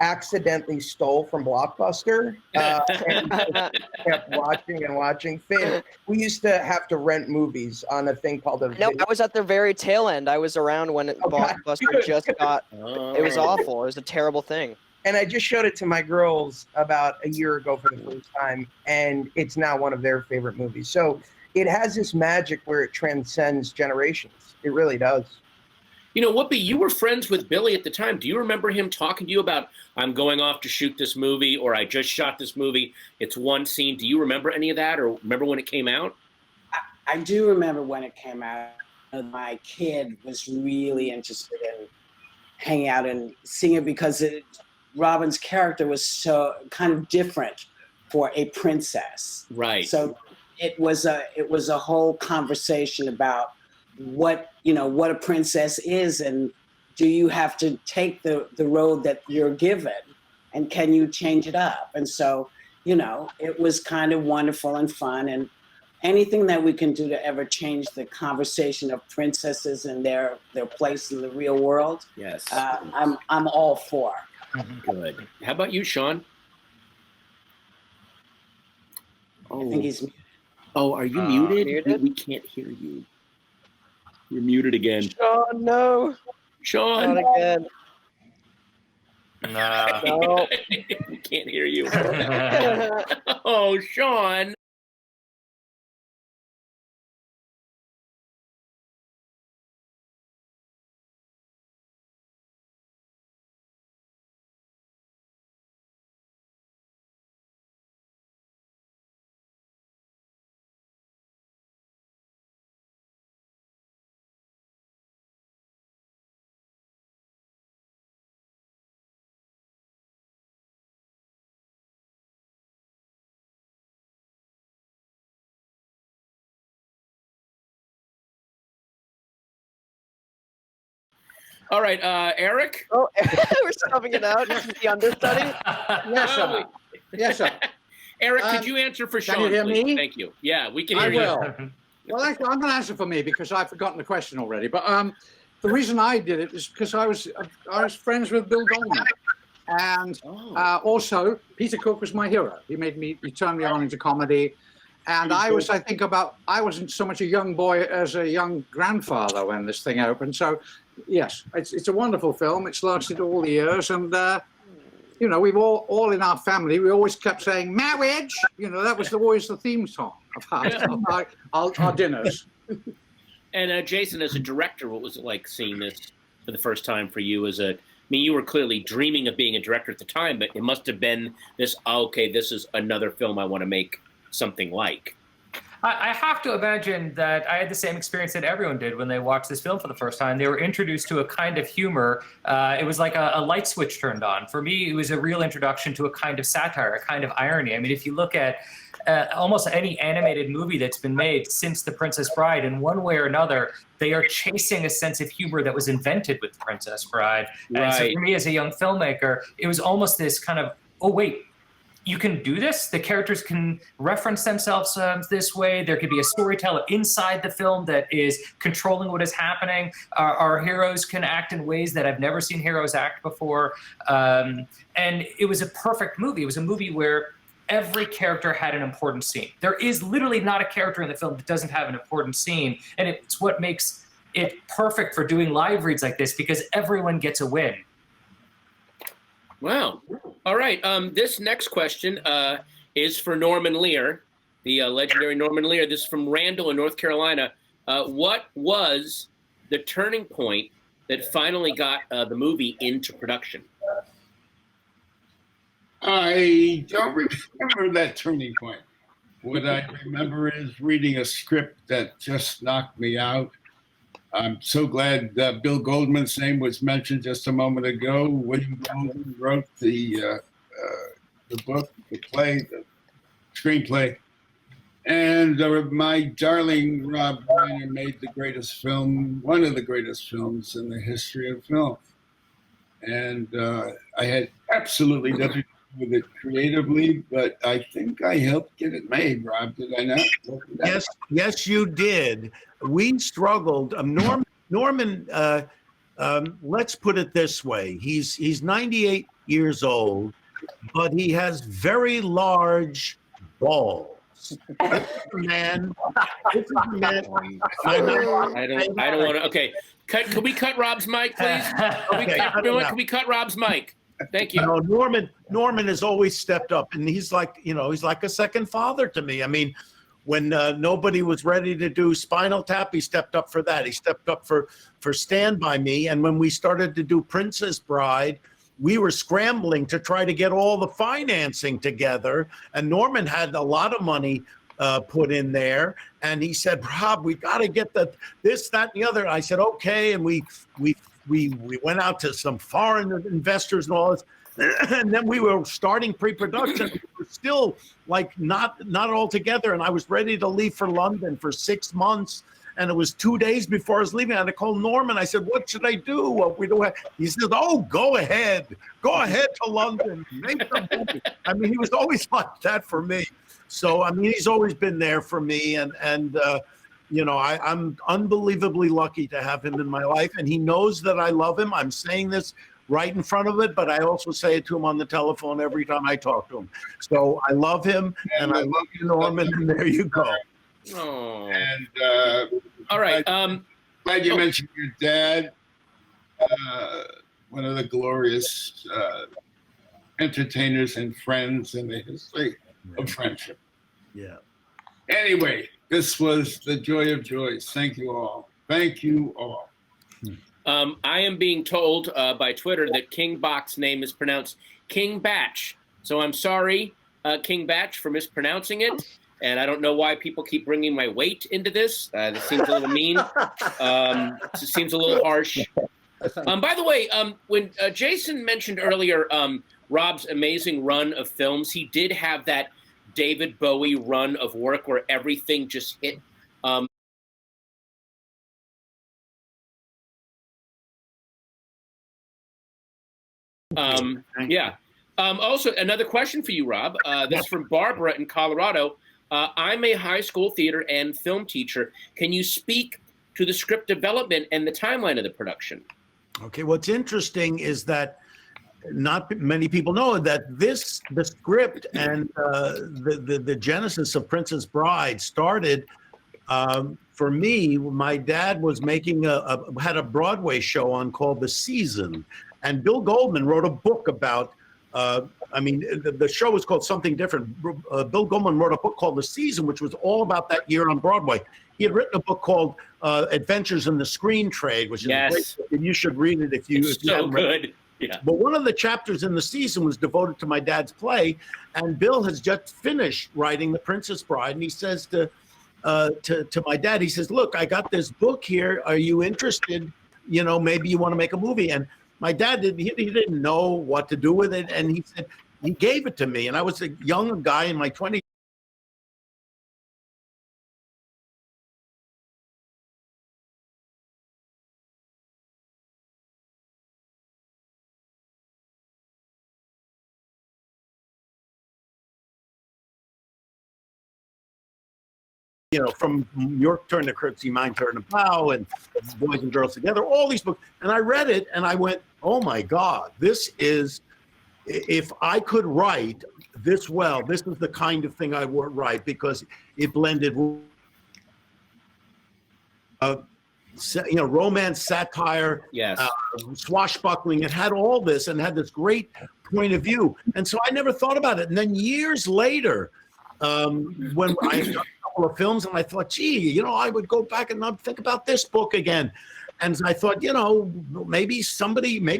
accidentally stole from Blockbuster and kept watching and watching. Finn, we used to have to rent movies on a thing called a No, I was at the very tail end. I was around when Blockbuster just got. It was awful. It was a terrible thing. And I just showed it to my girls about a year ago for the first time, and it's now one of their favorite movies. So it has this magic where it transcends generations. It really does. Whoopi, you were friends with Billy at the time. Do you remember him talking to you about, I'm going off to shoot this movie, or I just shot this movie, it's one scene? Do you remember any of that, or remember when it came out? I do remember when it came out. My kid was really interested in hanging out and seeing it because Robin's character was so kind of different for a princess. Right. So it was a whole conversation about what a princess is, and do you have to take the road that you're given, and can you change it up? And so it was kind of wonderful and fun, and anything that we can do to ever change the conversation of princesses and their place in the real world, yes, I'm all for. Good. How about you, Sean? I think he's muted. Oh, are you muted? We can't hear you. You're muted again. Sean, no. Sean. Not again. No. We can't hear you. Oh, Sean. All right, Eric? Oh, we're stuffing it out. This is the understudy? Yes, sir. Yes, sir. Eric, could you answer for Sean, Can you hear please? me? Thank you. Yeah, we can hear I you. will. Well, actually, I'm going to answer for me because I've forgotten the question already. But the reason I did it is because I was friends with Bill Goldman. And also, Peter Cook was my hero. He turned me on into comedy. And I wasn't so much a young boy as a young grandfather when this thing opened. So, yes, it's a wonderful film. It's lasted all the years. And you know, we've all in our family, we always kept saying marriage. You know, that was always the theme song of our dinners. And Jason, as a director, what was it like seeing this for the first time for you? I mean, you were clearly dreaming of being a director at the time, but it must have been this, okay, this is another film I want to make something like. I have to imagine that I had the same experience that everyone did when they watched this film for the first time. They were introduced to a kind of humor. It was like a light switch turned on. For me, it was a real introduction to a kind of satire, a kind of irony. I mean, if you look at almost any animated movie that's been made since The Princess Bride, in one way or another, they are chasing a sense of humor that was invented with The Princess Bride. And so for me as a young filmmaker, it was almost this kind of, oh, wait, you can do this? The characters can reference themselves this way. There could be a storyteller inside the film that is controlling what is happening. Our heroes can act in ways that I've never seen heroes act before. And it was a perfect movie. It was a movie where every character had an important scene. There is literally not a character in the film that doesn't have an important scene. And it's what makes it perfect for doing live reads like this, because everyone gets a win. Wow. All right. This next question is for Norman Lear, the legendary Norman Lear. This is from Randall in North Carolina. What was the turning point that finally got the movie into production? I don't remember that turning point. What I remember is reading a script that just knocked me out. I'm so glad Bill Goldman's name was mentioned just a moment ago. William Goldman wrote the book, the play, the screenplay. And my darling Rob Reiner made the greatest film, one of the greatest films in the history of film. And I had absolutely nothing to do with it creatively, but I think I helped get it made, Rob, did I not? Yes, you did. We struggled. Norman, let's put it this way. He's 98 years old, but he has very large balls. This is a man. I don't want to. Okay, can we cut Rob's mic, please? Can we cut Rob's mic? Thank you. Norman has always stepped up, and he's like a second father to me. I mean, when nobody was ready to do Spinal Tap, he stepped up for that. He stepped up for Stand By Me. And when we started to do Princess Bride, we were scrambling to try to get all the financing together. And Norman had a lot of money put in there. And he said, Rob, we got to get this, that, and the other. I said, okay. And we went out to some foreign investors and all this. And then we were starting pre-production. We were still like not all together. And I was ready to leave for London for 6 months. And it was 2 days before I was leaving. I had to call Norman. I said, what should I do? Well, he said, oh, go ahead to London. Make the movie. I mean, he was always like that for me. So, I mean, he's always been there for me. And you know, I'm unbelievably lucky to have him in my life. And he knows that I love him. I'm saying this right in front of it, but I also say it to him on the telephone every time I talk to him. So I love him, and I love you, Norman, and there you go. Oh. And all right. Glad you mentioned your dad. One of the glorious entertainers and friends in the history of friendship. Yeah. Anyway, this was the joy of joys. Thank you all. Thank you all. I am being told by Twitter that King Bach's name is pronounced King Batch. So I'm sorry, King Batch, for mispronouncing it. And I don't know why people keep bringing my weight into this. This seems a little mean. It seems a little harsh. By the way, when Jason mentioned earlier Rob's amazing run of films, he did have that David Bowie run of work where everything just hit. Yeah. Also, another question for you, Rob. This is from Barbara in Colorado. I'm a high school theater and film teacher. Can you speak to the script development and the timeline of the production? Okay, what's interesting is that not many people know that the script and the genesis of Princess Bride started for me. My dad was making had a Broadway show on called The Season, and Bill Goldman wrote a book about I mean, the show was called something different. Bill Goldman wrote a book called The Season, which was all about that year on Broadway. He had written a book called Adventures in the Screen Trade, which is a great book, and you should read it if you. It's so good. Yeah. But one of the chapters in The Season was devoted to my dad's play, and Bill has just finished writing The Princess Bride, and he says to my dad, he says, "Look, I got this book here. Are you interested? You know, maybe you want to make a movie." And my dad he didn't know what to do with it, and he said he gave it to me, and I was a young guy in my 20s. You know, from Your Turn to Curtsy, Mine Turn to Bow, and Boys and Girls Together, all these books. And I read it and I went, oh my God, this is, if I could write this well, this is the kind of thing I would write, because it blended, romance, satire, swashbuckling. It had all this and had this great point of view. And so I never thought about it. And then years later, when I got a couple of films, and I thought, gee, I would go back and think about this book again. And I thought, maybe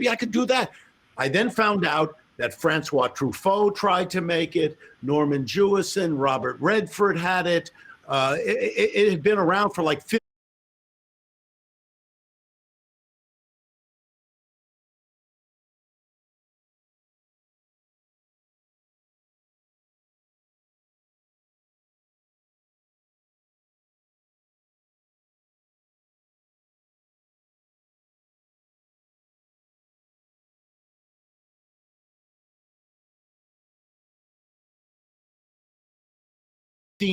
I could do that. I then found out that Francois Truffaut tried to make it, Norman Jewison, Robert Redford had it. It had been around for like 15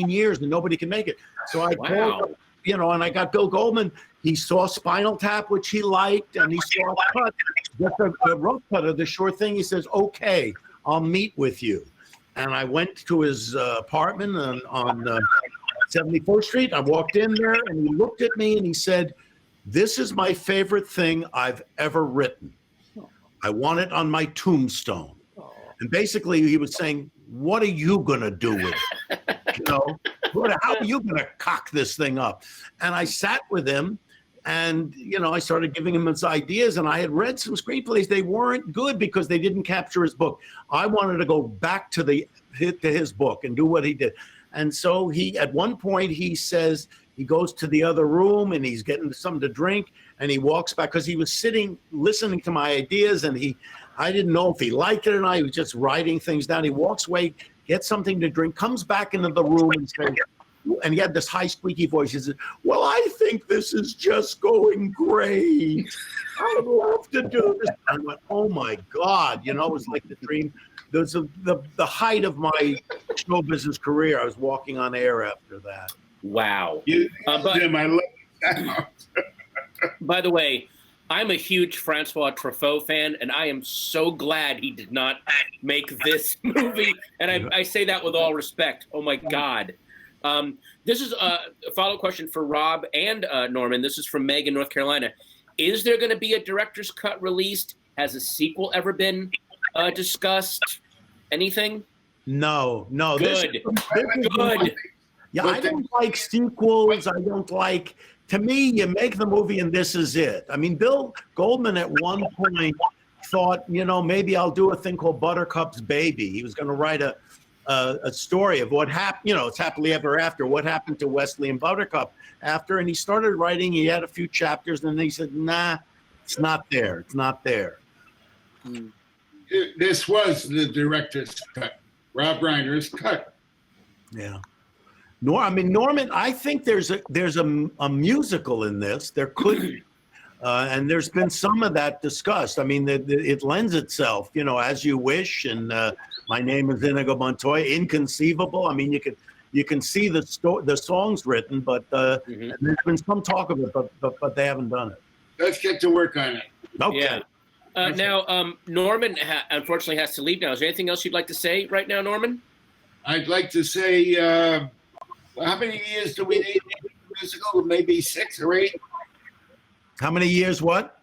years and nobody can make it. So I called, and I got Bill Goldman. He saw Spinal Tap, which he liked, and he saw a cut, just a rough cut of the short thing. He says, okay, I'll meet with you. And I went to his apartment on 71st Street. I walked in there and he looked at me and he said, "This is my favorite thing I've ever written. I want it on my tombstone." And basically he was saying, what are you going to do with it? How are you going to cock this thing up? And I sat with him and, I started giving him his ideas, and I had read some screenplays. They weren't good because they didn't capture his book. I wanted to go back to his book and do what he did. And so at one point he says, he goes to the other room and he's getting something to drink, and he walks back because he was sitting, listening to my ideas, and I didn't know if he liked it or not. He was just writing things down. He walks away, gets something to drink, comes back into the room and says, and he had this high squeaky voice. He said, "Well, I think this is just going great. I'd love to do this." I went, oh my God, it was like the dream. There's the height of my show business career. I was walking on air after that. Wow. Jim, I love that. By the way, I'm a huge Francois Truffaut fan, and I am so glad he did not make this movie. And I say that with all respect. Oh my God. This is a follow-up question for Rob and Norman. This is from Meg in North Carolina. Is there going to be a director's cut released? Has a sequel ever been discussed? Anything? No. Good. Good. Yeah, I don't like sequels. I don't like. To me, you make the movie and this is it. I mean, Bill Goldman at one point thought, maybe I'll do a thing called Buttercup's Baby. He was going to write a story of what happened, it's happily ever after, what happened to Wesley and Buttercup after. And he started writing, he had a few chapters, and then he said, nah, it's not there. It's not there. This was the director's cut, Rob Reiner's cut. Yeah. Norman, I think there's a musical in this. There could be. And there's been some of that discussed. I mean, it lends itself, As You Wish, and My Name is Inigo Montoya, Inconceivable. I mean, you can see the songs written, but there's been some talk of it, but they haven't done it. Let's get to work on it. Okay. Yeah. Now, Norman unfortunately has to leave now. Is there anything else you'd like to say right now, Norman? I'd like to say, how many years do we need to do the musical? Maybe 6 or 8? How many years what?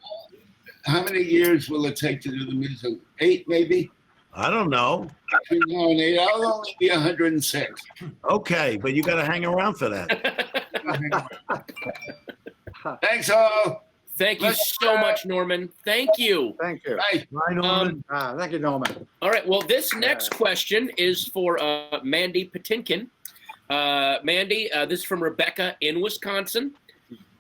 How many years will it take to do the musical? 8 maybe? I don't know. I'll only be 106. Okay, but you got to hang around for that. Thanks all. Thank you so much, Norman. Thank you. Thank you. Bye. Bye, Norman. Thank you, Norman. All right. Well, this next question is for Mandy Patinkin. Mandy, this is from Rebecca in Wisconsin.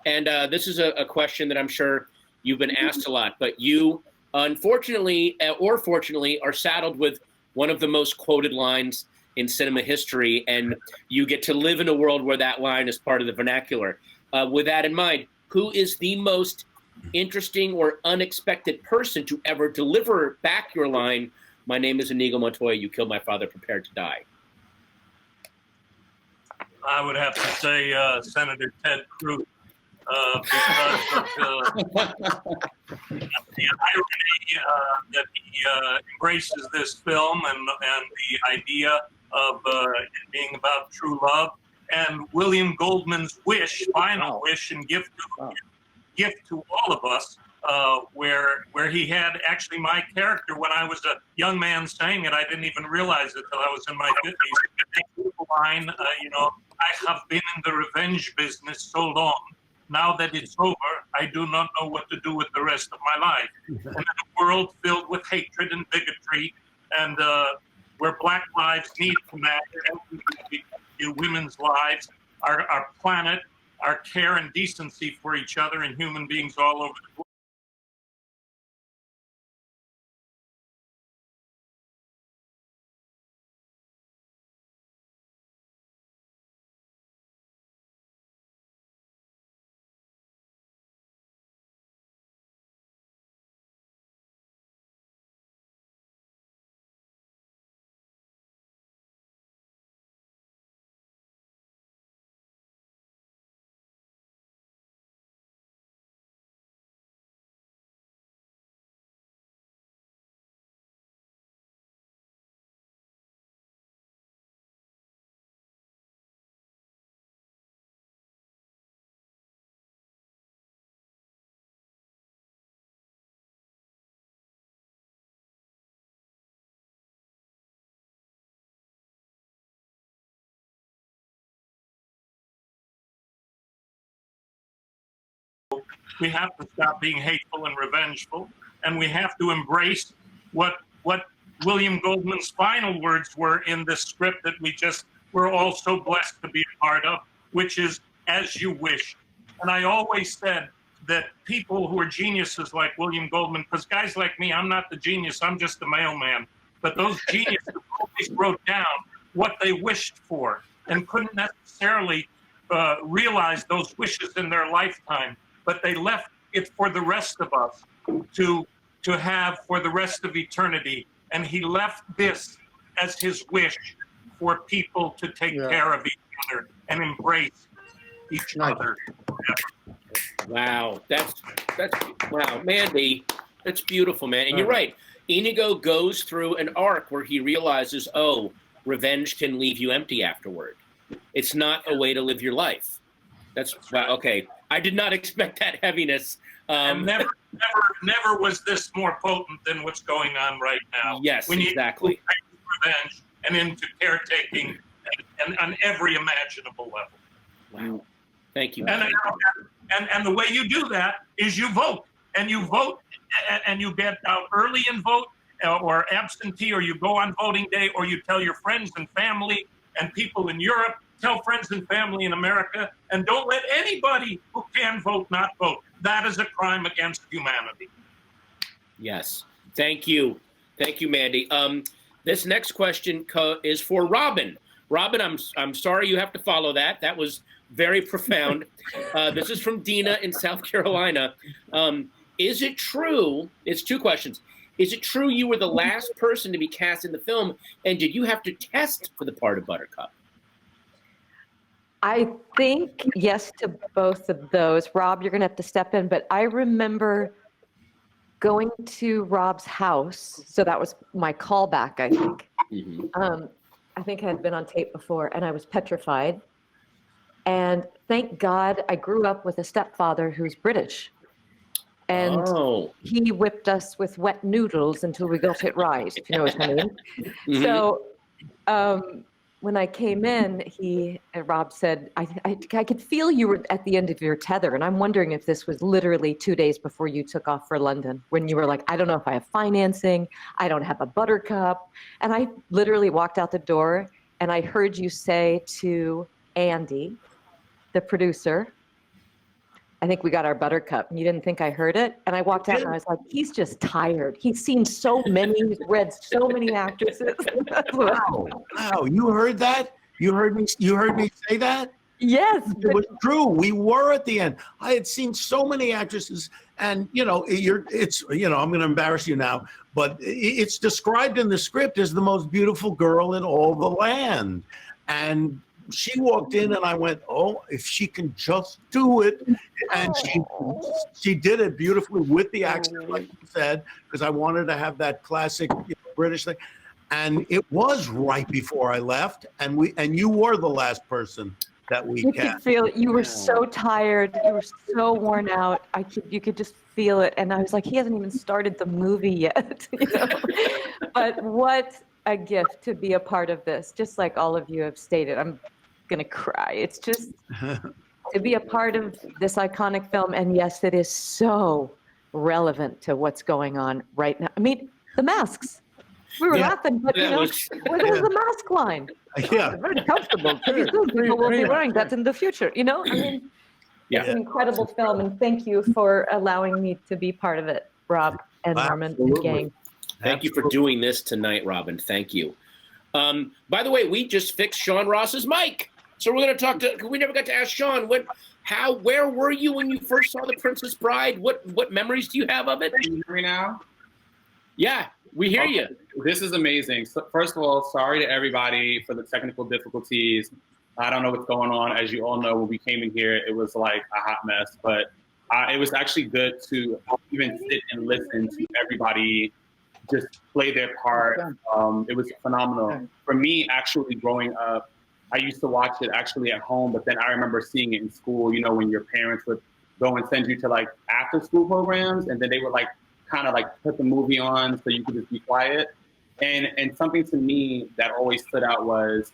And this is a question that I'm sure you've been asked a lot, but you unfortunately or fortunately are saddled with one of the most quoted lines in cinema history, and you get to live in a world where that line is part of the vernacular. With that in mind, who is the most interesting or unexpected person to ever deliver back your line, "My name is Inigo Montoya, you killed my father, prepare to die"? I would have to say Senator Ted Cruz, because of the irony that he embraces this film and the idea of it being about true love, and William Goldman's final wish and gift to all of us, where he had actually my character when I was a young man saying it. I didn't even realize it till I was in my 50s. Line, I have been in the revenge business so long. Now that it's over, I do not know what to do with the rest of my life. And in a world filled with hatred and bigotry, and where Black lives need to matter, women's lives, our planet, our care and decency for each other and human beings all over the world. We have to stop being hateful and revengeful, and we have to embrace what William Goldman's final words were in this script that we're all so blessed to be a part of, which is "as you wish." And I always said that people who are geniuses like William Goldman, because guys like me, I'm not the genius, I'm just the mailman, but those geniuses always wrote down what they wished for and couldn't necessarily realize those wishes in their lifetime. But they left it for the rest of us to have for the rest of eternity. And he left this as his wish for people to take care of each other and embrace each other. Wow, that's wow, Mandy, that's beautiful, man. And you're right. Inigo goes through an arc where he realizes, oh, revenge can leave you empty afterward. It's not a way to live your life. That's wow, okay. I did not expect that heaviness. And never was this more potent than what's going on right now. Yes, we need exactly. Revenge and into caretaking and on every imaginable level. Wow. Thank you. And the way you do that is you vote, and you get out early and vote, or absentee, or you go on voting day, or you tell your friends and family and people in Europe, tell friends and family in America, and don't let anybody who can vote not vote. That is a crime against humanity. Yes. Thank you. Thank you, Mandy. This next question is for Robin. Robin, I'm sorry you have to follow that. That was very profound. This is from Dina in South Carolina. Is it true? It's two questions. Is it true you were the last person to be cast in the film, and did you have to test for the part of Buttercup? I think yes to both of those. Rob, you're going to have to step in, but I remember going to Rob's house. So that was my callback, I think. I think I had been on tape before, and I was petrified. And thank God I grew up with a stepfather who's British. And Oh. he whipped us with wet noodles until we got it right, if you know what I mean. Mhm. So when I came in, Rob said, I could feel you were at the end of your tether. And I'm wondering if this was literally 2 days before you took off for London, when you were like, I don't know if I have financing, I don't have a buttercup. And I literally walked out the door and I heard you say to Andy, the producer, I think we got our buttercup. And you didn't think I heard it? And I walked out and I was like, he's just tired. He's seen so many, he's read so many actresses. Wow, you heard that? You heard me say that? Yes. It was true. We were at the end. I had seen so many actresses, and I'm going to embarrass you now, but it's described in the script as the most beautiful girl in all the land. And she walked in and I went, oh, if she can just do it. And she did it beautifully with the accent, like you said, because I wanted to have that classic British thing. And it was right before I left, and you were the last person that we You could feel it. You were so tired. You were so worn out. You could just feel it. And I was like, he hasn't even started the movie yet. But what a gift to be a part of this. Just like all of you have stated, I'm gonna cry. It's just to be a part of this iconic film. And yes, it is so relevant to what's going on right now. I mean, the masks. We were laughing, but where was the mask line? Yeah. Very comfortable. Pretty soon people will be wearing that in the future. I mean, it's an incredible film, and thank you for allowing me to be part of it, Rob and Norman and gang. Thank you for doing this tonight, Robin. Thank you. By the way, we just fixed Sean Ross's mic. So we're going to talk to, we never got to ask Sean, where were you when you first saw The Princess Bride? What memories do you have of it? Can you hear me now? Yeah, we hear you. This is amazing. So first of all, sorry to everybody for the technical difficulties. I don't know what's going on. As you all know, when we came in here, it was like a hot mess, but it was actually good to even sit and listen to everybody just play their part. It was phenomenal. For me, actually growing up, I used to watch it actually at home, but then I remember seeing it in school, when your parents would go and send you to like after school programs, and then they would like kind of like put the movie on so you could just be quiet. And something to me that always stood out was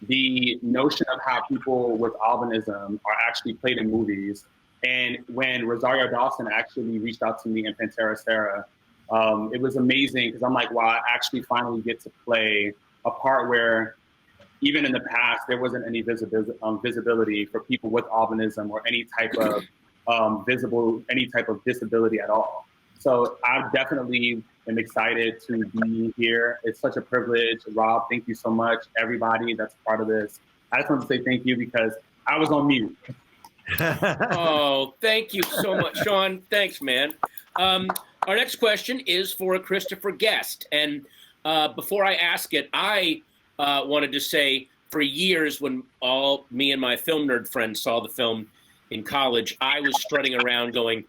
the notion of how people with albinism are actually played in movies. And when Rosario Dawson actually reached out to me in Pantera Sarah, it was amazing because I'm like, wow, I actually finally get to play a part where even in the past, there wasn't any visibility for people with albinism or any type of any type of disability at all. So I definitely am excited to be here. It's such a privilege. Rob, thank you so much. Everybody that's part of this. I just want to say thank you because I was on mute. Oh, thank you so much, Sean. Thanks, man. Our next question is for Christopher Guest. And before I ask it, I wanted to say for years when me and my film nerd friends saw the film in college, I was strutting around going,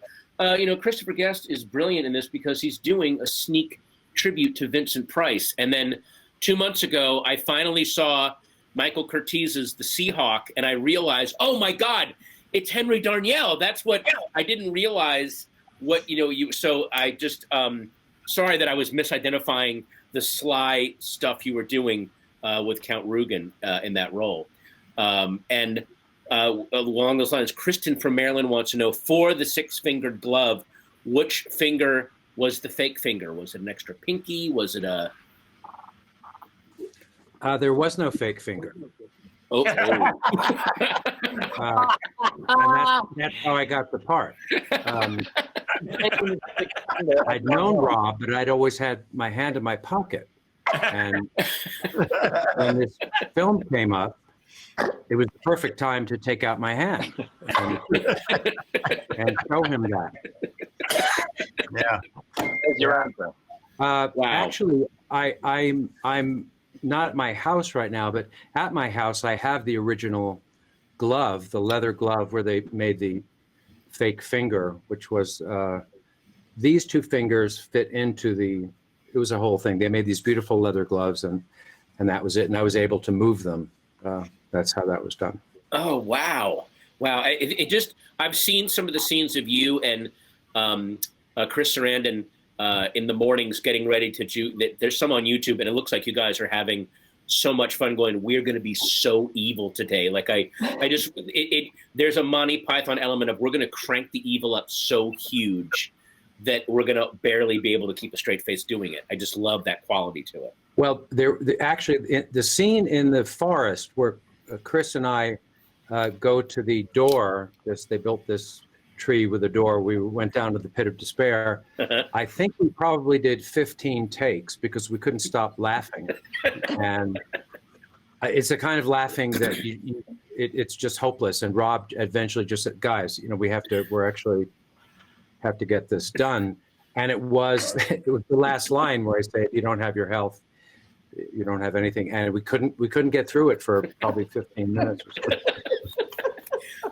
Christopher Guest is brilliant in this because he's doing a sneak tribute to Vincent Price. And then 2 months ago, I finally saw Michael Curtiz's The Seahawk, and I realized, oh my God, it's Henry Darnielle. That's what I didn't realize. So I just sorry that I was misidentifying the sly stuff you were doing with Count Rugen in that role. And along those lines, Kristen from Maryland wants to know, for the six-fingered glove, which finger was the fake finger? Was it an extra pinky? Was it a... There was no fake finger. Oh. And that's how I got the part. I'd known Rob, but I'd always had my hand in my pocket. And when this film came up, it was the perfect time to take out my hand and show him that. Yeah. Your answer. Actually, I'm not at my house right now, but at my house I have the original glove, the leather glove where they made the fake finger, which was these two fingers fit into the. It was a whole thing. They made these beautiful leather gloves, and that was it. And I was able to move them. That's how that was done. Oh, wow. Wow. It just, I've seen some of the scenes of you and Chris Sarandon in the mornings getting ready to do. There's some on YouTube, and it looks like you guys are having so much fun going, we're going to be so evil today. Like there's a Monty Python element of we're going to crank the evil up so huge that we're going to barely be able to keep a straight face doing it. I just love that quality to it. Well, actually, the scene in the forest where Chris and I go to the door, they built this tree with a door. We went down to the pit of despair. I think we probably did 15 takes because we couldn't stop laughing. And it's a kind of laughing that it's just hopeless. And Rob eventually just said, guys, we actually have to get this done. And it was the last line where I say, if you don't have your health, you don't have anything. And we couldn't get through it for probably 15 minutes or so.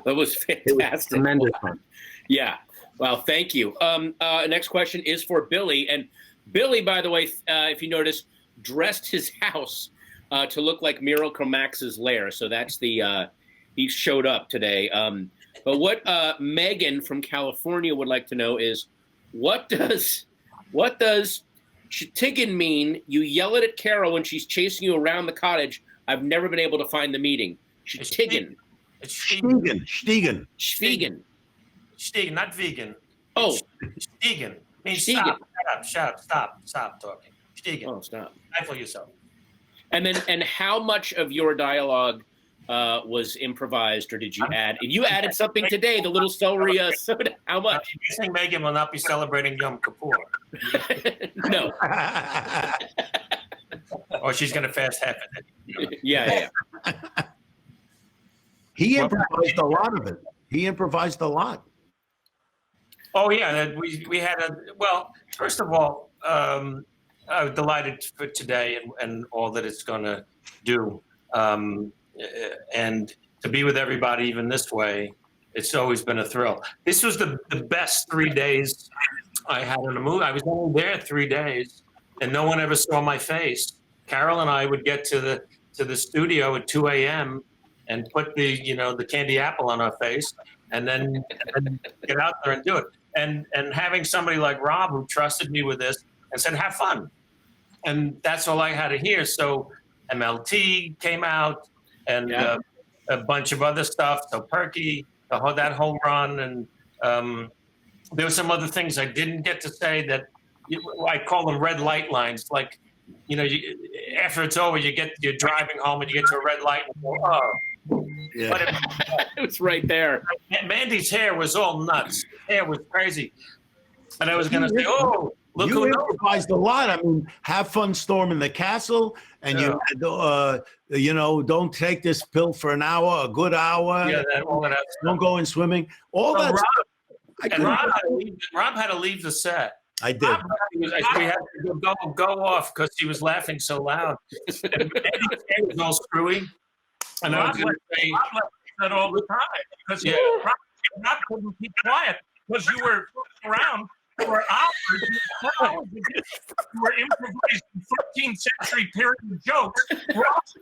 That was fantastic. It was tremendous fun. Yeah. Well, thank you. Next question is for Billy. And Billy, by the way, if you notice, dressed his house to look like Miracle Max's lair. So that's he showed up today. But what Megan from California would like to know is, what does Shtigen mean? You yell it at Carol when she's chasing you around the cottage. I've never been able to find the meaning. Shtigen. It's Stiegen. Stiegen, not vegan. Oh. Stiegen. Means Stiegen. Stop talking. Stiegen. Oh, stop. Stifle yourself. And how much of your dialogue was improvised, or did you add? You added something today, the little celery soda. How much? You think Megan will not be celebrating Yom Kippur? No. Or she's going to fast half of it. Yeah. He improvised a lot of it. He improvised a lot. Oh yeah, we had first of all, I'm delighted for today and all that it's going to do, and to be with everybody even this way, it's always been a thrill. This was the best 3 days I had in a movie. I was only there 3 days, and no one ever saw my face. Carol and I would get to the studio at 2 a.m. and put the candy apple on our face, and then get out there and do it. And having somebody like Rob who trusted me with this and said, have fun. And that's all I had to hear. So MLT came out and a bunch of other stuff. So Perky, that home run. And there were some other things I didn't get to say that I call them red light lines. Like, after it's over, you're driving home and you get to a red light and go, oh. Yeah. But it was right there. Mandy's hair was all nuts. Hair was crazy. And I was going to say, oh, look you who improvised a lot. I mean, have fun storming the castle, and you don't take this pill for an hour, a good hour. Yeah, all of that. Don't go in swimming. All that stuff. Rob had to leave the set. I did. We had to go off because he was laughing so loud. And Mandy's hair was all screwy. And I was going to say, Rob left that all the time because Rob couldn't keep quiet because you were around for hours. You were improvising 13th century period jokes. Rob's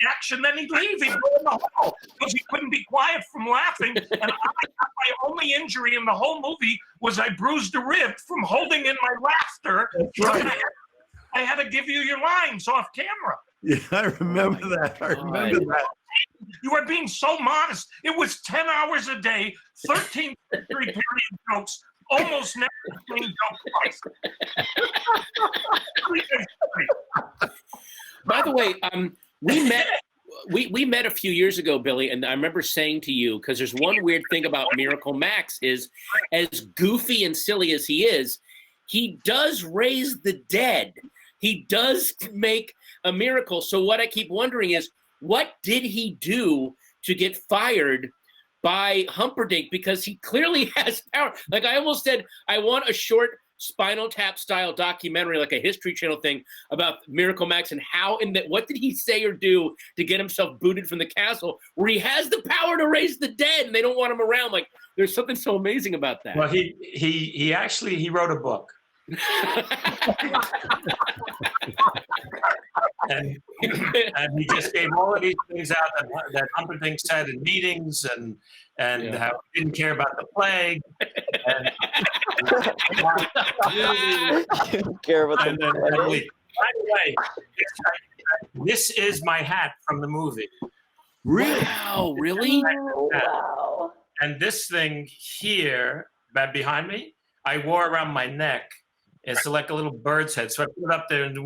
action, then he'd leave. He'd go in the hall because he couldn't be quiet from laughing. And my only injury in the whole movie was I bruised a rib from holding in my laughter. That's right. I had to give you your lines off camera. Yeah, I remember that. I remember that. You were being so modest. It was 10 hours a day, 13th century period jokes, almost never the same joke twice. By the way, we met a few years ago, Billy, and I remember saying to you, because there's one weird thing about Miracle Max is, as goofy and silly as he is, he does raise the dead. He does make a miracle. So what I keep wondering is, what did he do to get fired by Humperdinck? Because he clearly has power. Like, I almost said, I want a short Spinal Tap style documentary, like a History Channel thing about Miracle Max and what did he say or do to get himself booted from the castle where he has the power to raise the dead and they don't want him around. Like, there's something so amazing about that. Well, he wrote a book. and he just gave all of these things out that Humperdinck said in meetings, and how he didn't care about the plague. And, by the way, this is my hat from the movie. Really? Wow, really? Wow. And this thing here, behind me, I wore around my neck. It's like a little bird's head. So I put it up there, and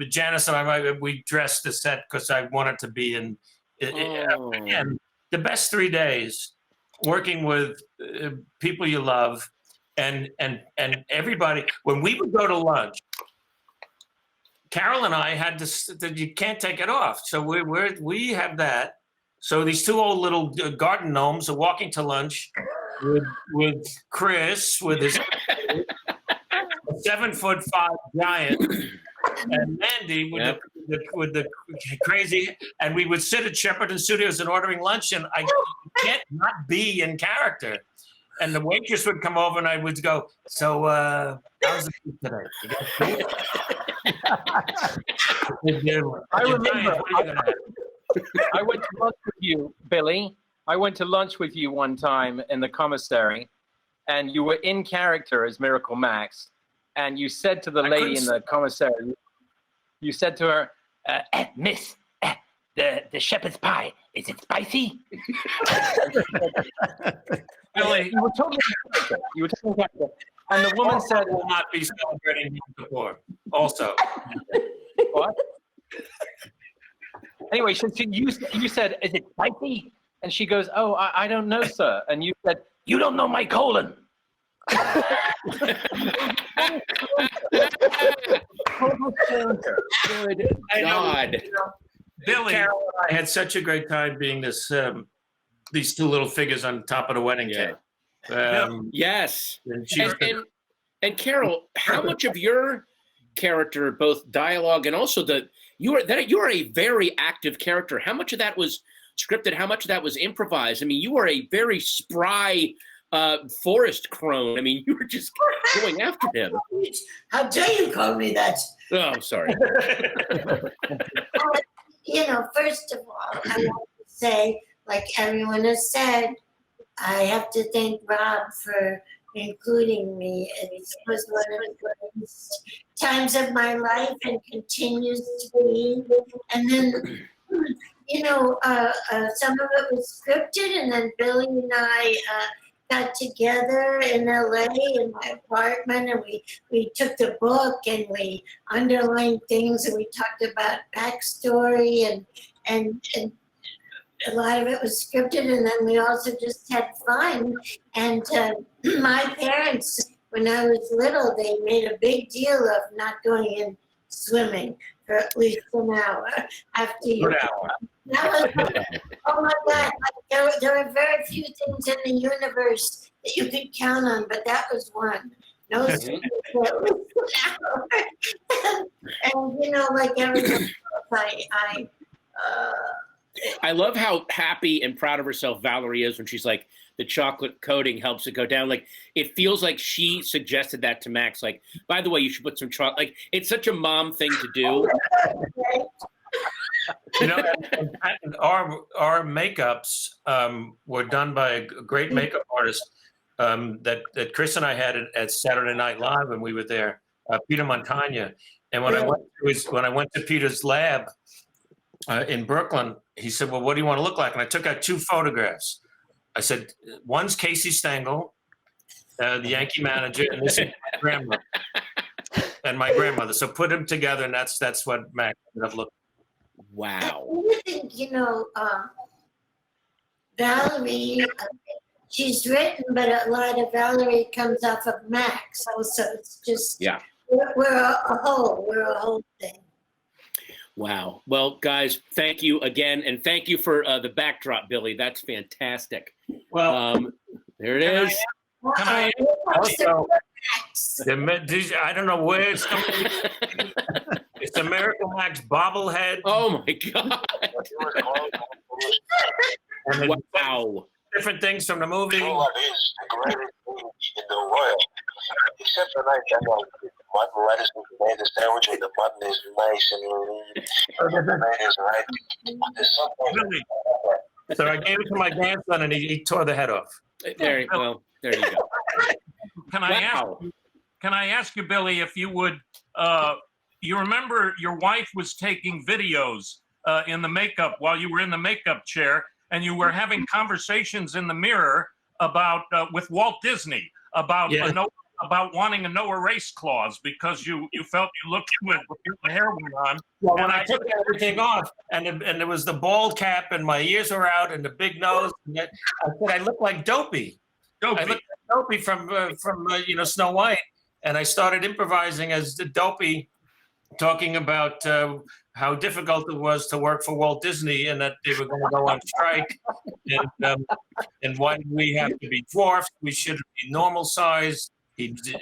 Janice and I, we dressed the set because I wanted to be in. Again, the best 3 days working with people you love, and everybody. When we would go to lunch, Carol and I had this. You can't take it off. So we have that. So these two old little garden gnomes are walking to lunch with Chris, with his 7'5" giant, and Mandy with the crazy. And we would sit at Shepperton Studios and ordering lunch, and I can't not be in character. And the waitress would come over, and I would go, "So, how's the food today?" I remember. I went to lunch with you, Billy. I went to lunch with you one time in the commissary, and you were in character as Miracle Max, and you said to the lady in the commissary, you said to her, "Miss, the shepherd's pie, is it spicy?" Billy, you were totally in character. You were totally in character. And the woman said, "Will not be celebrating Yom Kippur." Also, what? Anyway, so you said, "Is it spicy?" And she goes, "Oh, I don't know, sir." And you said, "You don't know my colon." Good God. Billy, Carol and I had such a great time being these two little figures on top of the wedding cake. Yes. And Carol, how much of your character, both dialogue and also you are a very active character. How much of that was scripted? How much of that was improvised? I mean, you are a very spry forest crone. I mean, you were just going after him. How dare you call me that? Oh, I'm sorry. First of all, I want to say, like everyone has said, I have to thank Rob for including me. It was one of the greatest times of my life and continues to be. And then, some of it was scripted, and then Billy and I got together in LA in my apartment, and we took the book and we underlined things, and we talked about backstory, and a lot of it was scripted, and then we also just had fun. And my parents, when I was little, they made a big deal of not going in swimming for at least an hour after you. That was, oh my God, there are very few things in the universe that you could count on, but that was one. No swimming for at least an hour. And like everyone else, I love how happy and proud of herself Valerie is when she's like, the chocolate coating helps it go down. Like, it feels like she suggested that to Max. Like, by the way, you should put some chocolate. Like, it's such a mom thing to do. Our makeups were done by a great makeup artist that Chris and I had at Saturday Night Live when we were there, Peter Montagna. And when I went to Peter's lab in Brooklyn, he said, "Well, what do you want to look like?" And I took out 2 photographs. I said, "One's Casey Stengel, the Yankee manager, and this is my grandmother and my grandmother." So put them together, and that's what Max ended up looking. Wow. I think, Valerie, she's written, but a lot of Valerie comes off of Max also. It's just, we're a whole. We're a whole thing. Wow. Well, guys, thank you again. And thank you for the backdrop, Billy. That's fantastic. Well, there it is. Can I also, I don't know where it's coming from. It's the Miracle Max bobblehead. Oh, my God. Wow. Different things from the movie. True love is the greatest thing in the world. Except the night I know mutton, lettuce, and tomato sandwich, and the mutton is nice and lean, and the tomatoes are right. There's something. So I gave it to my grandson, and he tore the head off. There you go. Can I ask you, Billy, if you would? You remember your wife was taking videos in the makeup while you were in the makeup chair, and you were having conversations in the mirror about with Walt Disney about about wanting a no erase clause because you felt you looked good with the hair went on. Well, when I took everything off, and it was the bald cap, and my ears were out, and the big nose, and I said I look like Dopey. I looked like Dopey from Snow White, and I started improvising as the Dopey, talking about how difficult it was to work for Walt Disney, and that they were going to go on strike, and why did we have to be dwarfs? We should be normal size.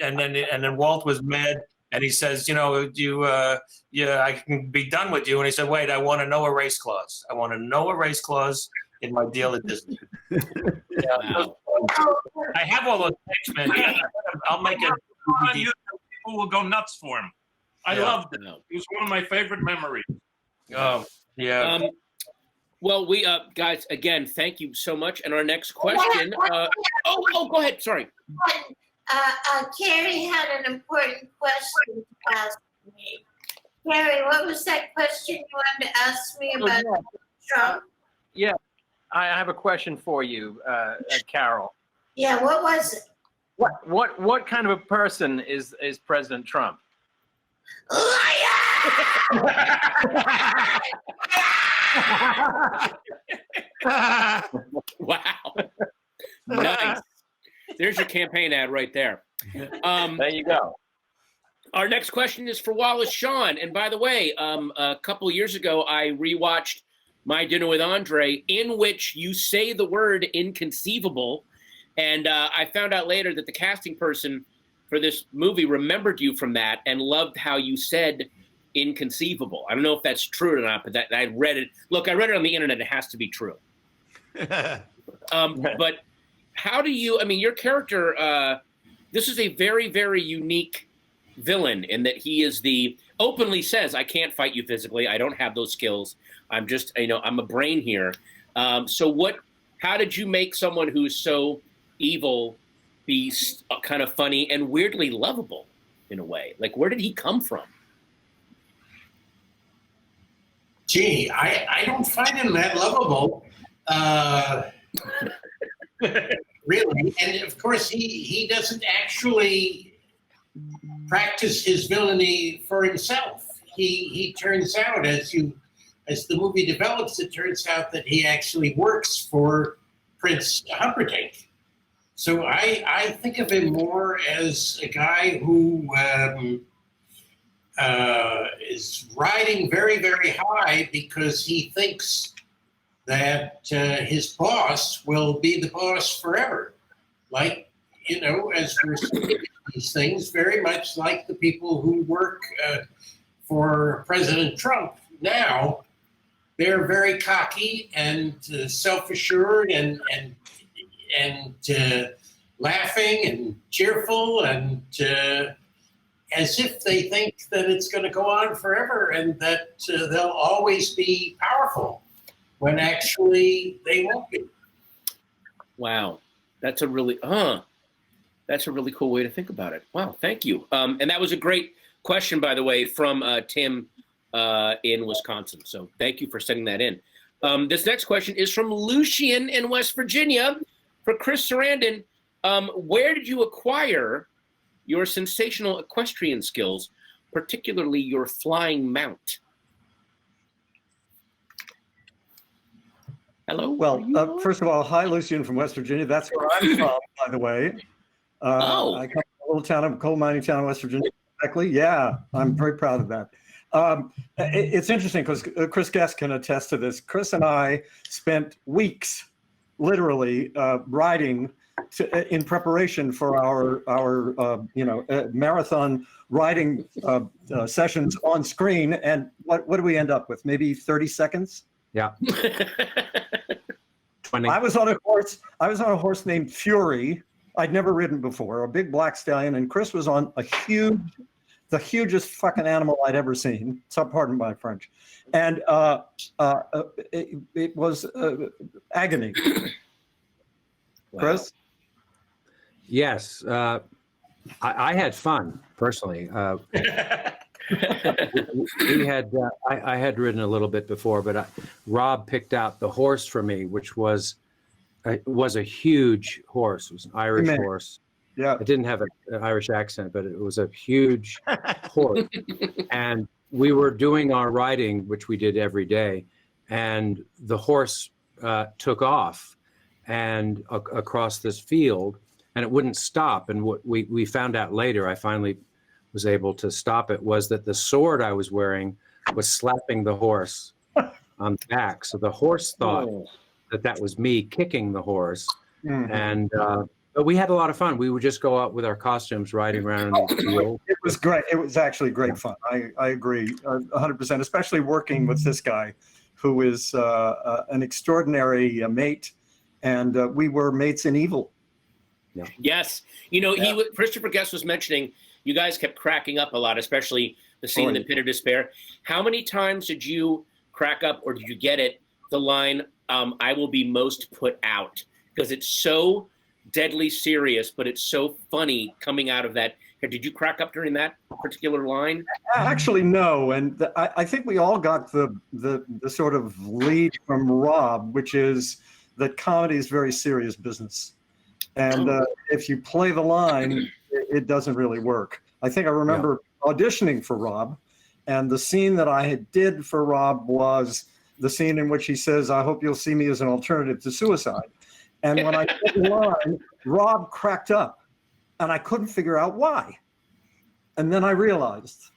And then Walt was mad, and he says, I can be done with you. And he said, wait, I want a no erase clause. I want a no erase clause in my deal at Disney. I have all those tapes, man. I'll make it. People will go nuts for him. I loved it. It was one of my favorite memories. Oh, yeah. Well, we guys, again, thank you so much. And our next question. Go ahead. Sorry. Carrie had an important question to ask me. Carrie, what was that question you wanted to ask me about Trump? Yeah, I have a question for you, Carol. Yeah, what was it? What kind of a person is President Trump? Wow. Nice. There's your campaign ad right there. There you go. Our next question is for Wallace Shawn. And by the way, a couple years ago, I rewatched My Dinner with Andre, in which you say the word inconceivable. And I found out later that the casting person for this movie remembered you from that and loved how you said inconceivable. I don't know if that's true or not, but I read it. Look, I read it on the internet. It has to be true. But how do you, your character, this is a very, very unique villain in that he is openly says, I can't fight you physically. I don't have those skills. I'm just, I'm a brain here. How did you make someone who's so evil be kind of funny and weirdly lovable in a way? Like, where did he come from? Gee, I don't find him that lovable. Really. And of course, he doesn't actually practice his villainy for himself. He turns out, as the movie develops, it turns out that he actually works for Prince Humperdinck. So I think of him more as a guy who is riding very, very high because he thinks that his boss will be the boss forever. Like, as we're seeing these things, very much like the people who work for President Trump now, they're very cocky and self-assured and laughing and cheerful and as if they think that it's going to go on forever and that they'll always be powerful when actually they won't be. Wow, that's a really cool way to think about it. Wow, thank you. And that was a great question, by the way, from Tim in Wisconsin. So thank you for sending that in. This next question is from Lucian in West Virginia for Chris Sarandon. Where did you acquire your sensational equestrian skills, particularly your flying mount? Hello? Well, first of all, hi, Lucian from West Virginia. That's where I'm from, by the way. I come from a little town, a coal mining town in West Virginia. Exactly. Yeah, I'm very proud of that. It's interesting because Chris Guest can attest to this. Chris and I spent weeks, literally, riding in preparation for our marathon riding sessions on screen. And what do we end up with? Maybe 30 seconds? Yeah. 20. I was on a horse named Fury. I'd never ridden before, a big black stallion, and Chris was on a huge the hugest fucking animal I'd ever seen. So pardon my French. And it was agony. Chris? Yes, I had fun personally. We had I had ridden a little bit before, but Rob picked out the horse for me, which was a huge horse. It was an Irish horse. Yeah, it didn't have an Irish accent, but it was a huge horse. And we were doing our riding, which we did every day, and the horse took off and across this field, and it wouldn't stop. And what we found out later, I finally was able to stop it, was that the sword I was wearing was slapping the horse on the back. So the horse thought that was me kicking the horse. Mhm. And but we had a lot of fun. We would just go out with our costumes riding around in the field. It was great. It was actually great fun. I agree 100%, especially working with this guy who is an extraordinary mate. And we were mates in evil. Yes. You know, Christopher Guest was mentioning you guys kept cracking up a lot, especially the scene in the Pit of Despair. How many times did you crack up, or did you get it, the line, I will be most put out? Because it's so deadly serious, but it's so funny coming out of that. Did you crack up during that particular line? Actually, no. And I think we all got the sort of lead from Rob, which is that comedy is very serious business. And if you play the line, it doesn't really work. I think I remember auditioning for Rob, and the scene that I did for Rob was the scene in which he says, I hope you'll see me as an alternative to suicide. And when I did the line, Rob cracked up, and I couldn't figure out why. And then I realized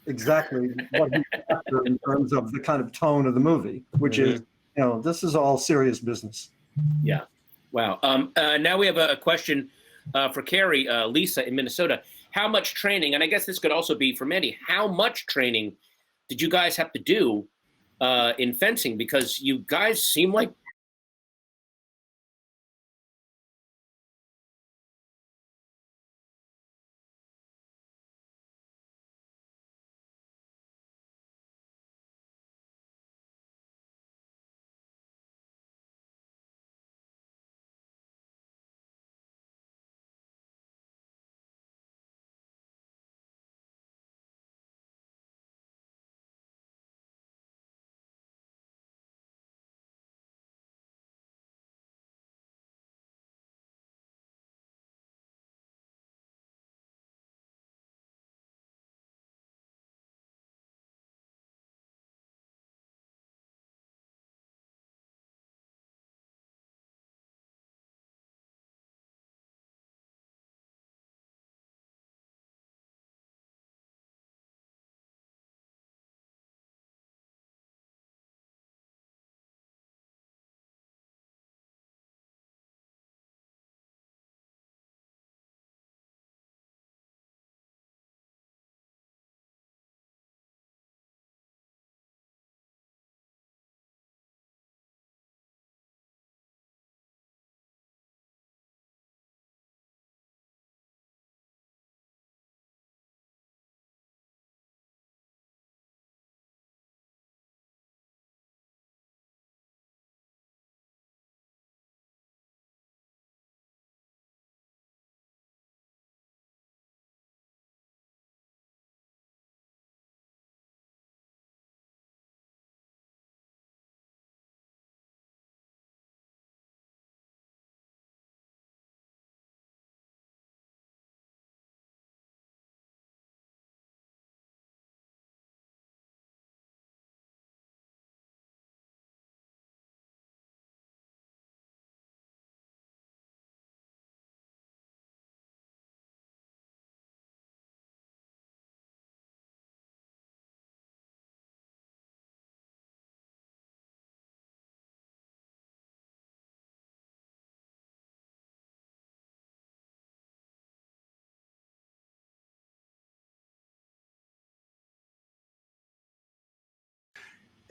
exactly what he was after in terms of the kind of tone of the movie, which is, you know, this is all serious business. Yeah. Wow. Now we have a question for Carrie, Lisa in Minnesota. How much training, and I guess this could also be for Mandy, how much training did you guys have to do in fencing? Because you guys seem like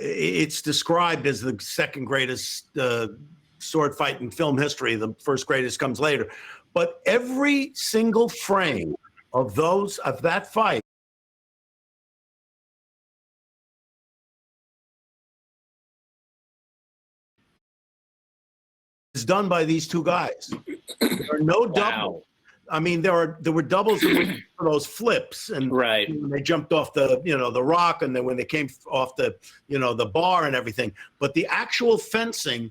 It's described as the second greatest sword fight in film history. The first greatest comes later. But every single frame of that fight was done by these two guys. There are no doubles. I mean, there were doubles for those flips, and when they jumped off the the rock, and then when they came off the the bar and everything. But the actual fencing,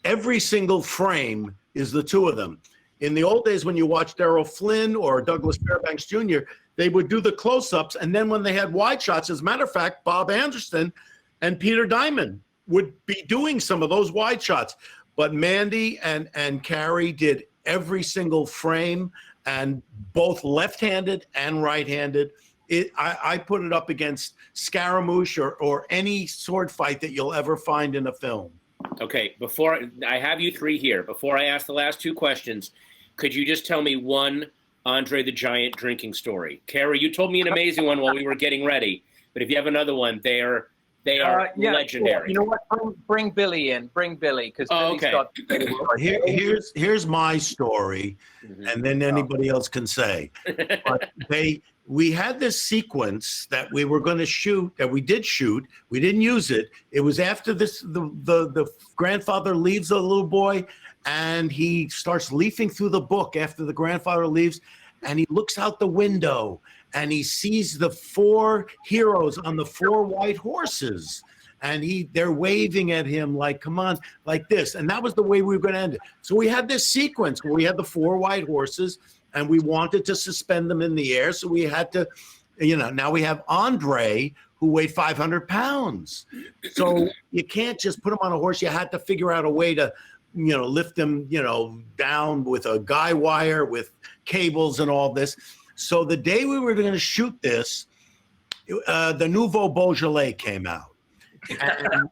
every single frame is the two of them. In the old days, when you watched Errol Flynn or Douglas Fairbanks Jr., they would do the close-ups, and then when they had wide shots, as a matter of fact, Bob Anderson and Peter Diamond would be doing some of those wide shots. But Mandy and Carrie did every single frame, and both left-handed and right-handed. I put it up against Scaramouche or any sword fight that you'll ever find in a film. Okay, before I have you three here, before I ask the last two questions, could you just tell me one Andre the Giant drinking story? Carrie, you told me an amazing one while we were getting ready, but if you have another one, they are legendary. You know what? Bring Billy in. Bring Billy, because Here's my story, and then anybody else can say. But we had this sequence that we were going to shoot, that we did shoot. We didn't use it. It was after this. The grandfather leaves the little boy, and he starts leafing through the book after the grandfather leaves, and he looks out the window, and he sees the four heroes on the four white horses, and they're waving at him like, come on, like this. And that was the way we were going to end it. So we had this sequence where we had the four white horses, and we wanted to suspend them in the air. So we had to, now we have Andre, who weighed 500 pounds. So you can't just put him on a horse. You had to figure out a way to, lift him, down with a guy wire, with cables and all this. So the day we were going to shoot this, the Nouveau Beaujolais came out. And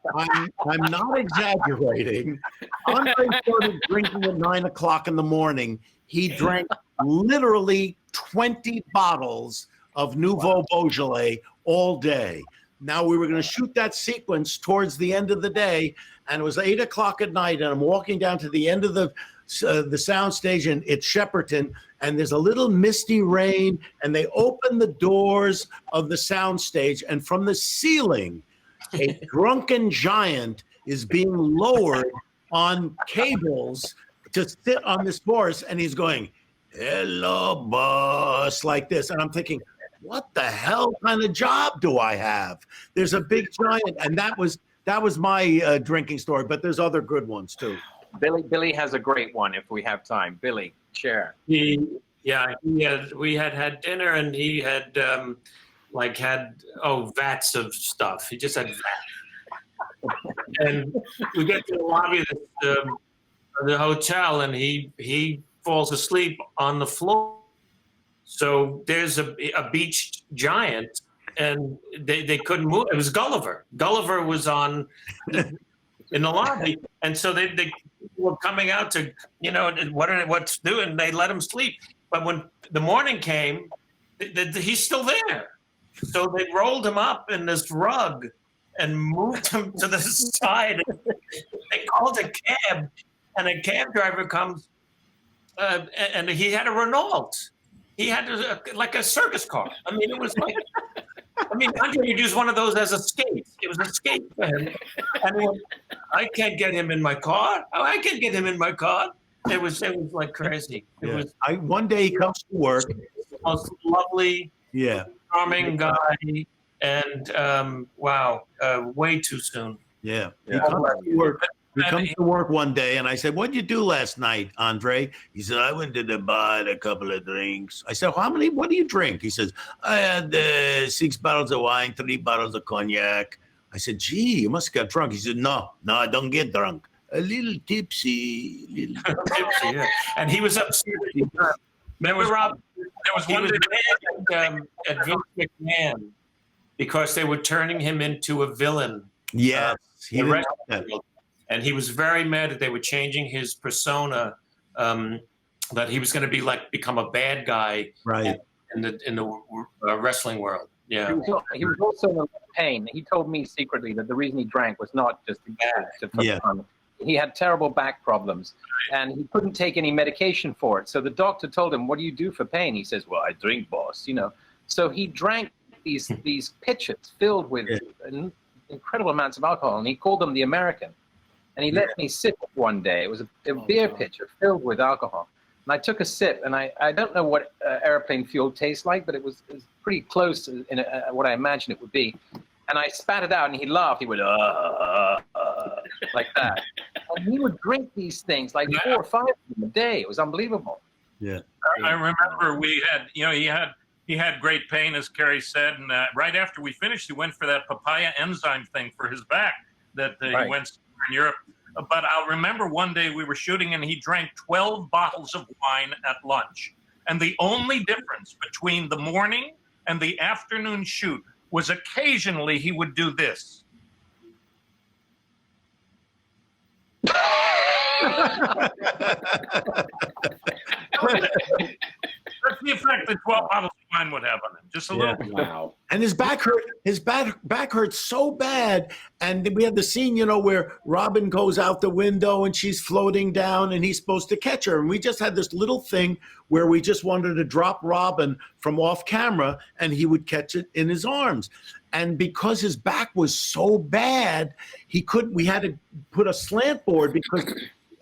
I'm not exaggerating. Andre started drinking at 9 o'clock in the morning. He drank literally 20 bottles of Nouveau Beaujolais all day. Now we were going to shoot that sequence towards the end of the day, and it was 8 o'clock at night, and I'm walking down to the end of the sound stage at Shepperton, and there's a little misty rain, and they open the doors of the sound stage, and from the ceiling, a drunken giant is being lowered on cables to sit on this horse, and he's going, "Hello, boss," like this. And I'm thinking, what the hell kind of job do I have? There's a big giant, and that was my drinking story, but there's other good ones too. Billy has a great one if we have time. Billy, share. We had dinner, and he had vats of stuff. He just had vats. And we get to the lobby of the hotel, and he falls asleep on the floor. So there's a beached giant, and they couldn't move. It was Gulliver. Gulliver was in the lobby, and so they were coming out to what to do, and they let him sleep. But when the morning came, he's still there. So they rolled him up in this rug and moved him to the side. They called a cab, and a cab driver comes, and he had a Renault. He had like a circus car. I mean, it was like, Andre would use one of those as a skate. It was a skate for him. And he went, "I can't get him in my car. Oh, I can't get him in my car." It was like crazy. It was. One day he comes to work. The most lovely, charming guy, and way too soon. Yeah. He comes to work one day, and I said, "What'd you do last night, Andre?" He said, "I went to the bar, had a couple of drinks." I said, what do you drink? He says, "I had 6 bottles of wine, 3 bottles of cognac." I said, "Gee, you must have got drunk." He said, No, I don't get drunk. A little tipsy. Tipsy, yeah. And he was upset. Remember, Rob, there was one day at Vince McMahon because they were turning him into a villain. Yes. And he was very mad that they were changing his persona, that he was going to become a bad guy in the wrestling world. Yeah. He was also in pain. He told me secretly that the reason he drank was not just to fun. He had terrible back problems, and he couldn't take any medication for it. So the doctor told him, "What do you do for pain?" He says, "Well, I drink, boss." So he drank these pitchers filled with incredible amounts of alcohol, and he called them the American. And he let me sip it one day. It was a beer pitcher filled with alcohol. And I took a sip, and I don't know what airplane fuel tastes like, but it was pretty close to what I imagined it would be. And I spat it out, and he laughed. He went, like that. And he would drink these things, like 4 or 5 of them a day. It was unbelievable. Yeah. I remember we had, he had great pain, as Kerry said, and right after we finished, he went for that papaya enzyme thing for his back that he went somewhere in Europe. But I'll remember one day we were shooting, and he drank 12 bottles of wine at lunch. And the only difference between the morning and the afternoon shoot was occasionally he would do this. That's the effect that 12 bottles of wine would have on him. Just a little bit. Wow. And his back hurt. His back hurt so bad. And we had the scene, where Robin goes out the window and she's floating down, and he's supposed to catch her. And we just had this little thing where we just wanted to drop Robin from off camera, and he would catch it in his arms. And because his back was so bad, we had to put a slant board because,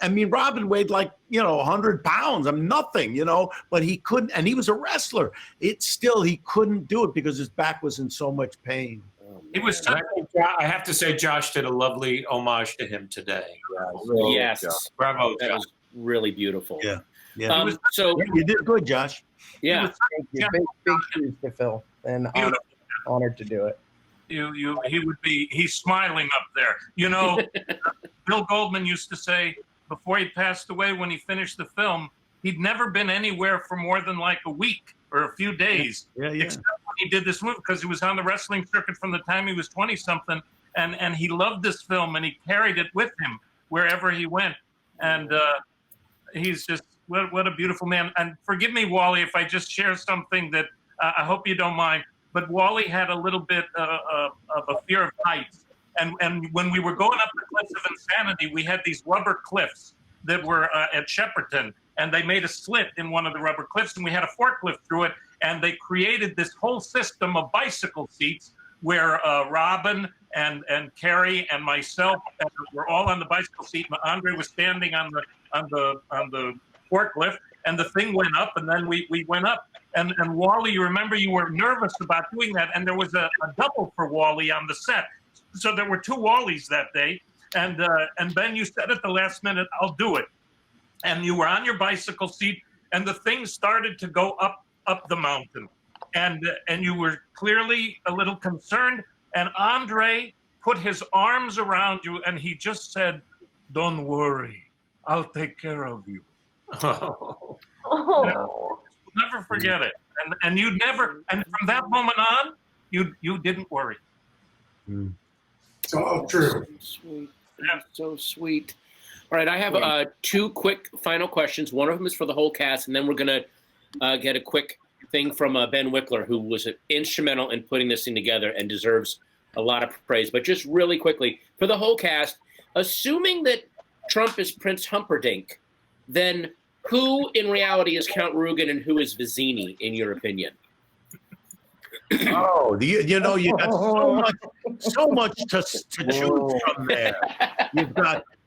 Robin weighed like, 100 pounds. Nothing, but he couldn't, and he was a wrestler. He couldn't do it because his back was in so much pain. It was. I have to say, Josh did a lovely homage to him today. Yes. Bravo, that Josh. was really beautiful. Yeah. So you did good, Josh. Yeah. Thank you. Big shoes to fill, and honored to do it. He's smiling up there. Bill Goldman used to say before he passed away, when he finished the film, he'd never been anywhere for more than like a week or a few days. Except when he did this movie, because he was on the wrestling circuit from the time he was 20-something, and he loved this film, and he carried it with him wherever he went. And he's just, what a beautiful man. And forgive me, Wally, if I just share something that I hope you don't mind, but Wally had a little bit of a fear of heights. And when we were going up the cliffs of Insanity, we had these rubber cliffs that were at Shepperton, and they made a slit in one of the rubber cliffs, and we had a forklift through it, and they created this whole system of bicycle seats where Robin and Kerry and myself were all on the bicycle seat, and Andre was standing on the forklift, and the thing went up, and then we went up. And Wally, you remember you were nervous about doing that, and there was a double for Wally on the set. So there were 2 Wallies that day, and Ben, you said at the last minute, "I'll do it," and you were on your bicycle seat, and the thing started to go up the mountain, and you were clearly a little concerned, and Andre put his arms around you, and he just said, "Don't worry, I'll take care of you." Never forget it, and you never, and from that moment on, you didn't worry. It's all true. Sweet. So sweet. All right, I have 2 quick final questions. One of them is for the whole cast, and then we're going to get a quick thing from Ben Wickler, who was instrumental in putting this thing together and deserves a lot of praise. But just really quickly, for the whole cast, assuming that Trump is Prince Humperdinck, then who in reality is Count Rugen and who is Vizzini, in your opinion? Oh, you got so much to choose from there.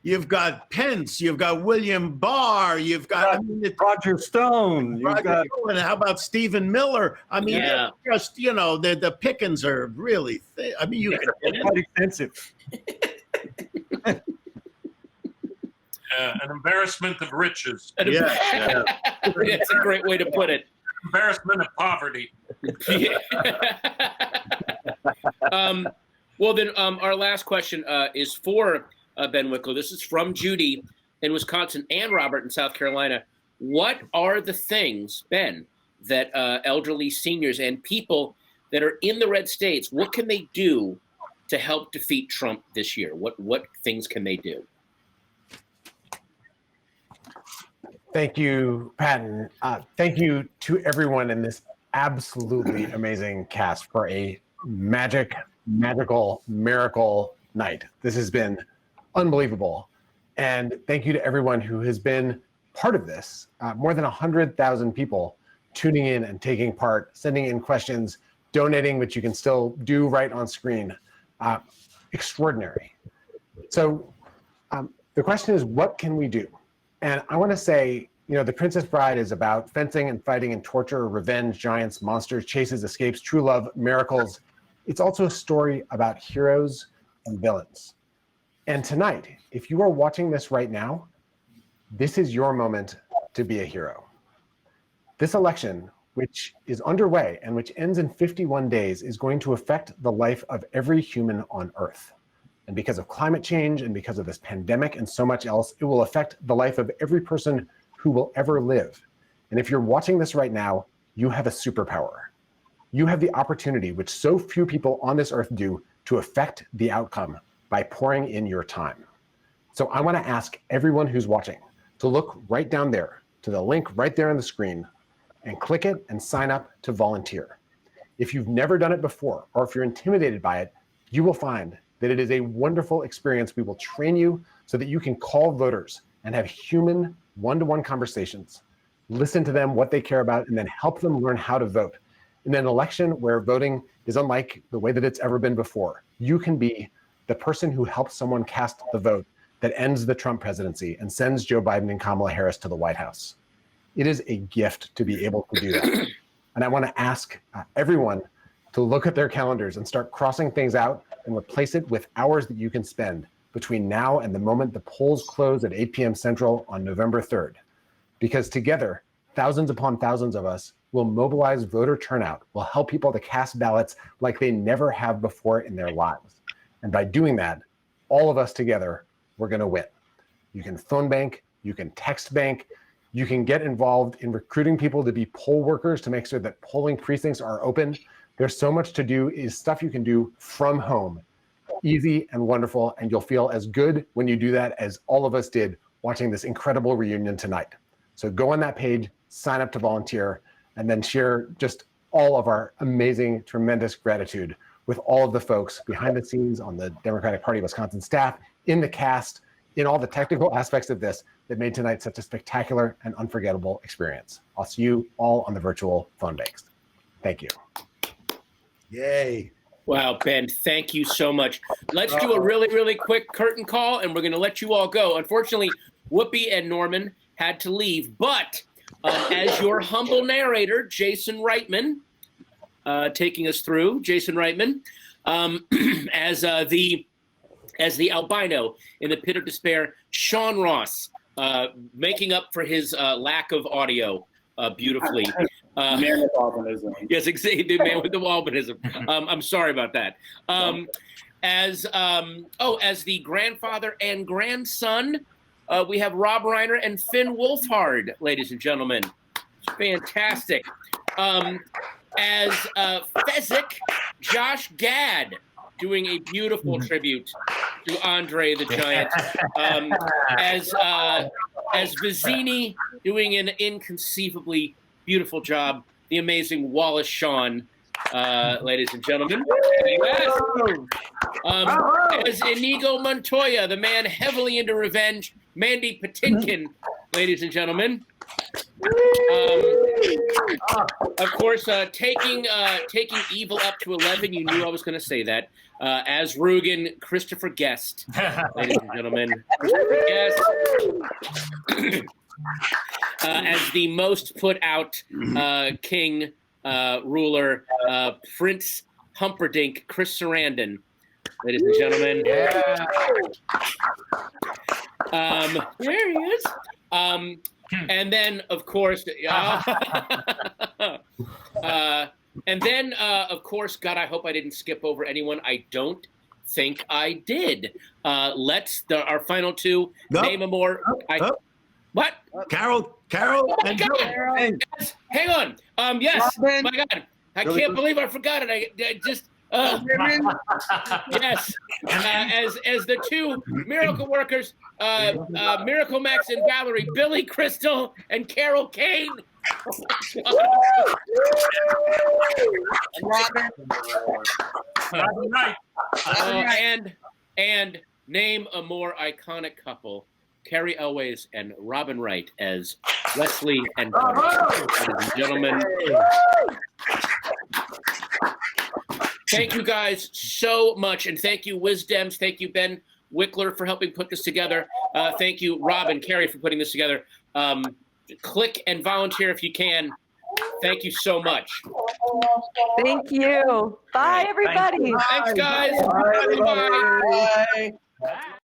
You've got Pence, you've got William Barr, you've got Roger Stone. And how about Stephen Miller? Just the pickings are really thick. Quite expensive. An embarrassment of riches. It's a great way to put it. Embarrassment of poverty. Well, then our last question is for Ben Wickler. This is from Judy in Wisconsin and Robert in South Carolina. What are the things, Ben, that elderly seniors and people that are in the red states, what can they do to help defeat Trump this year? What things can they do? Thank you, Patton. Thank you to everyone in this absolutely amazing cast for a magical miracle night. This has been unbelievable. And thank you to everyone who has been part of this. More than 100,000 people tuning in and taking part, sending in questions, donating, which you can still do right on screen. Extraordinary. So The question is, what can we do? And I want to say, The Princess Bride is about fencing and fighting and torture, revenge, giants, monsters, chases, escapes, true love, miracles. It's also a story about heroes and villains. And tonight, if you are watching this right now, this is your moment to be a hero. This election, which is underway and which ends in 51 days, is going to affect the life of every human on Earth. And because of climate change and because of this pandemic and so much else, it will affect the life of every person who will ever live. And if you're watching this right now, you have a superpower. You have the opportunity, which so few people on this earth do, to affect the outcome by pouring in your time. So I want to ask everyone who's watching to look right down there to the link right there on the screen and click it and sign up to volunteer. If you've never done it before, or if you're intimidated by it, you will find that it is a wonderful experience. We will train you so that you can call voters and have human one-to-one conversations, listen to them, what they care about, and then help them learn how to vote. In an election where voting is unlike the way that it's ever been before, you can be the person who helps someone cast the vote that ends the Trump presidency and sends Joe Biden and Kamala Harris to the White House. It is a gift to be able to do that. And I want to ask everyone to look at their calendars and start crossing things out and replace it with hours that you can spend between now and the moment the polls close at 8 p.m. Central on November 3rd. Because together, thousands upon thousands of us will mobilize voter turnout, will help people to cast ballots like they never have before in their lives. And by doing that, all of us together, we're going to win. You can phone bank, you can text bank, you can get involved in recruiting people to be poll workers to make sure that polling precincts are open. There's so much to do, is stuff you can do from home. Easy and wonderful, and you'll feel as good when you do that as all of us did watching this incredible reunion tonight. So go on that page, sign up to volunteer, and then share just all of our amazing, tremendous gratitude with all of the folks behind the scenes on the Democratic Party of Wisconsin staff, in the cast, in all the technical aspects of this that made tonight such a spectacular and unforgettable experience. I'll see you all on the virtual phone banks. Thank you. Yay. Wow, Ben, thank you so much. Let's do a really, really quick curtain call, and we're going to let you all go. Unfortunately, Whoopi and Norman had to leave, but as your humble narrator, Jason Reitman, taking us through, Jason Reitman, as the albino in the pit of despair, Sean Ross, making up for his lack of audio beautifully. Man with albinism. Yes, exactly. The man with the albinism. I'm sorry about that. As the grandfather and grandson, we have Rob Reiner and Finn Wolfhard, ladies and gentlemen. It's fantastic. As Fezzik, Josh Gad, doing a beautiful tribute to Andre the Giant. As Vizzini, doing an inconceivably beautiful job. The amazing Wallace Shawn, ladies and gentlemen. Yes. As Inigo Montoya, the man heavily into revenge. Mandy Patinkin, ladies and gentlemen. Of course, taking evil up to 11. You knew I was going to say that. As Rugen, Christopher Guest, ladies and gentlemen. Christopher Guest. As the most put out king, ruler, Prince Humperdinck, Chris Sarandon, ladies and gentlemen. Yeah. There he is. And then, of course, God, I hope I didn't skip over anyone. I don't think I did. Our final two, name a more. What? Carol, oh my and God. Joe. Yes. Hang on. Yes. Robin. My God. I Really can't good. believe I forgot it. I just. Yes. As the two miracle workers, Miracle Max and Valerie, Billy Crystal and Carol Kane. Robin Wright. And name a more iconic couple, Carrie Elways and Robin Wright as Leslie and Ladies and gentlemen. Thank you guys so much, and thank you, Wisdems. Thank you, Ben Wickler for helping put this together. Thank you, Rob and Carrie, for putting this together. Click and volunteer if you can. Thank you so much. Thank you. Bye, everybody. Thanks, guys. Bye. Bye. Bye.